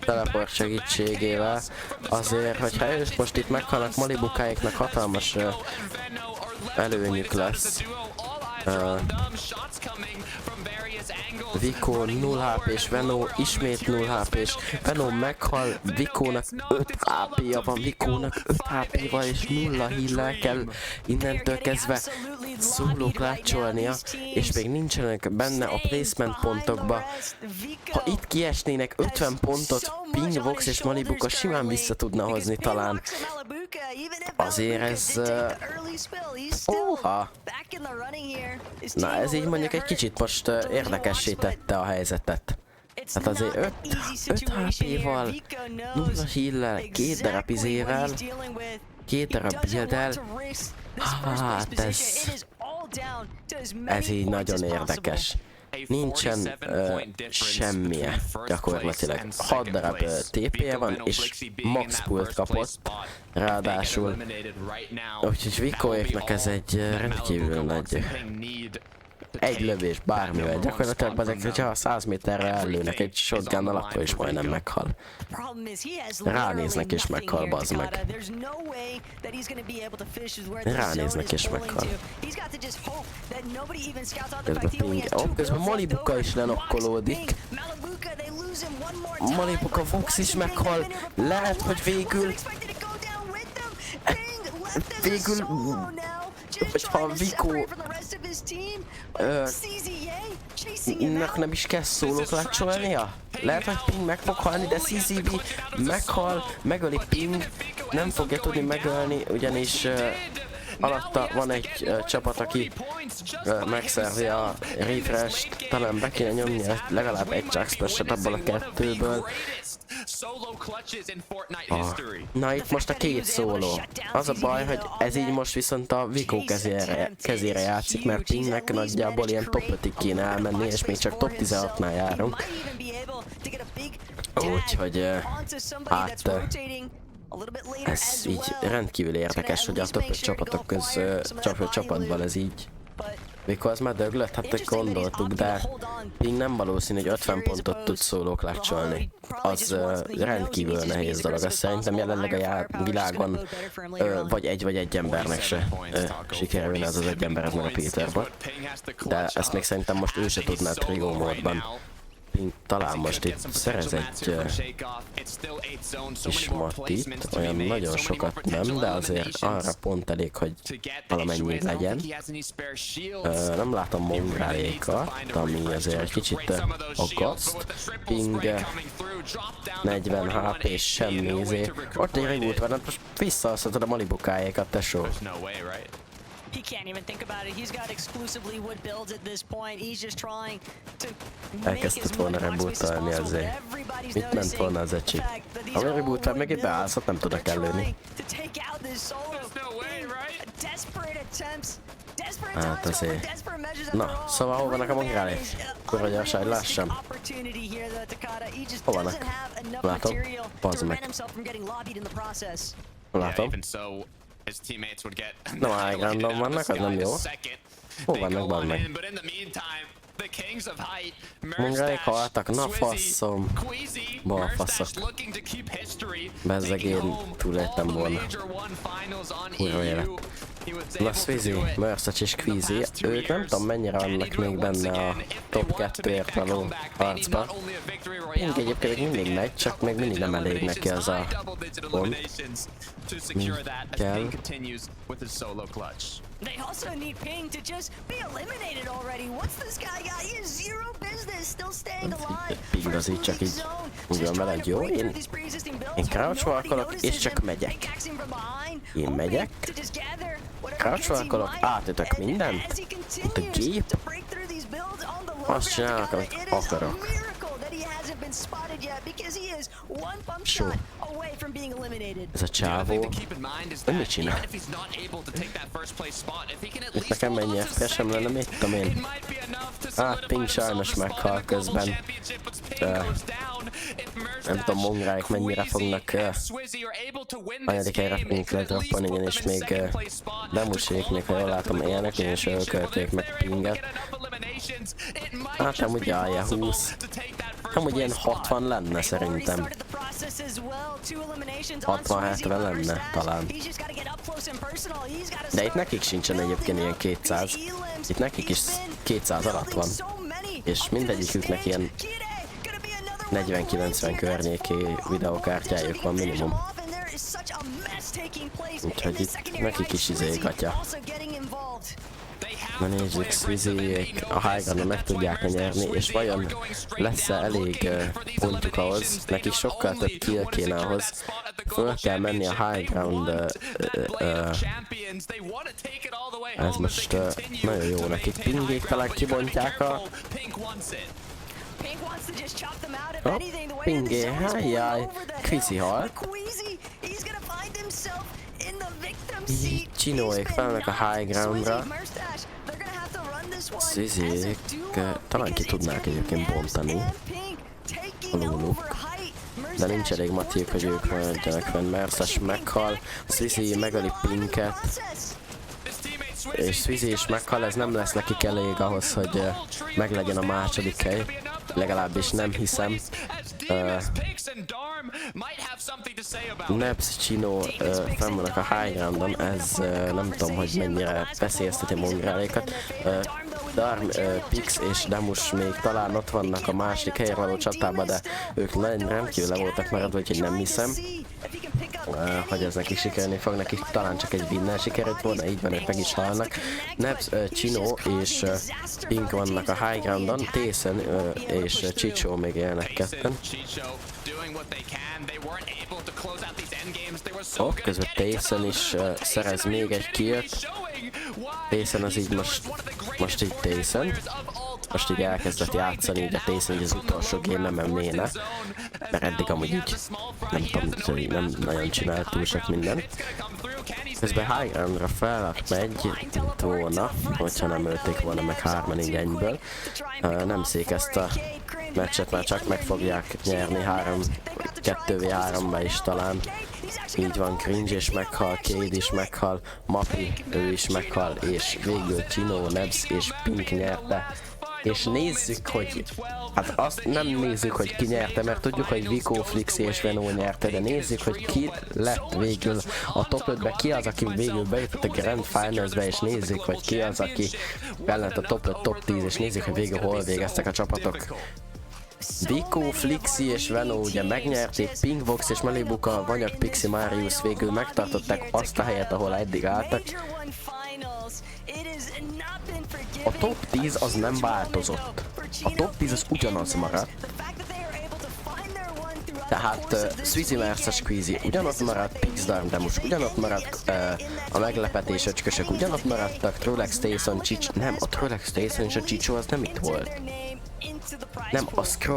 A: teleport segítségével, azért, hogyha ők most itt meghalnak, Malibukáiknak hatalmas előnyük lesz. Vico 0 HP-s, Veno ismét 0 HP-s, Veno meghal, Vicónak 5 HP-ja van, Vicónak 5 HP-val és 0 heal-lel kell innentől kezdve szólók látcsolnia, és még nincsenek benne a placement pontokba. Ha itt kiesnének 50 pontot, Ping, Vox és Malibuka simán vissza tudna hozni talán. Azért ez... Na ez így mondjuk egy kicsit most érdekessé tette a helyzetet. Hát azért 5 HP-val, 0 heal-lel, 2 darab izével, 2 darab build-el, hát ez így nagyon érdekes. nincsen semmije gyakorlatilag. 6 darab TP-je van, és max pult kapott, ráadásul. Úgyhogy Vikóéknak ez egy rendkívül nagy egy lövés bármivel. Gyakorlatilag ezek, hogyha 100 méterre ellőnek egy shotgunnal, akkor is majdnem meghal. Ránéznek és meghal, bazd meg. Ránéznek és meghal. Közben ping. Közben Malibuka is lenokkolódik. Malibuka Fox is meghal. Lehet, hogy végül... Hogyha Vikó nem is kell szólók lecsolnia? Lehet, hogy Ping meg fog halni, de CCB meghal, megöli Ping, nem fogja tudni megölni, ugyanis alatta van egy csapat, aki megszerzi a refresh-t, talán be kéne nyomni legalább egy Chuck Splash-et abból a kettőből. Na itt most a 2 szóló. Az a baj, hogy ez így most viszont a Vikó kezére játszik, mert Pingnek nagyjából ilyen top 5-ig kéne elmenni, és még csak top 16-nál járunk. Úgyhogy hát ez így rendkívül érdekes, hogy a top 5 csapatban ez így. Mikor az már döglött? Hát gondoltuk, de Ping nem valószínű, hogy 50 pontot tud szóló klatcsolni. Az rendkívül nehéz dolog. Azt szerintem jelenleg a világon vagy egy embernek se sikerülne az egy emberhez meg a Peterbot. De ezt még szerintem most ő se tudná trió módban. Ping talán most itt szerez egy kis mattit, olyan nagyon sokat nem, de azért arra pont elég, hogy valamennyi legyen. Nem látom Mongrálékat, ami azért egy kicsit aggaszt. Ping 40 HP és semmi izé. Ott egy reboot van, most visszaasztatod a Malibukáékat, tesó.
F: He can't even think about it. He's got exclusively wood builds at this point. He's just trying to
A: elkezdett volna rebootolni azért. Mit ment volna az ecsi? Ha meg rebootol, meg itt beállsz, nem tudok előni. Hát azért. Na, szóval hol vannak a mongrálé? Kurva gyorsan, lássam. Hol vannak? Látom. Bazd meg. Látom. Nem ágrandom vannak, az nem jó. Hol vannak, bazd meg? Mongrálék haltak, na faszom. Balfaszok. Bezzeg én túléltem volna. Kurva élet. Na Swizy, Mersac és Queasy, ők nem tudom mennyire vannak még benne a top 2-ért való harcban. Ping egyébként mindig megy, csak még mindig nem elég neki az a pont. Kell.
F: They also need Ping to just be eliminated already. What's this guy got? He has zero business still staying alive.
A: Ping az így csak így úgy van veled, jó? Én crouch-walkolok és csak megyek. Én megyek. Crouch-walkolok, átütök mindent. Itt a gép. Azt csinálok, amit akarok. Só. Ez a csávó. Ő mit csinál? Itt nekem mennyi FPS-em lenne, mit tudom én. Hát Ping sajnos meghal közben. Nem tudom, Mongráik mennyire fognak anyadik helyre fognak ledrappolni, és még demuséknék, ha jól látom, élnek, és ölkölték meg Pinget. Hát nem úgy állja 20. Nem úgy ilyen 60 lenne szerintem. 60-70 lenne talán. De itt nekik sincsen egyébként ilyen 200. Itt nekik is 200 alatt van. És mindegyiküknek ilyen 40-90 környéki videókártyájuk van minimum. Úgyhogy itt nekik is izégatja. Na nézzük, Swizzéjék a high ground-on meg tudják nyerni, és vajon lesz-e elég pontjuk ahhoz, nekik sokkal több kill kéne ahhoz, föl kell menni a high ground, ez most nagyon jó nekik, Pingék talán kibontják a... Pingé, hájjáj, Queasy halt. Így csinóék felnek a high groundra. Szizik, talán ki tudnák egyébként bontani aluluk. De nincs elég matík, hogy ők maradjanak fenn. Merces meghal, Swizy megöli Pinket, és Swizy is meghal, ez nem lesz nekik elég ahhoz, hogy meglegyen a második hely. Legalábbis nem hiszem. Nebs, Chino fenn vannak a high groundon, ez nem tudom, hogy mennyire veszélyezteti Mongrálékat. Darm, Pix és Demus még talán ott vannak a második helyre való csatában, de ők rendkívül le voltak maradva, úgyhogy nem hiszem, hogy ez nekik sikerülni fog. Nekik talán csak egy winner sikerült volna, így van, ők meg is halnak. Nebs, Chino és Pink vannak a high groundon, Tészen és Chicho még élnek ketten. Közben Tészen is szerez még egy killt. Tészen az így most így Tészen. Most így elkezdett játszani, így a Tészen így az utolsó game-en méne. Mert eddig amúgy így nem tudom, nem nagyon csinált túl sok minden. Közben high groundra fel megy volna, hogyha nem ölték volna meg hárman így ennyiből. Nem szék ezt a meccset, már csak meg fogják nyerni 2v3-ba is talán. Így van, Cringe is meghal, Cade is meghal, Mapi, ő is meghal, és végül Chino, Nebs és Pink nyerte. És nézzük, hogy... Hát azt nem nézzük, hogy ki nyerte, mert tudjuk, hogy Vico, Flixi és Venó nyerte, de nézzük, hogy ki lett végül a top 5-be, ki az, aki végül bejutott a Grand Finals-be, és nézzük, hogy ki az, aki bellett a top 5, top 10, és nézzük, hogy végül hol végeztek a csapatok. Vico, Flixi és Venó ugye megnyerték, Pinkbox és Malibuka, Vanyag, Pixi, Marius végül megtartották azt a helyet, ahol eddig álltak. A top 10 az nem változott. A top 10 az ugyanaz maradt. Tehát Swizy, Merces, Squeezy ugyanott maradt, Pix, Darm, Demus ugyanott maradt, a meglepetés öcskösök ugyanott maradtak, Trollex, Tayson, Chicho, nem, a Trollex, Tayson és a Chicho az nem itt volt. Nem,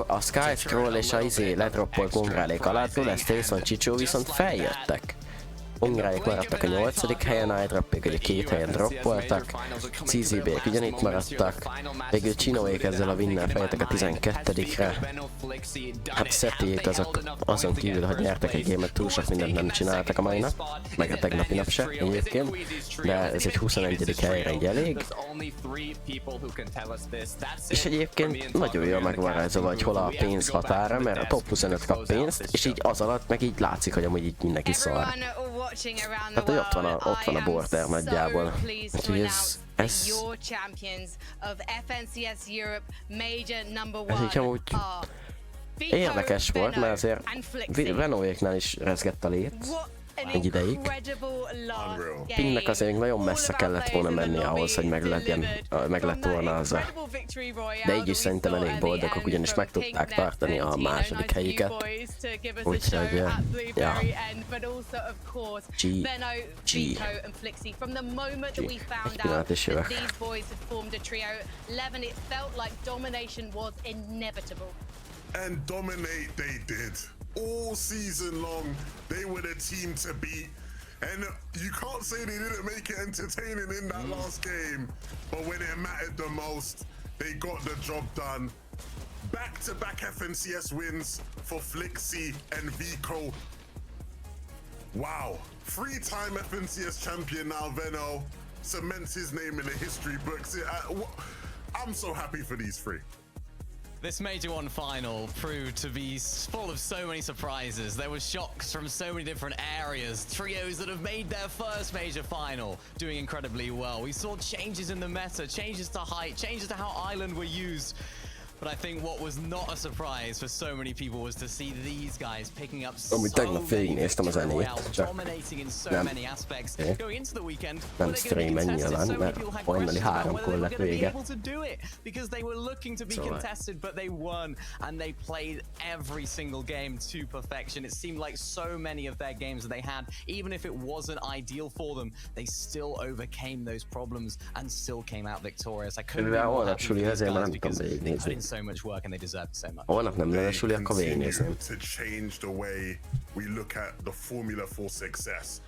A: a Sky Scroll és a ledroppolt Mongrálék alá, Trollex, Tayson, Chicho viszont feljöttek. Mongrálék maradtak a 8. helyen, iDroppék ugye 2 helyen droppoltak, CZB-k ugyanitt maradtak, végül Chinoék ezzel a winner fejetek a 12-re. Hát Szetiék azon kívül, hogy nyertek egy gémet, túl sok mindent nem csináltak a mai nap, meg a tegnapi nap se egyébként, de ez egy 21. helyre így elég. És egyébként nagyon jól megvarázolva, hogy hol a pénz határa, mert a top 25 kap pénzt, és így az alatt meg így látszik, hogy amúgy így mindenki szar. Hát, hogy ott van a border nagyjából. Úgyhogy ez így amúgy érdekes volt, mert azért Venóéknál is rezgett a lét egy ideig. Pinknek azért nagyon messze kellett volna menni ahhoz, hogy meg lett volna az a... De így is szerintem elég boldogok, ugyanis meg tudták tartani a második helyüket. Úgyhogy, ja. G. Egy pillanat is jövök.
C: And dominate they did. All season long, they were the team to beat. And you can't say they didn't make it entertaining in that last game. But when it mattered the most, they got the job done. Back-to-back FNCS wins for Flixi and Vico. Wow. 3-time FNCS champion now, Venno. Cements his name in the history books. I'm so happy for these three.
B: This Major 1 final proved to be full of so many surprises. There were shocks from so many different areas. Trios that have made their first Major final doing incredibly well. We saw changes in the meta, changes to height, changes to how Island were used. But I think what was not a surprise for so many people was to see these guys picking up so many dominating in so many aspects. Going into the weekend,
A: nem streamen nyilván, mert hajnali 3-kor lett vége.
B: Because they were looking to be contested, but they won, and they played every single game to perfection. It seemed like so many of their games that they had, even if it wasn't ideal for them, they still overcame those problems and still came out victorious. I couldn't be more happy for these guys because they put in so much work and they deserve so much.
A: Holnap nem lenne suli, akkor végignézném.
C: To change the way we look at the formula for success,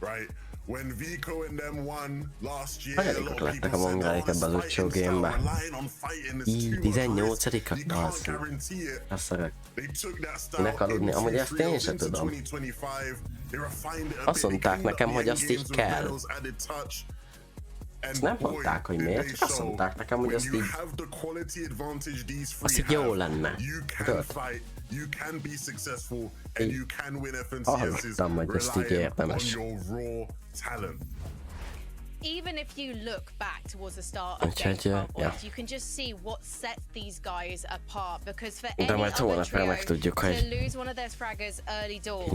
C: right? When Vico and them won last year,
A: Hanyadikok lettek a mongáik ebben az utcsó game-be? Így 18-ak, az. Azt szarek. Nek aludni, amúgy ezt én sem tudom. Azt mondták nekem, hogy azt így kell. Ezt nem mondták, hogy miért, csak azt mondták nekem, hogy azt így... Azt így jó lenne. Így hallottam, hogy ezt így érdemes.
D: Even if you look back towards the start of Day 12 points, you can just see what sets these guys apart. Because for any other trio to lose one of their fraggers early doors,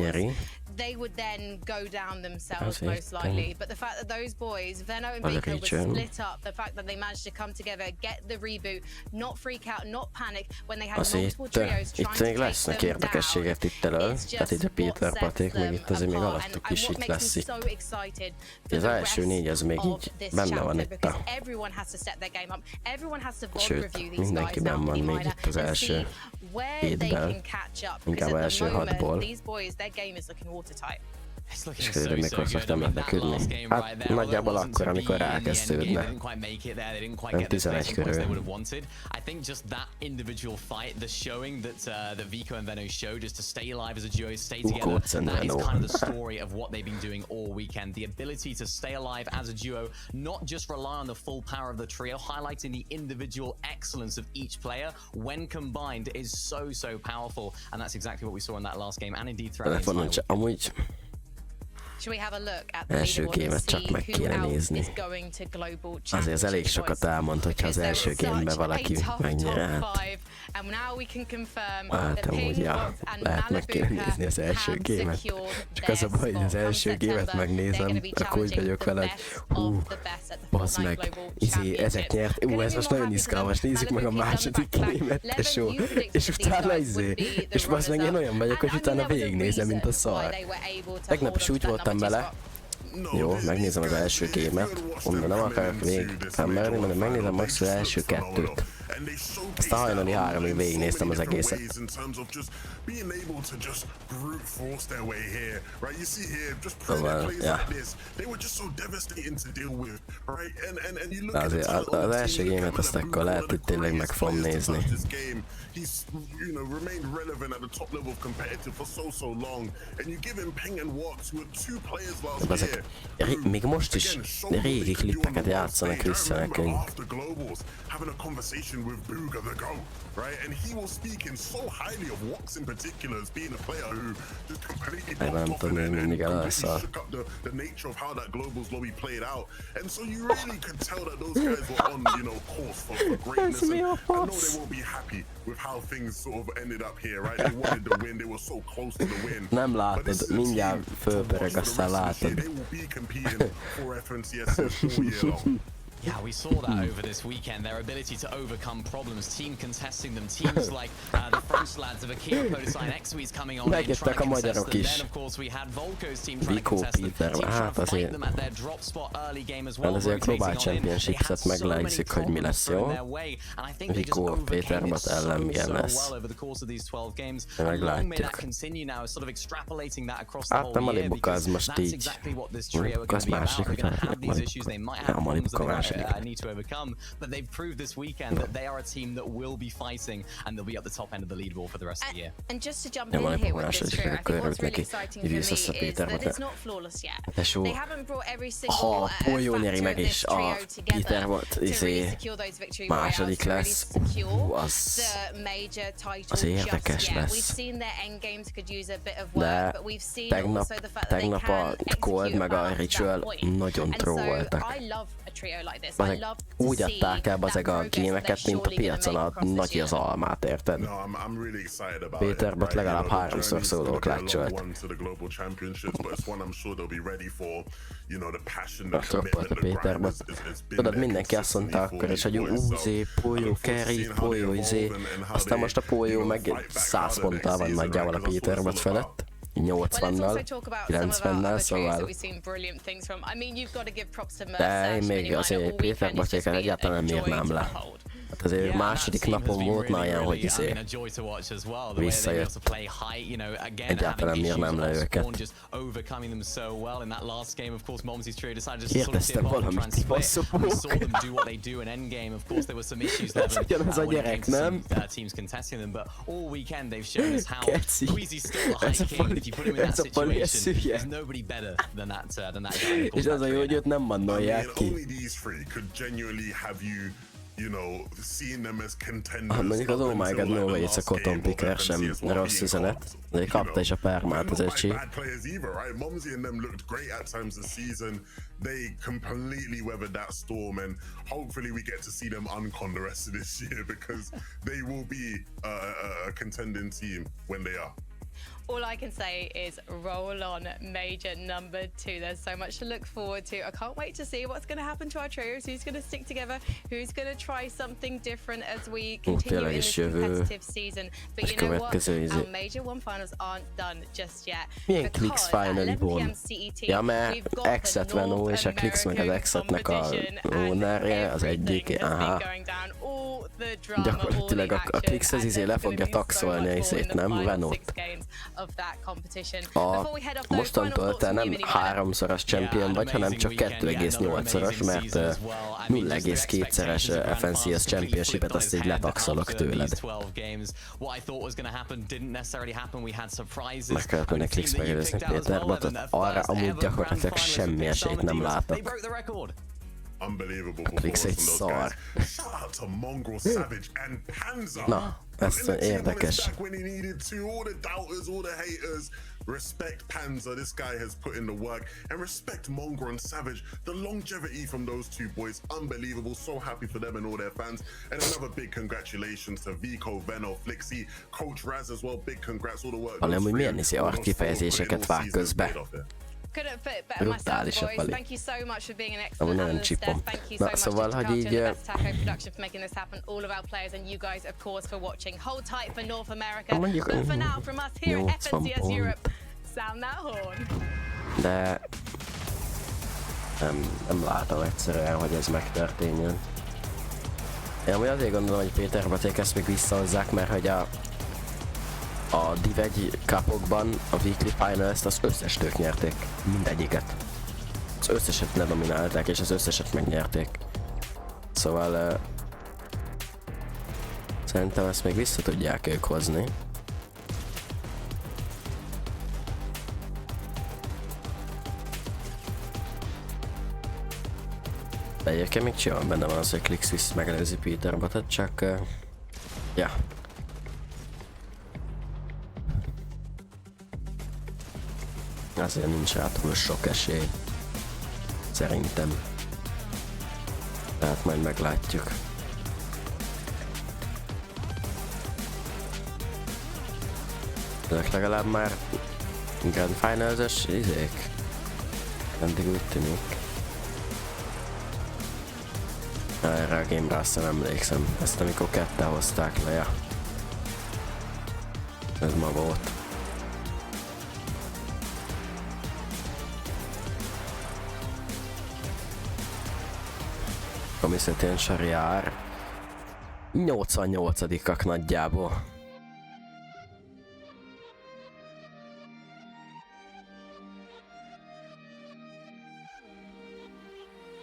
D: they would then go down themselves most likely. But the fact that those boys, Veno and Vico, were split up, the fact that they managed to come together, get the reboot, not freak out, not panic when they had multiple trios trying to take them down, it's just what sets them apart. And what makes me so excited for the rest of this chapter, because everyone has to step their game up, everyone has to VOD review these guys now and see where they can catch up, because at the moment these boys, their game is looking watertight.
A: És közben mikor szoktam érdeklődni. Hát nagyjából akkor, amikor rákezdődne. Nem 11 körül.
B: I think just that individual fight, the showing that Vico and Veno showed just to stay alive as a duo, stay together, that is kind of the story of what they've been doing all weekend. The ability to stay alive as a duo, not just rely on the full power of the trio, highlighting the individual excellence of each player when combined is so powerful, and that's exactly what we saw in that last game, and indeed throughout the entire.
D: Should we have a look at the leaderboard and see who else is going to global championship?
A: Azért elég sokat elmond, hogyha az első gameben valaki megnyeri át. Hát amúgy, ja, lehet meg kéne nézni az első gémet. Csak az a baj, hogy az első gémet megnézem, akkor úgy vagyok vele, hogy bassz meg, ezek nyert, ez most nagyon izgalmas, nézzük meg a második gémet, és utána és bassz meg én olyan vagyok, hogy utána végignézem, mint a szar. Tegnap is úgy voltam vele, jó, megnézem az első gémet, onnan nem akarok még felmerni, mert megnézem max az első kettőt. Azt a hajnali 3-ig végignéztem az egészet. Szóval, ja. Azért az első gémet azt akkor lehet, hogy tényleg meg fogom nézni.
C: He's, remained relevant at the top level of competitive for so long, and you give him Peng and Wox, who were 2 players last year.
A: Még most is régi klippeket játszanak vissza nekünk.
C: Having a conversation with Booga the GOAT, right? And he was speaking so highly of Wox in particular as being a player who just completely popped off and completely shook up the nature of how that Globals lobby played out. And so you really could tell that those guys were on, course for greatness. And I know they won't be happy with how things sort of ended up here, right? They wanted the win, they were so close to the win.
A: Nem látod, mindjárt fölpereg, aztán látod.
C: They will be competing for FNCS all year long.
B: Yeah, we saw that over this weekend, their ability to overcome problems, team contesting them, teams like the French lads of Akira Podesine X-Suites coming on and trying to contest them. Then of course we had Volko's team trying to contest them, team trying to fight them at their drop spot early game as well.
A: Azért a Global Championship-et meglátszik, hogy mi lesz, jó? Vico Péterbot ellen milyen lesz. Meglátjuk. Hát a Malibuka az most így. Az másik, hogy a Malibuka másik.
B: Need to overcome, but they've proved this weekend that they are a team that will be fighting and they'll be at the top end of the leaderboard for the rest of the year.
D: And just to jump in here with this trio, I think what's really exciting for me is that it's not flawless yet. They haven't brought every single factor of this trio together to really secure those victory royales, to really secure the major titles just yet. We've seen their end games could use a bit of work, but we've seen also the fact that they can execute at point. And so I love a trio like this. I love to
A: úgy adták el ezek a gémeket, mint a piacon a nagy az almát, érted? Péterbot legalább 3-szor szóló klácsolt. Megtroppalt a Péterbot. Tudod, mindenki azt mondta akkor is, hogy Pólyó, Kerry, Pólyó, aztán most a Pólyó meg 100 ponttal van nagyjából a Péterbot felett. 80-nal, 90-nel, szóval... De én még azért Péterbotékat egyáltalán nem írnám le. Hát azért második napon volt már ilyen, hogy visszajött. Egyáltalán miért nem le őket. Kérdeztem valamit, basszopók. Ez ugyanaz a gyerek, nem? Keci. Ez a Pali, ez szülye. És az a jó, hogy őt nem mandolják ki. Mondjuk az Oh My God No Way It's a Cotton Picker sem rossz üzenet. De kapta is a permát az öcsi. They completely weathered that storm, and hopefully we get to see them uncon the rest of this year because they will be a contending team when they are.
D: All I can say is roll on major number 2. There's so much to look forward to. I can't wait to see what's going to happen to our trios, who's going to stick together, who's going to try something different as we continue in this competitive season. But you know what? Our major 1 finals aren't done just yet.
A: Milyen Clicks finally won? Ja, mert X70 és a Clicks meg az X-nek a ownerje az egyik. Aha. Gyakorlatilag a Clicks az le fogja taxolni a izét, nem? Venót. Mostantól te nem 3-szoros champion vagy, hanem csak 2,8-szoros, mert 0,2-szeres FNCS championship-et azt így letaxolok tőled. Meg kellett menni Clicks megjelözni Péter Botot, arra amúgy gyakorlatilag semmi esélyt nem látok.
C: Unbelievable
A: Clicks egy szar.
C: Shout out to Mongrel, Savage and Panzer.
A: Na, ez érdekes.
C: When he needed to, all the doubters, all the haters, respect Panzer. This guy has put in the work, and respect Mongrel and Savage. The longevity from those two boys, unbelievable. So happy for them and all their fans. And another big congratulations to Vico, Veno, Flixie, Coach Raz as well. Big congrats, all the work.
A: Hanem, hogy milyen iszi art kifejezéseket vág közbe.
D: Couldn't fit better myself, boys. Thank you so much for being an excellent analyst there. Thank you so much to Taco and the Best Taco Production for making this happen. All of our players and you guys, of course, for watching. Hold tight for North America. But for now, from us here at FNCS Europe, sound that horn.
A: De nem látom egyszerűen, hogy ez megtörténjen. Én amúgy azért gondolom, hogy Péter Baték ezt még visszahozzák, mert hogy a Div 1 Cupokban a Weekly Finals-t az összes tők nyerték. Mindegyiket. Az összeset ledominálták és az összeset megnyerték. Szóval szerintem ezt még vissza tudják ők hozni. De egyébként még csinálom, benne van az, hogy Clicks vissza megelőzi Peter Botot, csak ja. Azért nincs rá túl sok esély. Szerintem. Tehát majd meglátjuk. Ezek legalább már Grand Finals-es izék. Eddig úgy tűnik. Erre a game-re aztán emlékszem. Ezt amikor kettel hozták le, ja. Ez ma volt. Komiszetén Sarjár 88-ak nagyjából.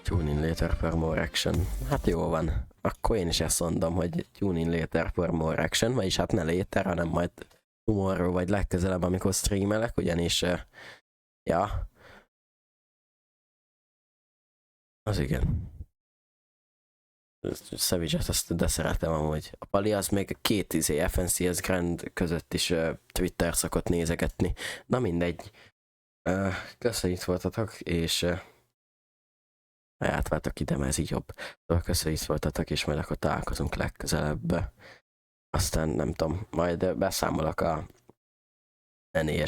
A: Tuning later per more action. Hát jó van. Akkor én is ezt mondom, hogy tuning later per more action, vagyis hát ne later, hanem majd tomorrow vagy legközelebb, amikor streamelek, ugyanis ja. Az igen. Savage-et azt de szeretem amúgy. A Pali az még 2 FNCS Grand között is Twitter szokott nézegetni. Na mindegy. Köszönjük voltatok, és átváltak ide, mert ez így jobb. Szóval köszönjük voltatok, és majd akkor találkozunk legközelebb. Aztán nem tudom, majd beszámolok a NE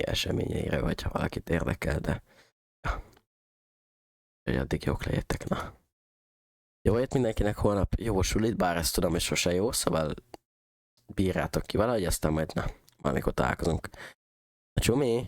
A: eseményeire, vagy ha valakit érdekel, de ja. Hogy addig jók legyetek, na. Jó ét mindenkinek holnap, jó sulit, bár ezt tudom, hogy sose jó, szóval bírjátok ki valahogy, aztán majd na, valamikor találkozunk. A csumi!